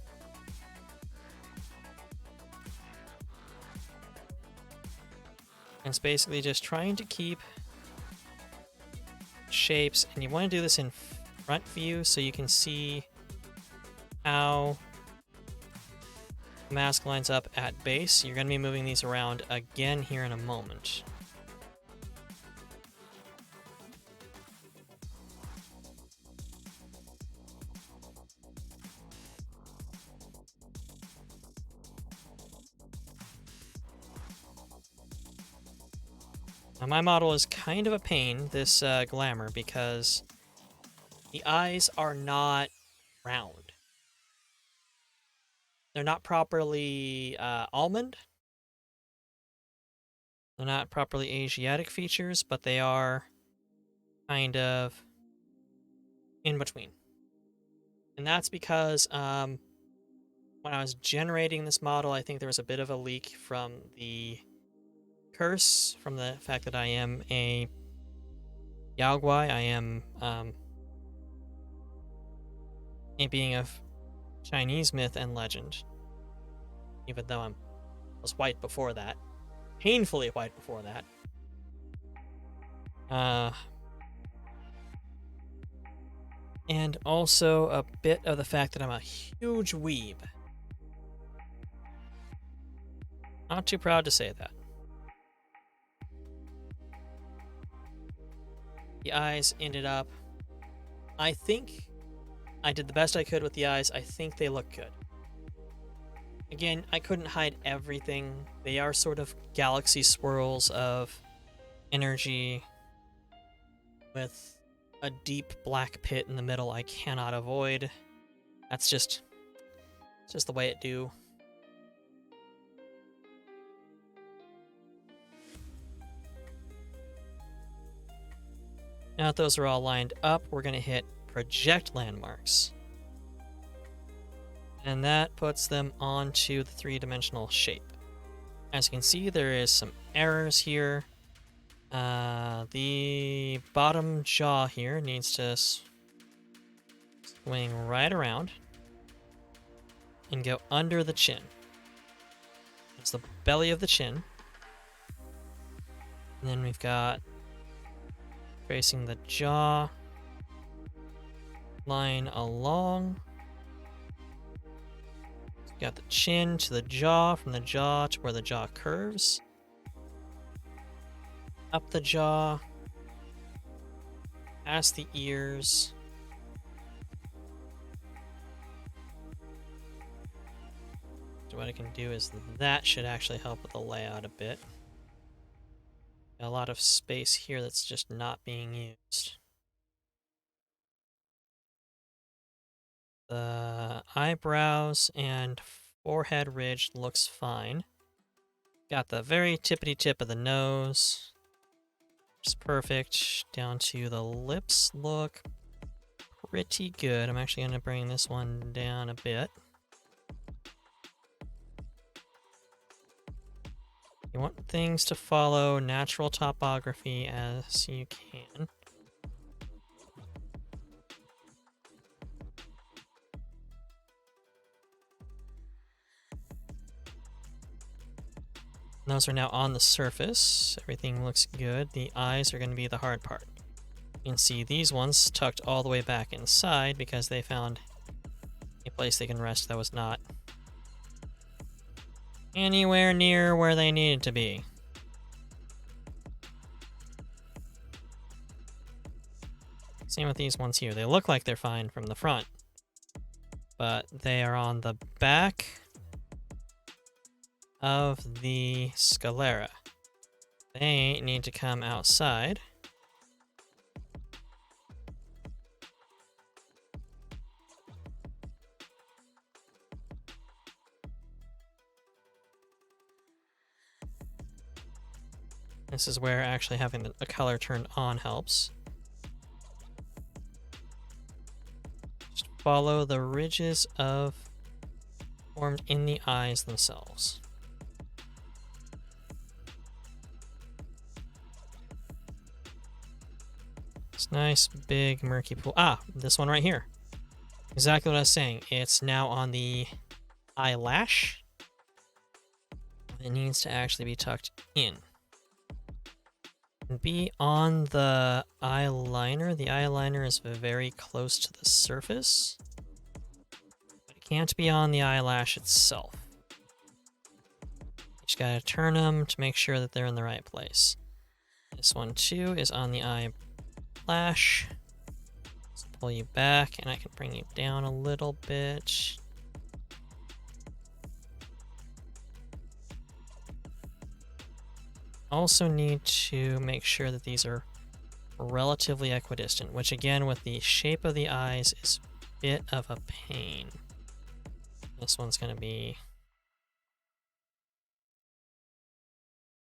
And it's basically just trying to keep shapes, and you want to do this in front view so you can see how the mask lines up at base. You're going to be moving these around again here in a moment. Now my model is kind of a pain, this glamour, because the eyes are not round. They're not properly almond. They're not properly Asiatic features, but they are kind of in between. And that's because when I was generating this model, I think there was a bit of a leak from the curse, from the fact that I am a Yaogwai. I am a being of Chinese myth and legend, even though I was white before that, painfully white before that. And also a bit of the fact that I'm a huge weeb. Not too proud to say that. The eyes ended up, I think I did the best I could with the eyes. I think they look good. Again, I couldn't hide everything. They are sort of galaxy swirls of energy with a deep black pit in the middle I cannot avoid. That's just the way it do. Now that those are all lined up, we're going to hit project landmarks. And that puts them onto the three-dimensional shape. As you can see, there is some errors here. The bottom jaw here needs to swing right around and go under the chin. That's the belly of the chin. And then we've got tracing the jaw line along. We've got the chin to the jaw, from the jaw to where the jaw curves. Up the jaw, past the ears. So what I can do is that should actually help with the layout a bit. A lot of space here that's just not being used. The eyebrows and forehead ridge looks fine. Got the very tippity tip of the nose. Just perfect. Down to the lips look pretty good. I'm actually going to bring this one down a bit. You want things to follow natural topography as you can. Those are now on the surface. Everything looks good. The eyes are going to be the hard part. You can see these ones tucked all the way back inside because they found a place they can rest that was not anywhere near where they needed to be. Same with these ones here. They look like they're fine from the front, but they are on the back of the sclera. They need to come outside. This is where actually having the color turned on helps. Just follow the ridges of formed in the eyes themselves. It's nice, big, murky pool. Ah, this one right here. Exactly what I was saying. It's now on the eyelash. It needs to actually be tucked in. And be on the eyeliner. The eyeliner is very close to the surface. But it can't be on the eyelash itself. You just gotta turn them to make sure that they're in the right place. This one too is on the eyelash. Let's pull you back and I can bring you down a little bit. Also need to make sure that these are relatively equidistant, which again with the shape of the eyes is a bit of a pain. This one's going to be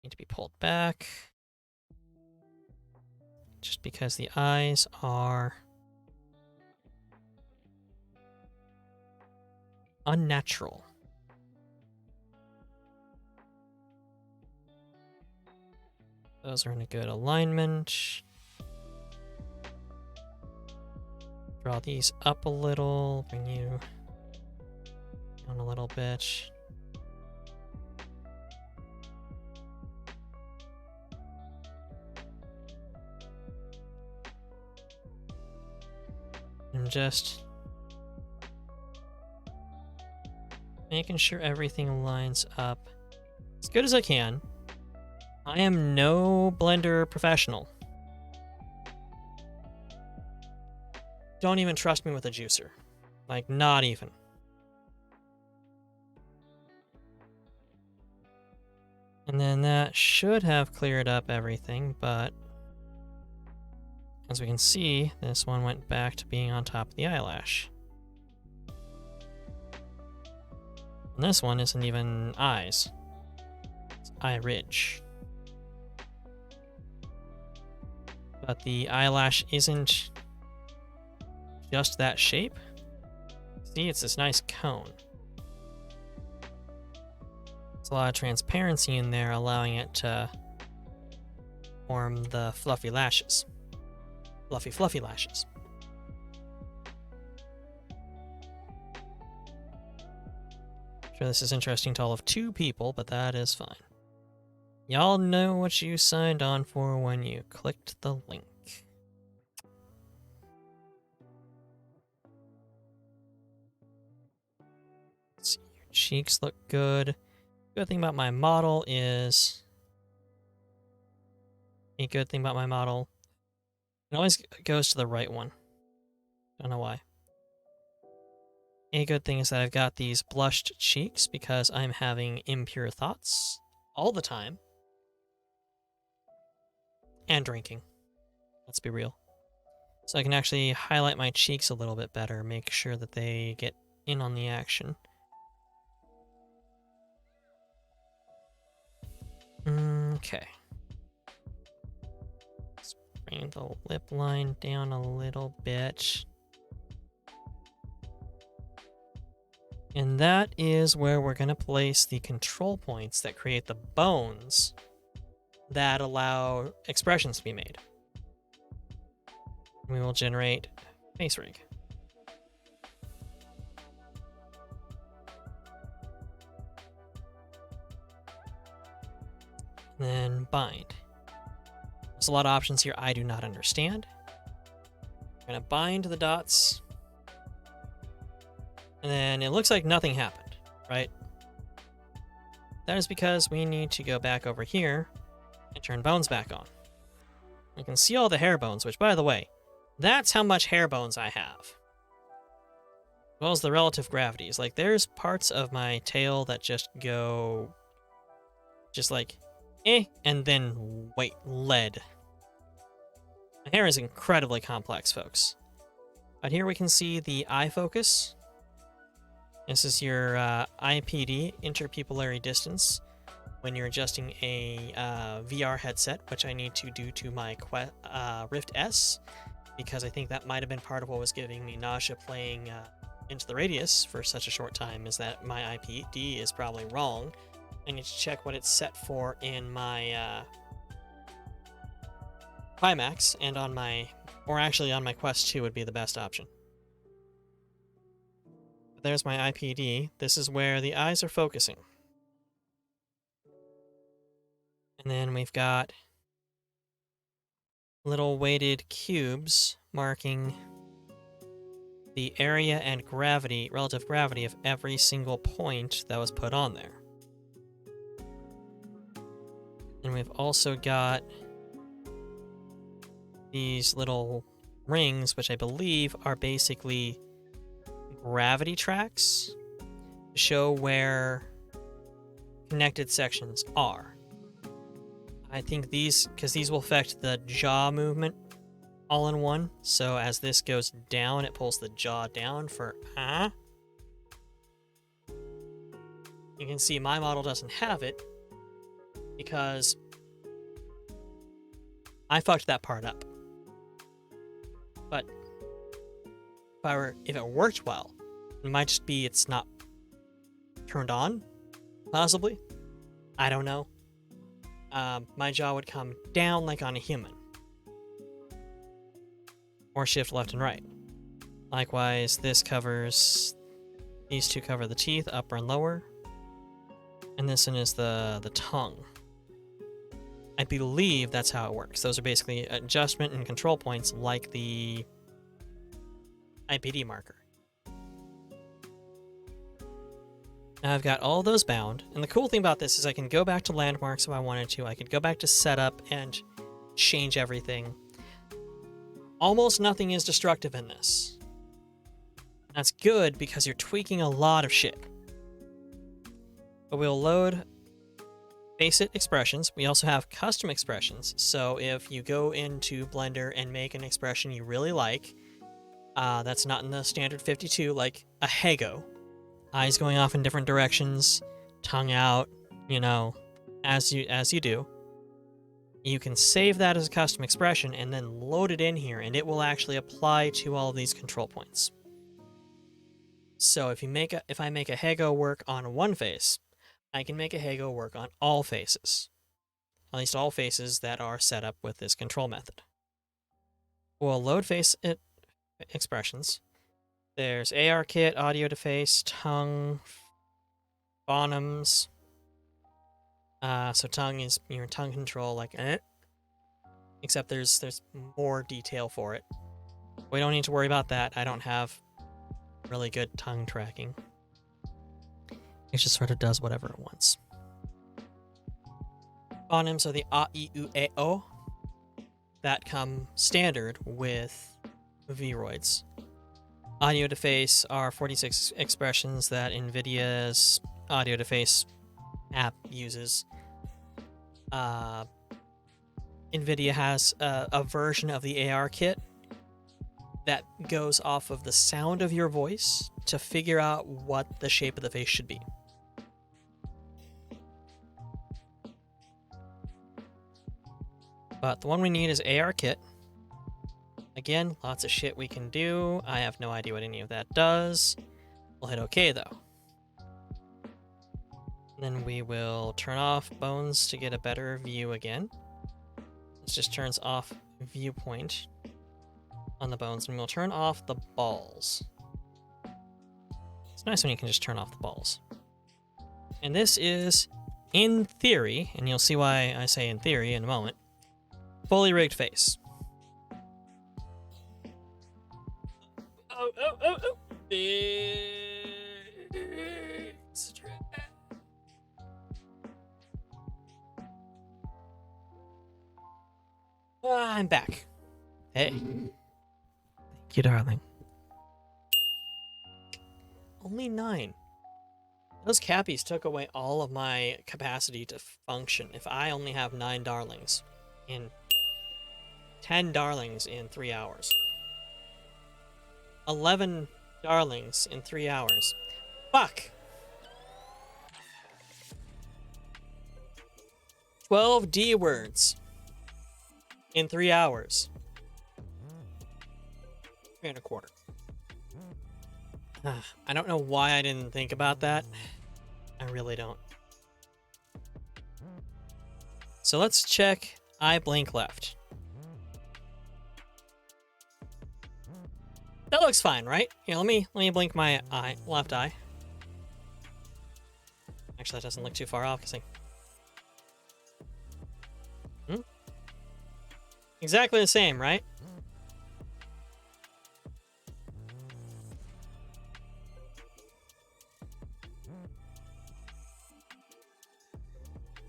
need to be pulled back just because the eyes are unnatural. Those are in a good alignment. Draw these up a little, bring you down a little bit. And just making sure everything lines up as good as I can. I am no Blender professional. Don't even trust me with a juicer. Like, not even. And then that should have cleared up everything, but as we can see, this one went back to being on top of the eyelash. And this one isn't even eyes. It's eye ridge. But the eyelash isn't just that shape. See, it's this nice cone. There's a lot of transparency in there, allowing it to form the fluffy lashes. Fluffy, fluffy lashes. Sure, this is interesting to all of 2 people, but that is fine. Y'all know what you signed on for when you clicked the link. Let's see, your cheeks look good. Good thing about my model is... A good thing about my model, it always goes to the right one. Don't know why. A good thing is that I've got these blushed cheeks because I'm having impure thoughts all the time. and drinking. Let's be real. So I can actually highlight my cheeks a little bit better, make sure that they get in on the action. Okay. Let's bring the lip line down a little bit. And that is where we're going to place the control points that create the bones that allow expressions to be made. We will generate face rig. Then bind. There's a lot of options here I do not understand. I'm going to bind the dots. And then it looks like nothing happened, right? That is because we need to go back over here and turn bones back on. You can see all the hair bones, which, by the way, that's how much hair bones I have. As well as the relative gravities. Like, there's parts of my tail that just go... just like, and then, wait, lead. My hair is incredibly complex, folks. But here we can see the eye focus. This is your IPD, interpupillary distance, when you're adjusting a VR headset, which I need to do to my Rift S, because I think that might have been part of what was giving me nausea playing Into the Radius for such a short time, is that my IPD is probably wrong. I need to check what it's set for in my Pimax, and on my, or actually on my Quest 2 would be the best option. There's my IPD. This is where the eyes are focusing. And then we've got little weighted cubes marking the area and gravity, relative gravity of every single point that was put on there. And we've also got these little rings, which I believe are basically gravity tracks to show where connected sections are. I think these, because these will affect the jaw movement all in one. So as this goes down, it pulls the jaw down for You can see my model doesn't have it because I fucked that part up. But if it worked well, it might just be it's not turned on, possibly. I don't know. My jaw would come down like on a human. Or shift left and right. Likewise, these two cover the teeth, upper and lower. And this one is the tongue. I believe that's how it works. Those are basically adjustment and control points like the IPD marker. Now I've got all those bound, and the cool thing about this is I can go back to landmarks if I wanted to. I could go back to setup and change everything. Almost nothing is destructive in this. That's good because you're tweaking a lot of shit. But we'll load faceit expressions. We also have custom expressions. So if you go into Blender and make an expression you really like, that's not in the standard 52, like a Hego. Eyes going off in different directions, tongue out, as you do. You can save that as a custom expression and then load it in here, and it will actually apply to all of these control points. So if I make a Hego work on one face, I can make a Hego work on all faces. At least all faces that are set up with this control method. We'll load faceit expressions. There's arkit, audio to face, tongue, phonemics. So tongue is your tongue control, like except there's more detail for it. We don't need to worry about that. I don't have really good tongue tracking. It just sort of does whatever it wants. Phonemics are the a, I, u, e, o that come standard with Vroids. Audio to face are 46 expressions that NVIDIA's audio to face app uses. NVIDIA has a version of the AR kit that goes off of the sound of your voice to figure out what the shape of the face should be. But the one we need is AR kit. Again, lots of shit we can do. I have no idea what any of that does. We'll hit OK though. Then we will turn off bones to get a better view again. This just turns off viewpoint on the bones, and we'll turn off the balls. It's nice when you can just turn off the balls. And this is, in theory, and you'll see why I say in theory in a moment, fully rigged face. Oh, oh, oh, oh. I'm back. Hey. Thank you, darling. Only 9. Those cappies took away all of my capacity to function. If I only have 9 darlings in 10 darlings in 3 hours. 11 darlings in 3 hours. Fuck! 12 D words in 3 hours. 3.25. I don't know why I didn't think about that. I really don't. So let's check eye blink left. That looks fine, right? Here, let me blink my left eye. Actually, that doesn't look too far off, because exactly the same, right?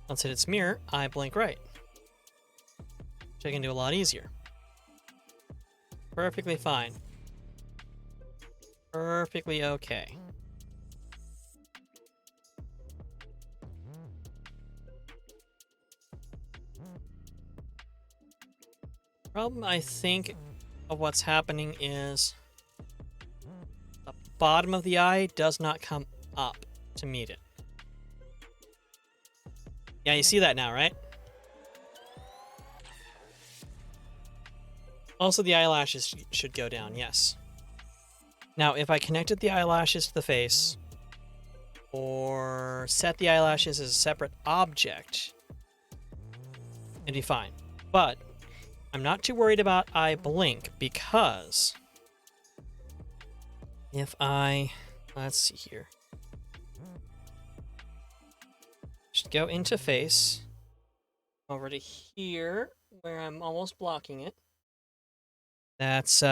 Let's hit its mirror, eye blink right. Which I can do a lot easier. Perfectly fine. Perfectly okay. Problem, I think, of what's happening is the bottom of the eye does not come up to meet it. Yeah, you see that now, right? Also, the eyelashes should go down, yes. Now, if I connected the eyelashes to the face, or set the eyelashes as a separate object, it'd be fine. But I'm not too worried about eye blink, because if I, let's see here, just go into face, over to here, where I'm almost blocking it. That's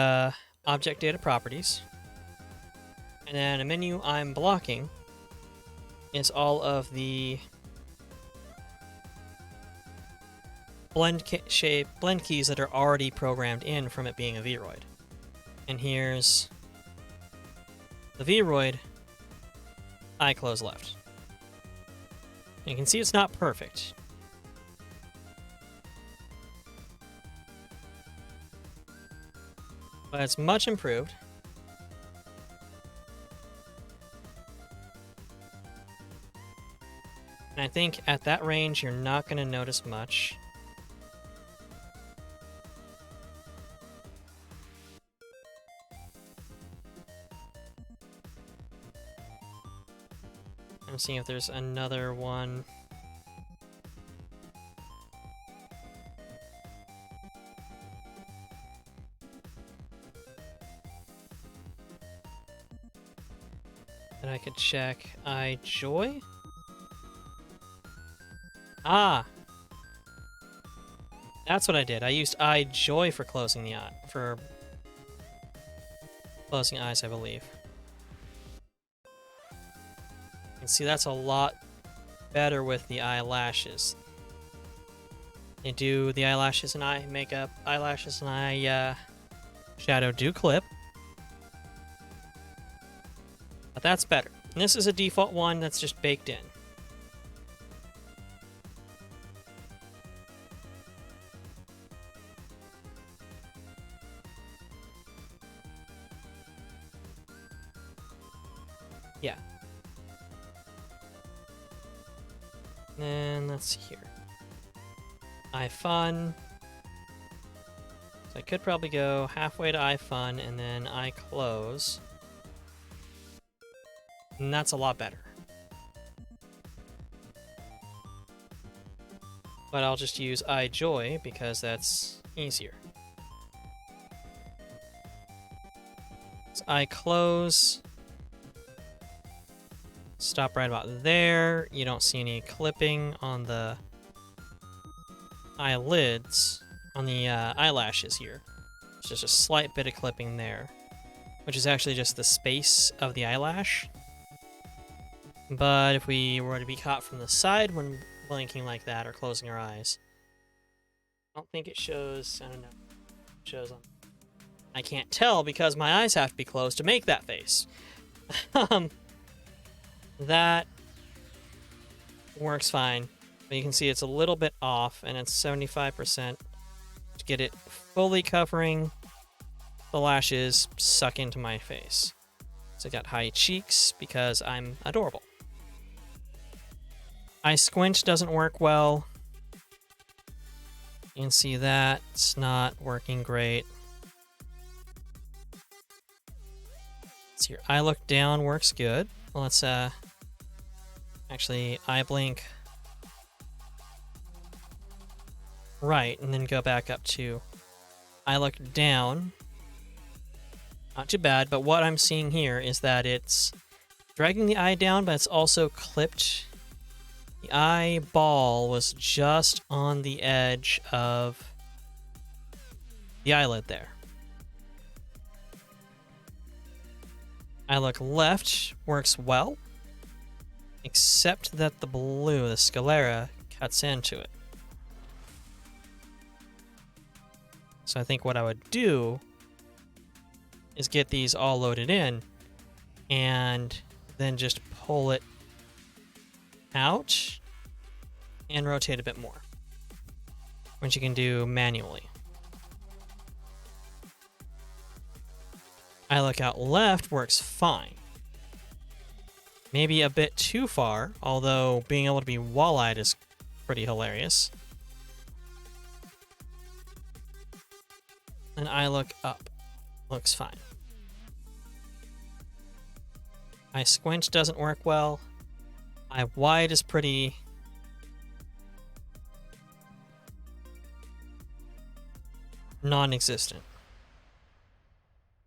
object data properties. And then a menu I'm blocking is all of the blend keys that are already programmed in from it being a Vroid. And here's the Vroid, eye close left. You can see it's not perfect. But it's much improved. And I think at that range, you're not going to notice much. I'm seeing if there's another one. That I could check. Eye joy? Ah! That's what I did. I used eye joy for closing the eye. For closing eyes, I believe. You can see that's a lot better with the eyelashes. They do the eyelashes and eye makeup, eyelashes and eye shadow do clip. But that's better. And this is a default one that's just baked in. Yeah. And let's see here. Eye fun. So I could probably go halfway to eye fun and then eye close. And that's a lot better. But I'll just use eye joy because that's easier. So eye close. Stop right about there. You don't see any clipping on the eyelids, on the eyelashes here. It's just a slight bit of clipping there, which is actually just the space of the eyelash. But if we were to be caught from the side when blinking like that or closing our eyes, I don't think it shows. I don't know. It shows on. I can't tell because my eyes have to be closed to make that face. That works fine. But you can see it's a little bit off, and it's 75% to get it fully covering the lashes suck into my face. So I got high cheeks because I'm adorable. Eye squint doesn't work well. You can see that it's not working great. Let's see here. Eye look down works good. Let's actually eye blink right and then go back up to eye look down. Not too bad, but what I'm seeing here is that it's dragging the eye down, but it's also clipped. The eyeball was just on the edge of the eyelid there. Eye look left works well, except that the blue, the sclera, cuts into it. So I think what I would do is get these all loaded in and then just pull it out and rotate a bit more, which you can do manually. Eye look out left works fine. Maybe a bit too far, although being able to be wall-eyed is pretty hilarious. And eye look up looks fine. Eye squint doesn't work well. Eye wide is pretty non-existent.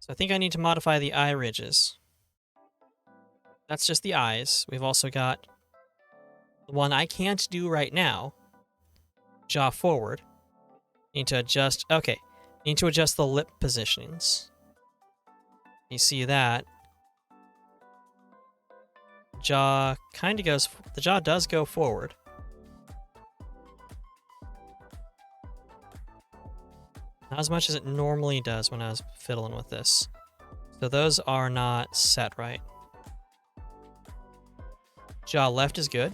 So I think I need to modify the eye ridges. That's just the eyes. We've also got the one I can't do right now. Jaw forward. Need to adjust. Okay. Need to adjust the lip positionings. You see that. Jaw kind of goes. The jaw does go forward. Not as much as it normally does when I was fiddling with this. So those are not set right. Jaw left is good.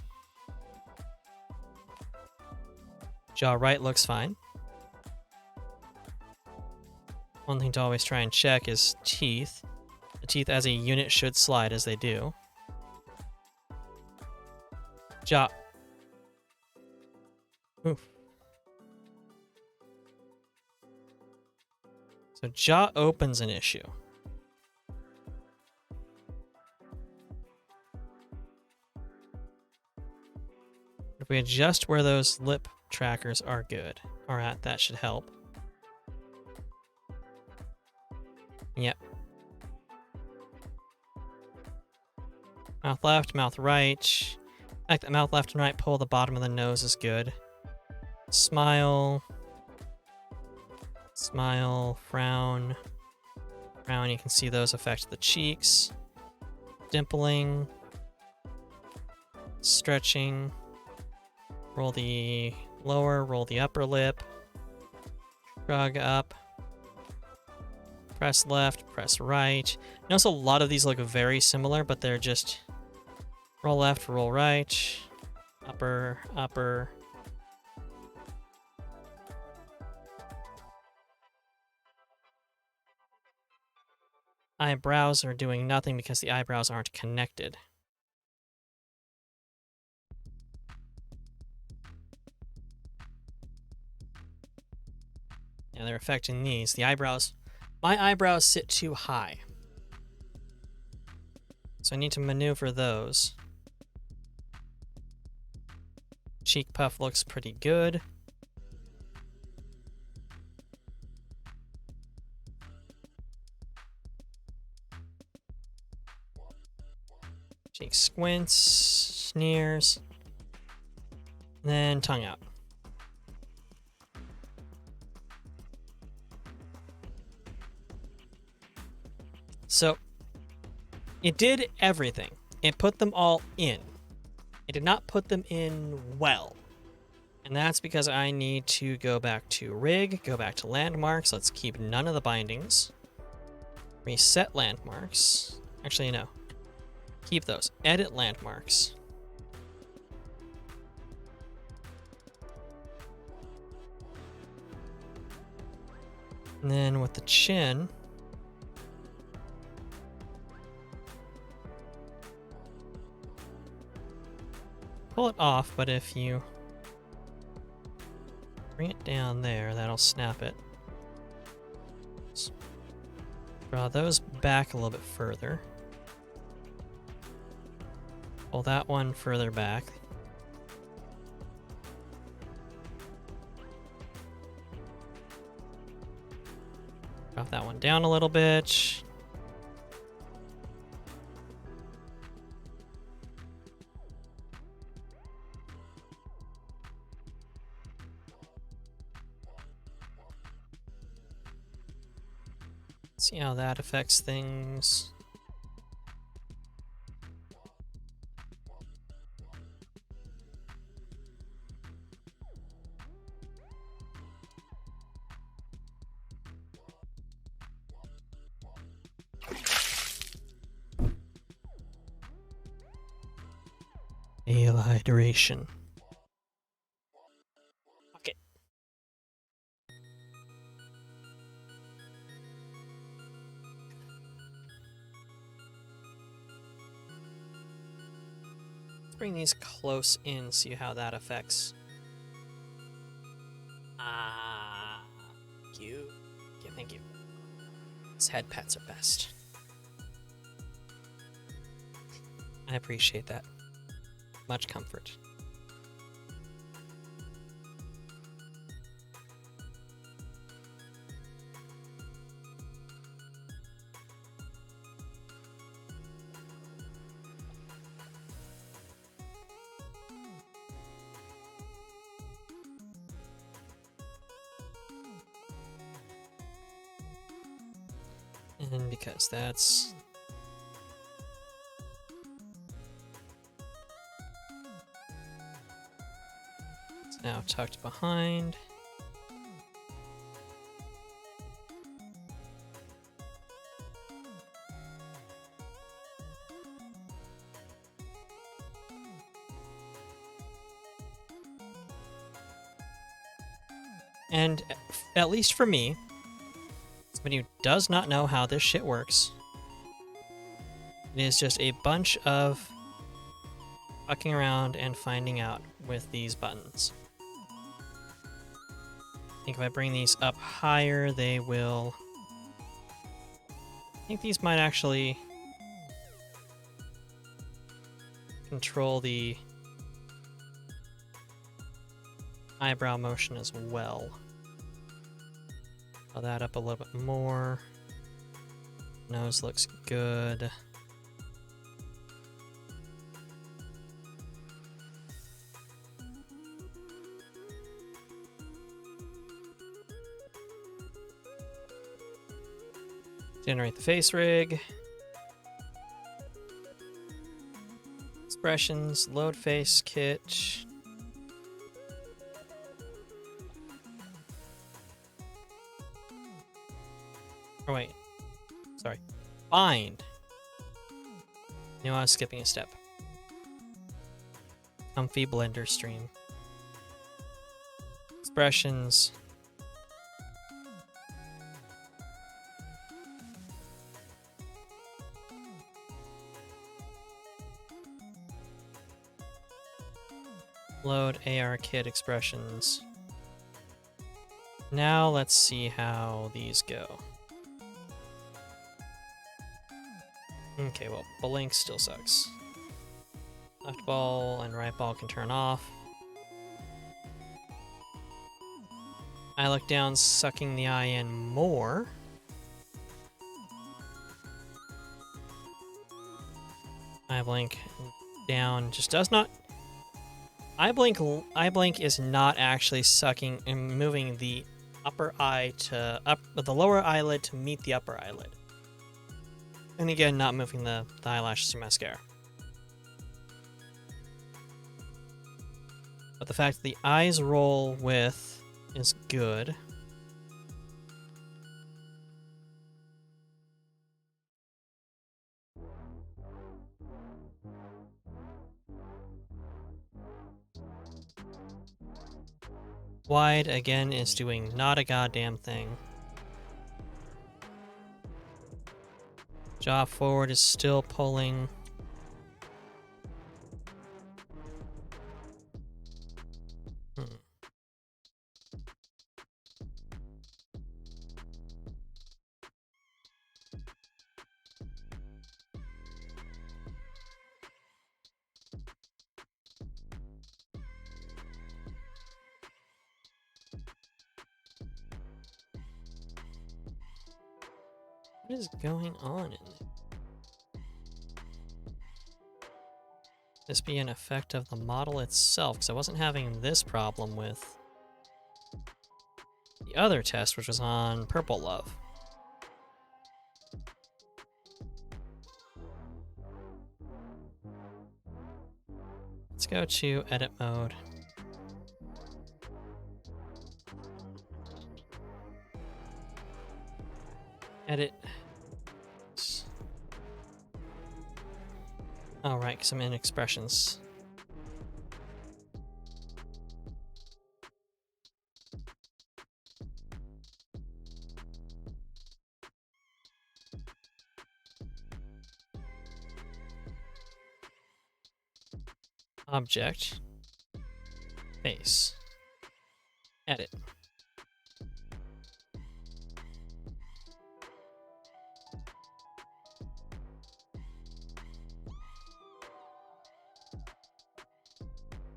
Jaw right looks fine. One thing to always try and check is teeth. The teeth as a unit should slide as they do. Jaw. Oof. So jaw open's an issue. If we adjust where those lip trackers are good, or at, that should help. Yep. Mouth left, mouth right. I like that mouth left and right, pull the bottom of the nose is good. Smile. Smile, frown. Frown, you can see those affect the cheeks. Dimpling. Stretching. Roll the lower, roll the upper lip. Shrug up. Press left, press right. Notice a lot of these look very similar, but they're just roll left, roll right. Upper, upper. eyebrows are doing nothing because the eyebrows aren't connected. Yeah, they're affecting these. The eyebrows, my eyebrows sit too high. So I need to maneuver those. Cheek puff looks pretty good. Cheek squints, sneers, then tongue out. So it did everything. It put them all in. It did not put them in well. And that's because I need to go back to rig, go back to landmarks. Let's keep none of the bindings. Reset landmarks. Actually, no. Keep those. Edit landmarks. And then with the chin, pull it off, but if you bring it down there, that'll snap it. Let's draw those back a little bit further. Pull that one further back. Drop that one down a little bit. See how that affects things. Hydration. Okay. Let's bring these close in, see how that affects. Thank you. Yeah, thank you. These head pets are best. I appreciate that. Much comfort. And because that's now tucked behind. And at least for me, somebody who does not know how this shit works, it is just a bunch of fucking around and finding out with these buttons. I think if I bring these up higher, they will... I think these might actually control the eyebrow motion as well. Pull that up a little bit more. Nose looks good. Generate the face rig. Expressions, load face kit. Oh wait, sorry. Bind. You know I was skipping a step. Comfy blender stream. Expressions. Load arkit expressions. Now let's see how these go. Okay, well, blink still sucks. Left ball and right ball can turn off. I look down, sucking the eye in more. I blink down just does not. I blink is not actually sucking and moving the upper eye to the lower eyelid to meet the upper eyelid. And again, not moving the eyelashes or mascara. But the fact that the eyes roll with is good. Wide, again, is doing not a goddamn thing. Jaw forward is still pulling. What is going on in there? This be an effect of the model itself, because I wasn't having this problem with the other test, which was on Purple Love. Let's go to edit mode. Edit. Oh, right, because I'm in expressions. Object. Face. Edit.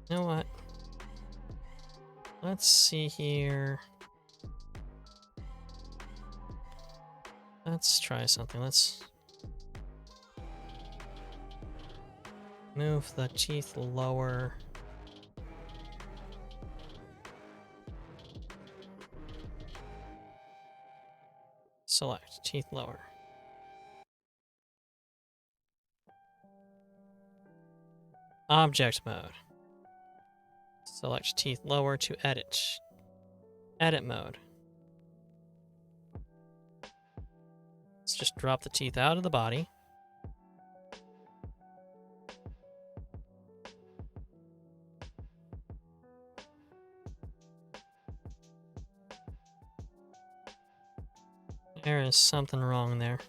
You know what? Let's see here. Let's try something. Let's move the teeth lower. Select teeth lower. Object mode. Select teeth lower to edit. Edit mode. Let's just drop the teeth out of the body. There is something wrong there.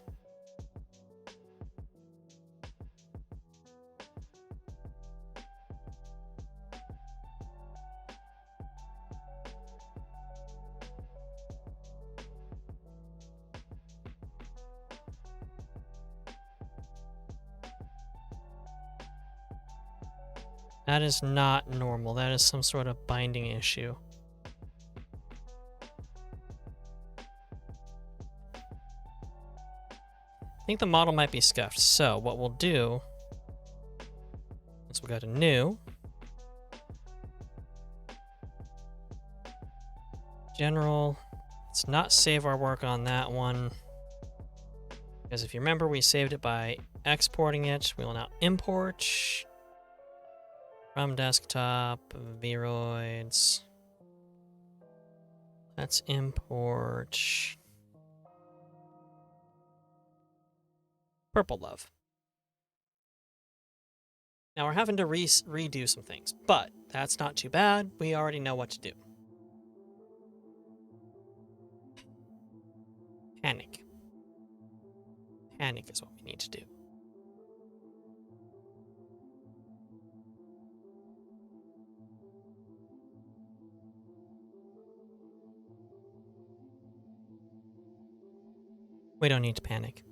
That is not normal. That is some sort of binding issue. I think the model might be scuffed. So what we'll do is we'll go to new. General. Let's not save our work on that one. Because if you remember, we saved it by exporting it. We will now import from desktop, Viroids. Let's import Purple Love. Now we're having to redo some things, but that's not too bad. We already know what to do. Panic. Panic is what we need to do. We don't need to panic.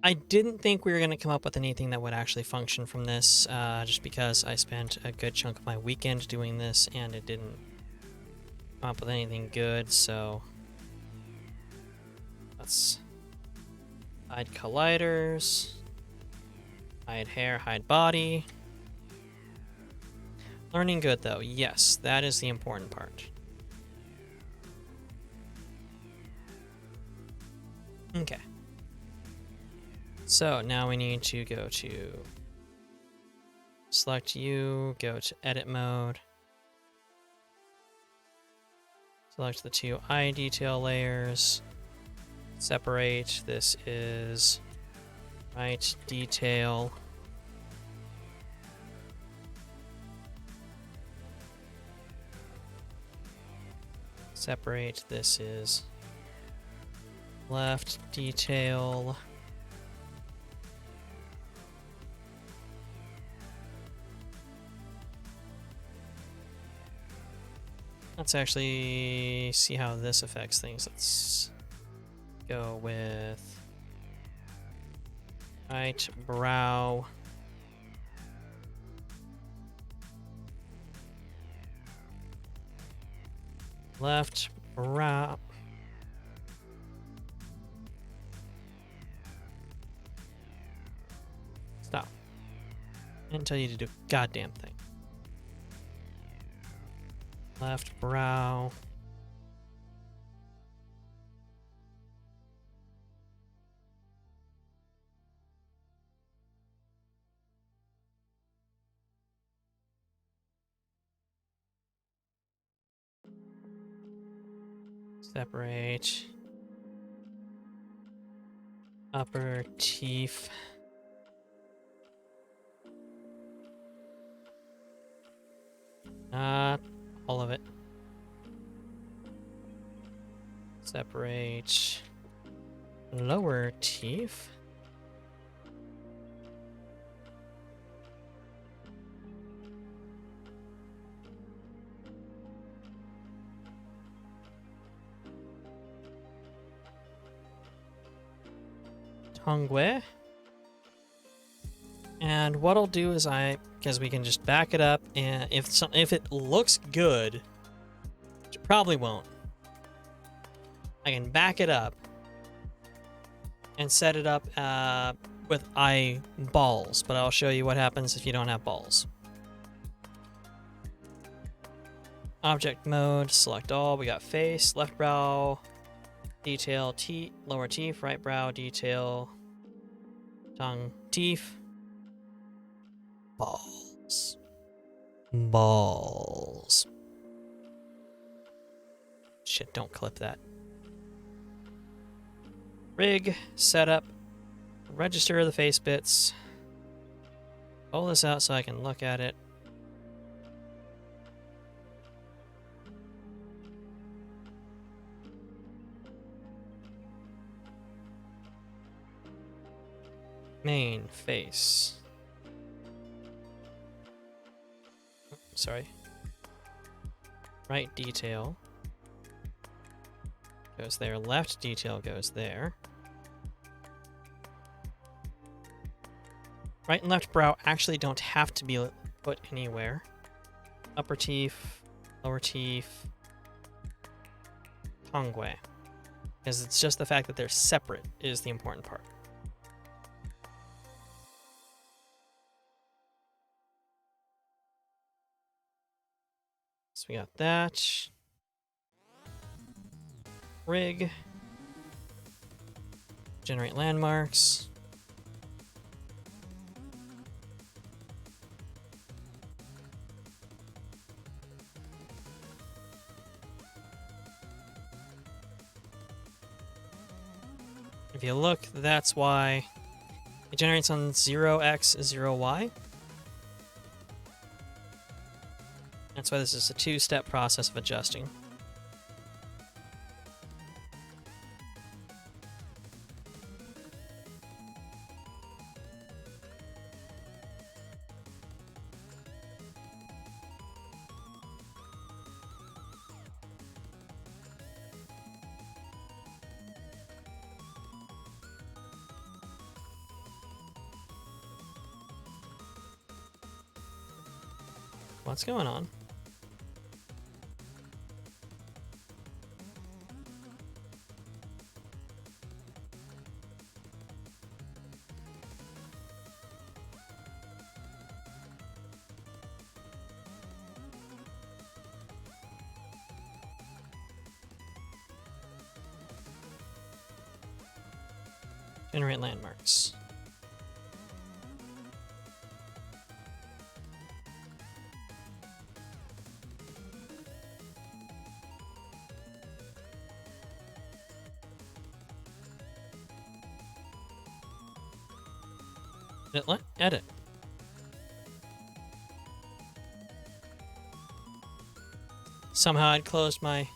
I didn't think we were going to come up with anything that would actually function from this, just because I spent a good chunk of my weekend doing this, and it didn't come up with anything good, so let's hide colliders, hide hair, hide body. Learning good, though. Yes, that is the important part. Okay. So now we need to go to select you, go to edit mode, select the two eye detail layers, separate. This is right detail. Separate. This is left detail. Let's actually see how this affects things. Let's go with right brow. Left brow. Stop. I didn't tell you to do a goddamn thing. Left brow. Separate. Upper teeth. Not all of it. Separate lower teeth. Tongue. And what I'll do is because we can just back it up, and if it looks good, which it probably won't, I can back it up and set it up with eyeballs, but I'll show you what happens if you don't have balls. Object mode, select all. We got face, left brow, detail, lower teeth, right brow, detail, tongue, teeth, balls. Balls. Shit, don't clip that. Rig, setup, register the face bits. Pull this out so I can look at it. Main face. Sorry. Right detail goes there. Left detail goes there. Right and left brow actually don't have to be put anywhere. Upper teeth, lower teeth, tongue. Because it's just the fact that they're separate is the important part. So we got that. Rig. Generate landmarks. If you look, that's why it generates on 0x, 0y. That's why this is a two-step process of adjusting. What's going on? Generate landmarks. Edit. Somehow I'd closed my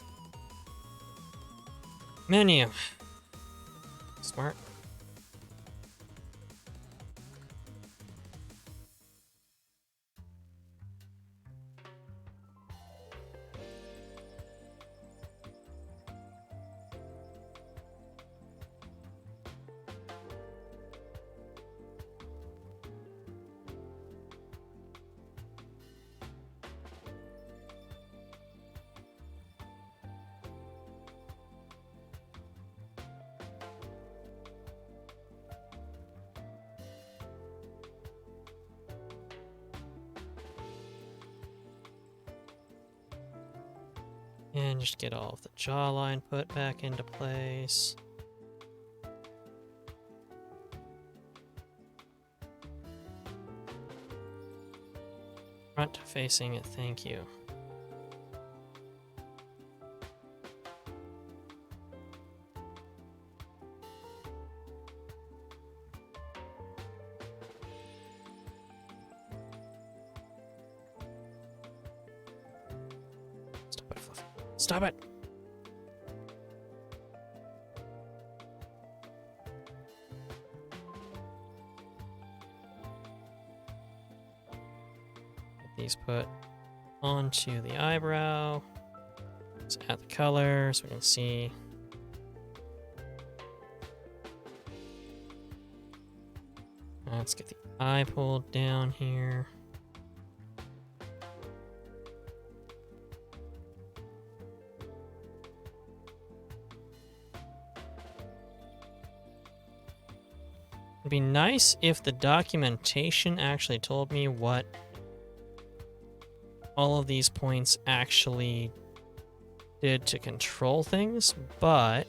menu. Smart. And just get all of the jawline put back into place. Front facing it, thank you. Stop it, Fluffy. Stop it! Get these put onto the eyebrow. Let's add the color so we can see. Let's get the eye pulled down here. It'd be nice if the documentation actually told me what all of these points actually did to control things, but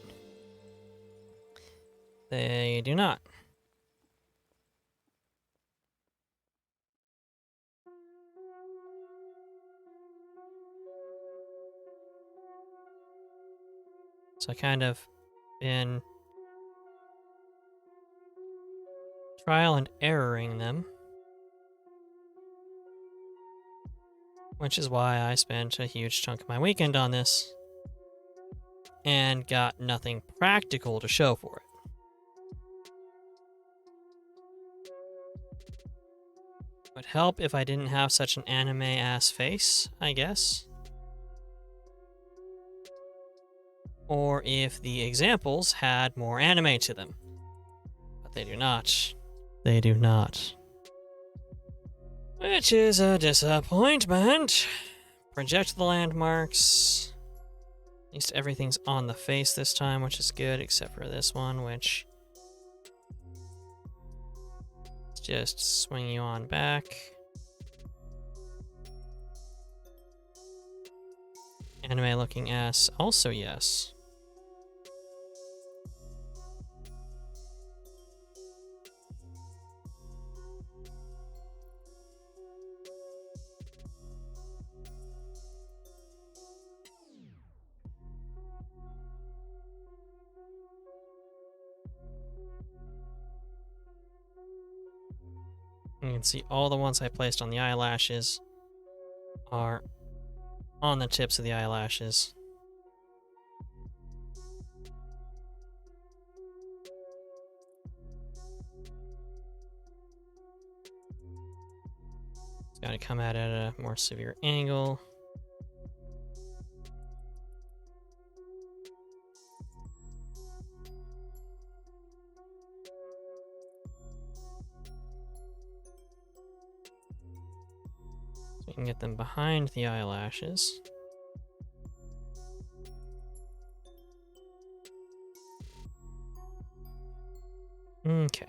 they do not. So I kind of been trial and erroring them, which is why I spent a huge chunk of my weekend on this and got nothing practical to show for it. Would help if I didn't have such an anime-ass face, I guess. Or if the examples had more anime to them. But they do not. They do not. Which is a disappointment. Project the landmarks. At least everything's on the face this time, which is good, except for this one, which just swing you on back. Anime looking ass, also yes. You can see all the ones I placed on the eyelashes are on the tips of the eyelashes. It's got to come at it at a more severe angle. We can get them behind the eyelashes. Okay.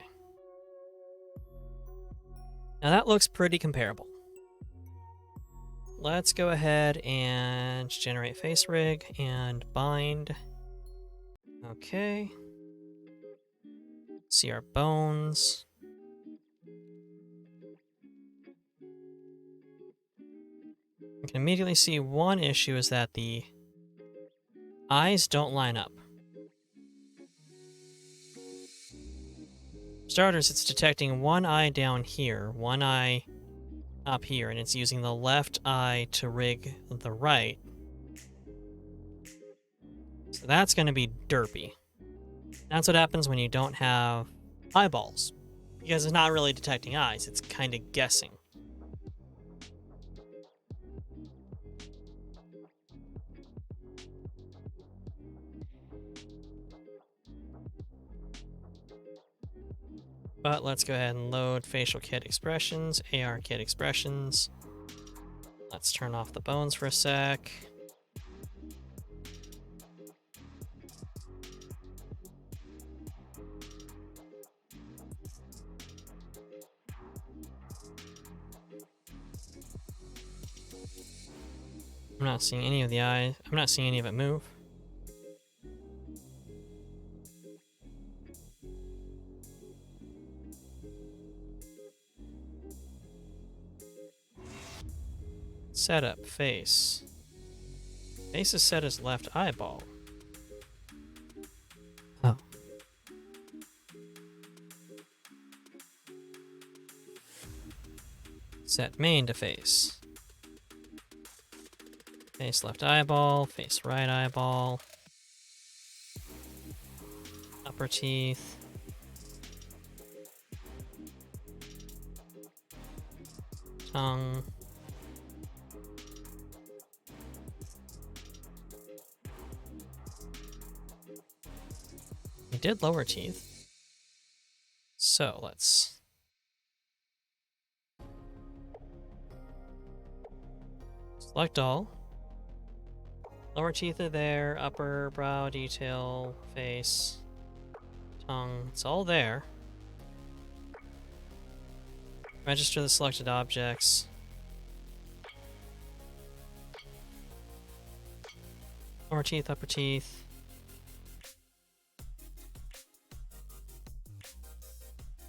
Now that looks pretty comparable. Let's go ahead and generate face rig and bind. Okay. See our bones. We can immediately see one issue is that the eyes don't line up. For starters, it's detecting one eye down here, one eye up here, and it's using the left eye to rig the right. So that's going to be derpy. That's what happens when you don't have eyeballs. Because it's not really detecting eyes, it's kind of guessing. But let's go ahead and load facial kit expressions, AR kit expressions. Let's turn off the bones for a sec. I'm not seeing any of the eye. I'm not seeing any of it move. Setup face. Face is set as left eyeball. Oh. Set main to face. Face left eyeball, face right eyeball. Upper teeth. Tongue. We did lower teeth. So let's select all. Lower teeth are there, upper brow detail, face, tongue, it's all there. Register the selected objects. Lower teeth, upper teeth.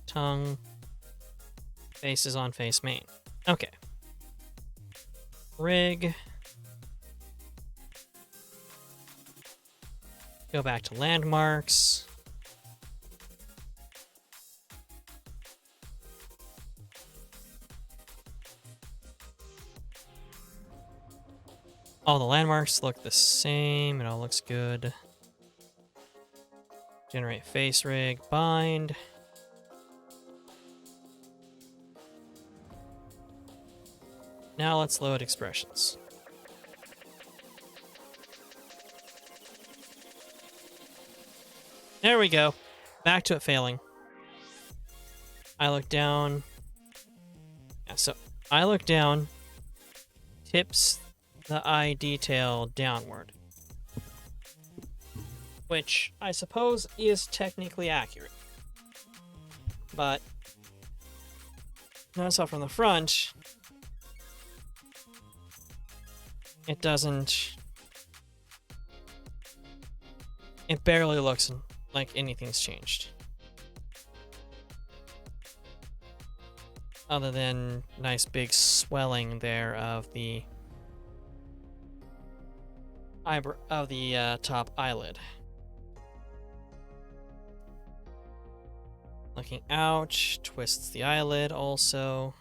Tongue. Face is on face main. Okay. Rig. Go back to landmarks. All the landmarks look the same. It all looks good. Generate face rig, bind. Now let's load expressions. There we go. Back to it failing. I look down. Yeah, so I look down, tips the eye detail downward. Which I suppose is technically accurate. But notice how from the front, it doesn't. It barely looks like anything's changed. Other than nice big swelling there of the top eyelid. Looking out, twists the eyelid also.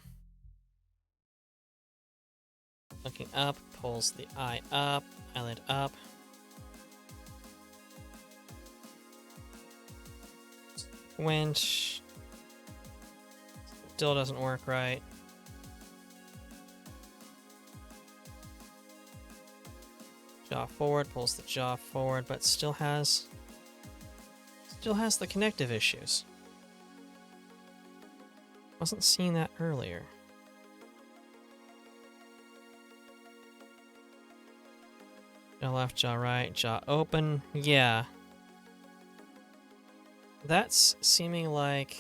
Looking up, pulls the eye up, eyelid up. Squint. Still doesn't work right. Jaw forward, pulls the jaw forward, but still has the connective issues. Wasn't seeing that earlier. Jaw left, jaw right, jaw open. Yeah. That's seeming like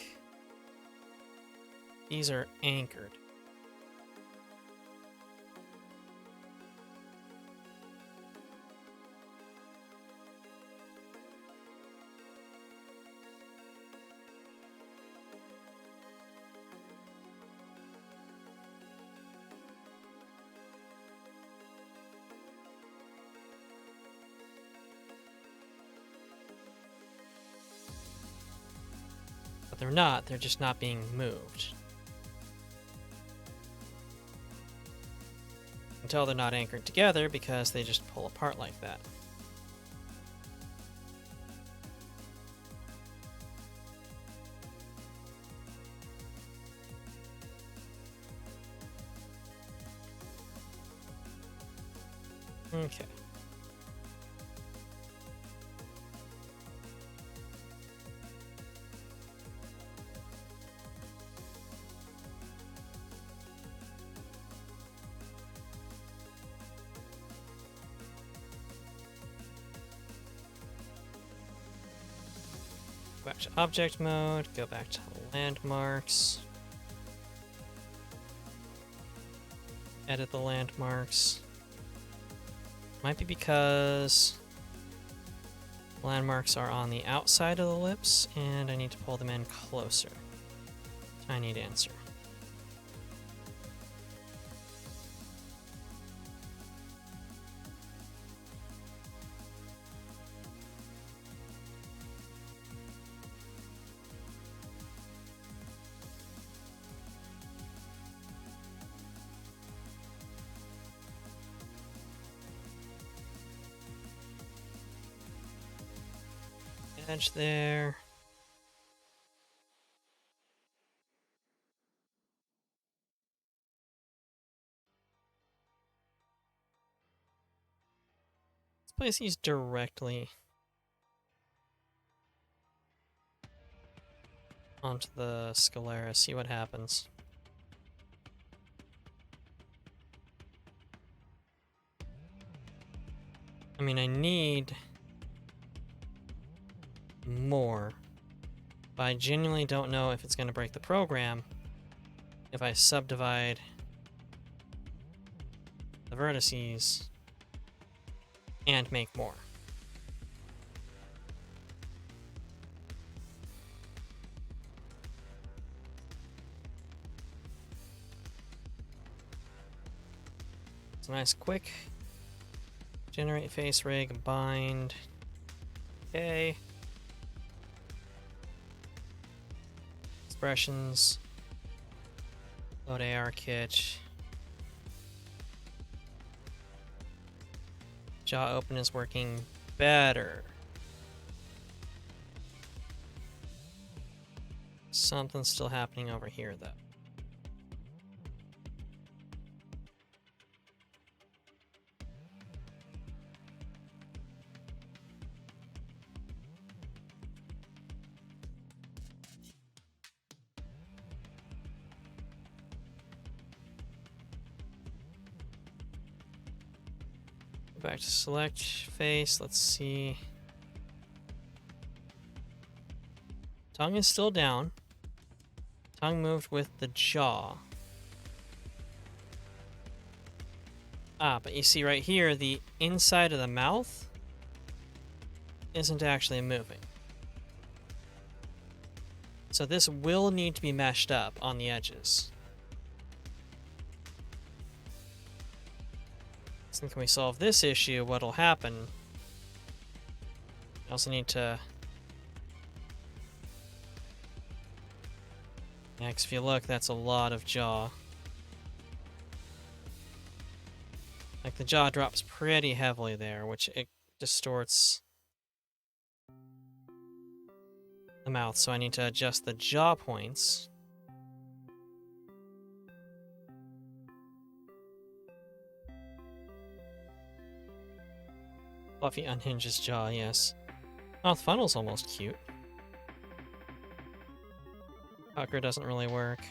these are anchored. They're not, they're just not being moved. Until they're not anchored together because they just pull apart like that. Okay. Back to object mode, go back to landmarks. Edit the landmarks. Might be because landmarks are on the outside of the lips and I need to pull them in closer. I need answer. Edge there. Let's place these directly onto the sclera, see what happens. I mean, I need more, but I genuinely don't know if it's going to break the program if I subdivide the vertices and make more. It's a nice quick generate face rig bind. Okay. Expressions. Load arkit. Jaw open is working better. Something's still happening over here, though. Back to select face. Let's see. Tongue is still down. Tongue moved with the jaw. Ah, but you see right here, the inside of the mouth isn't actually moving. So this will need to be meshed up on the edges. So can we solve this issue? What'll happen? I also need to... Next, if you look, that's a lot of jaw. Like, the jaw drops pretty heavily there, which it distorts the mouth, so I need to adjust the jaw points. Fluffy unhinges jaw, yes. Mouth funnel's almost cute. Pucker doesn't really work.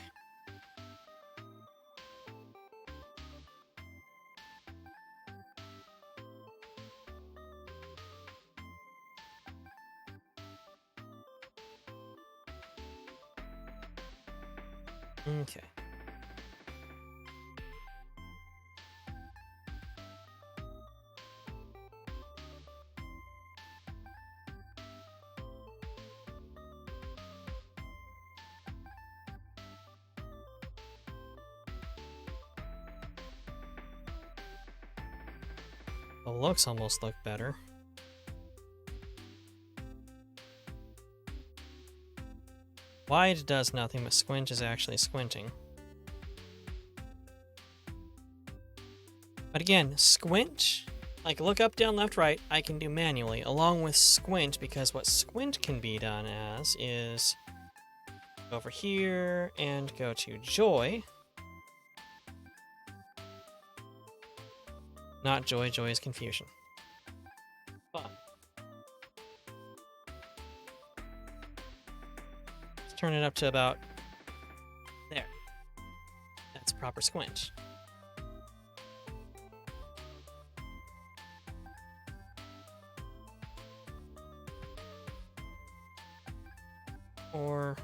Okay. The looks almost look better. Wide does nothing, but squint is actually squinting. But again, squint, like look up, down, left, right, I can do manually, along with squint, because what squint can be done as is go over here and go to joy. Not joy, joy is confusion. Fun. Let's turn it up to about there. That's proper squint. Or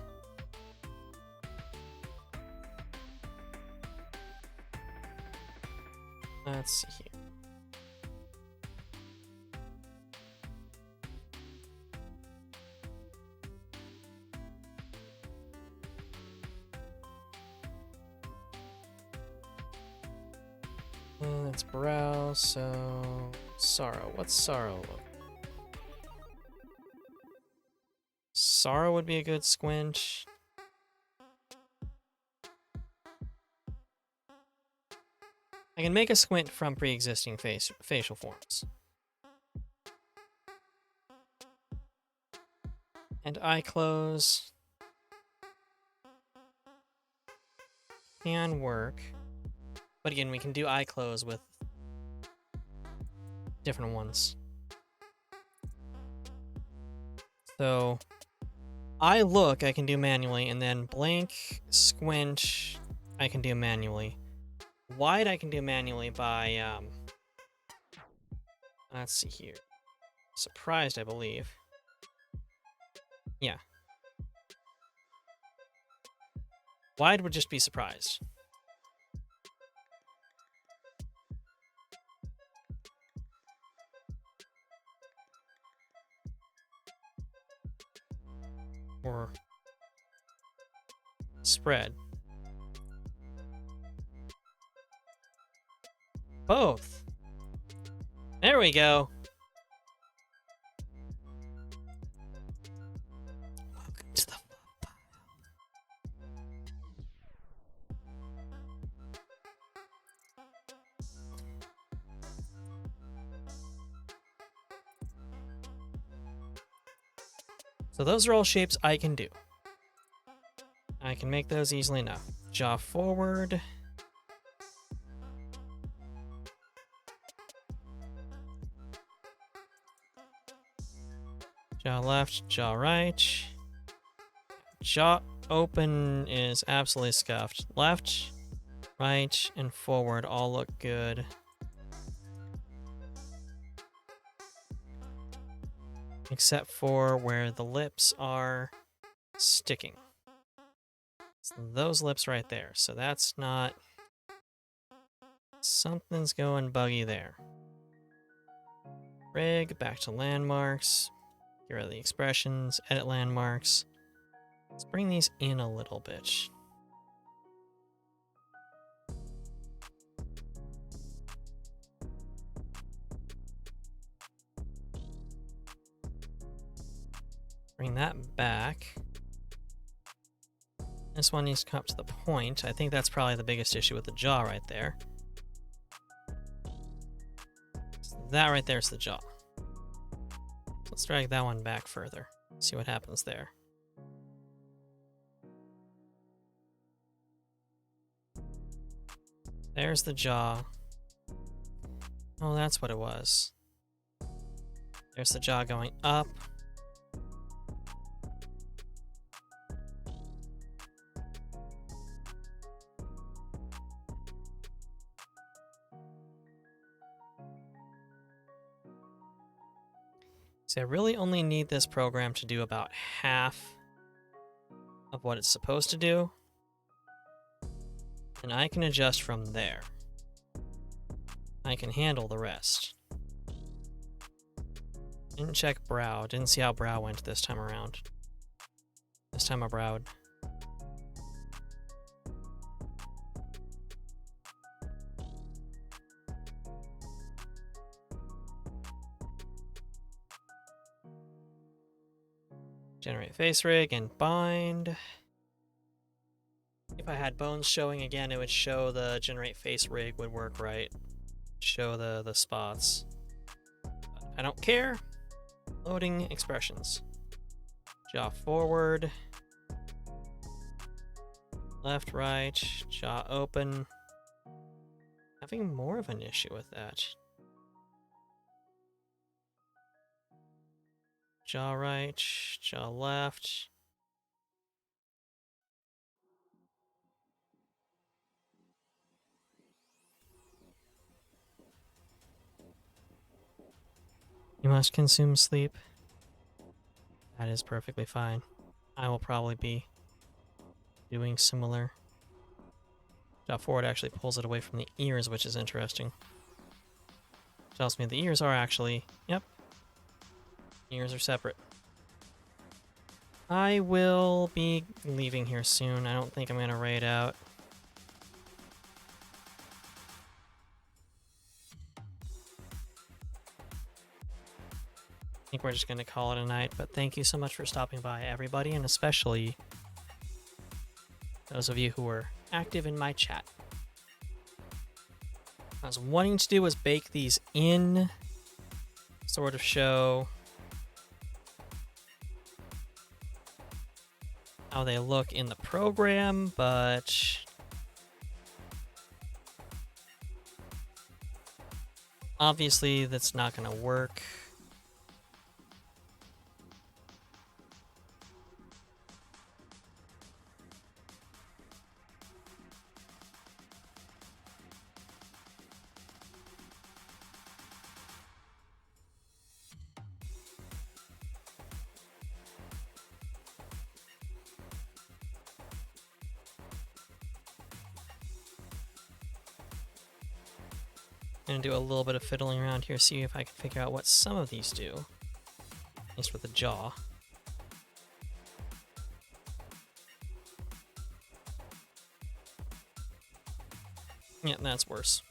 let's see here. That's brow, so sorrow. What's sorrow look? Sorrow would be a good squint. I can make a squint from pre-existing facial forms. And eye close can work. But again, we can do eye close with different ones. So eye look I can do manually, and then blank, squint I can do manually. Wide I can do manually by let's see here. Surprised, I believe. Yeah. Wide would just be surprised. Or spread. Both. There we go. Welcome to the So those are all shapes I can do. I can make those easily enough. Jaw forward. Jaw left, jaw right. Jaw open is absolutely scuffed. Left, right, and forward all look good. Except for where the lips are sticking. It's those lips right there. So that's not... Something's going buggy there. Rig, back to landmarks. Get rid of the expressions, edit landmarks. Let's bring these in a little bit. Bring that back. This one needs to come up to the point. I think that's probably the biggest issue with the jaw right there. So that right there is the jaw. Let's drag that one back further. See what happens there. There's the jaw. Oh, that's what it was. There's the jaw going up. So I really only need this program to do about half of what it's supposed to do. And I can adjust from there. I can handle the rest. Didn't check brow. Didn't see how brow went this time around. This time I browed. Generate face rig and bind. If I had bones showing again, it would show the generate face rig would work right. Show the spots. But I don't care. Loading expressions. Jaw forward. Left, right, jaw open. Having more of an issue with that. Jaw right, jaw left. You must consume sleep. That is perfectly fine. I will probably be doing similar. Jaw forward actually pulls it away from the ears, which is interesting. Tells me the ears are actually, yep. Ears are separate. I will be leaving here soon. I don't think I'm going to raid out. I think we're just going to call it a night, but thank you so much for stopping by, everybody, and especially those of you who were active in my chat. What I was wanting to do was bake these in, sort of show how they look in the program, but obviously that's not going to work. I'm going to do a little bit of fiddling around here, see if I can figure out what some of these do. At least with the jaw. Yeah, that's worse.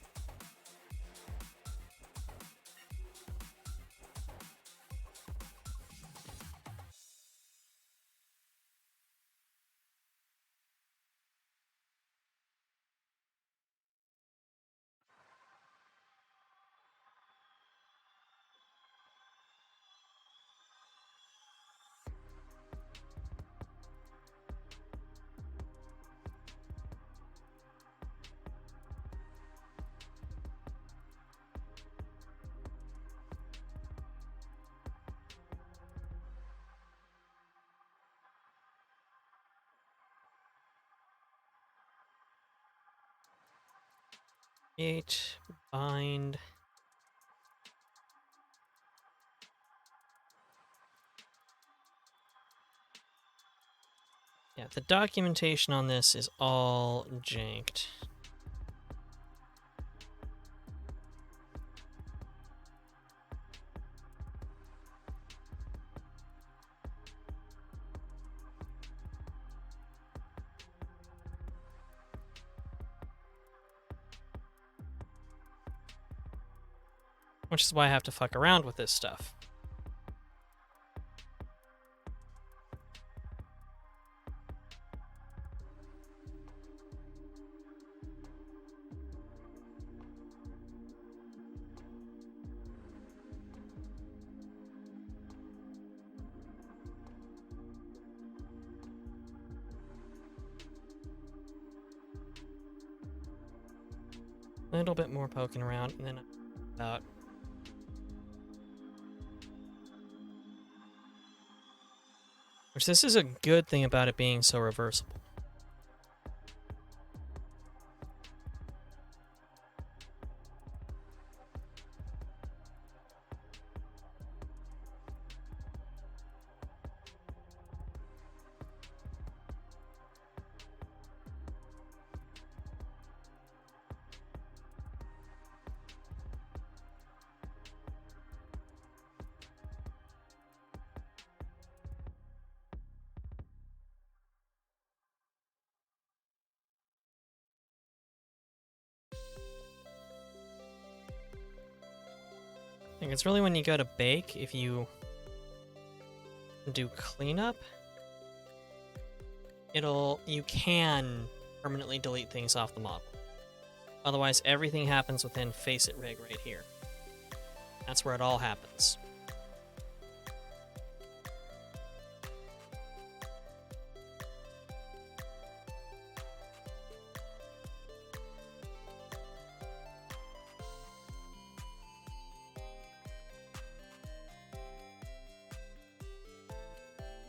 Create, bind. Yeah, the documentation on this is all janked. Which is why I have to fuck around with this stuff. A little bit more poking around, and then about. Which this is a good thing about it being so reversible. It's really when you go to bake, if you do cleanup, you can permanently delete things off the model. Otherwise, everything happens within faceit rig right here. That's where it all happens.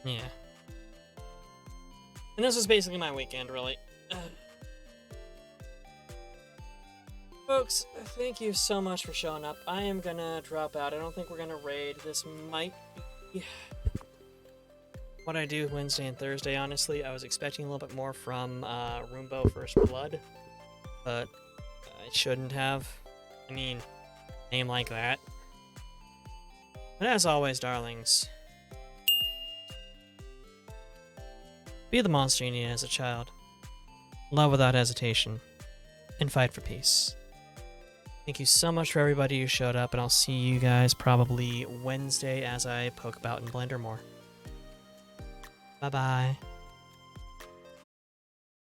Yeah. And this was basically my weekend, really. Folks, thank you so much for showing up. I am gonna drop out. I don't think we're gonna raid. This might be what I do Wednesday and Thursday, honestly. I was expecting a little bit more from Roombo First Blood, but I shouldn't have. I mean, name like that. But as always, darlings, be the monster you needed as a child. Love without hesitation. And fight for peace. Thank you so much for everybody who showed up, and I'll see you guys probably Wednesday as I poke about in Blender more. Bye-bye.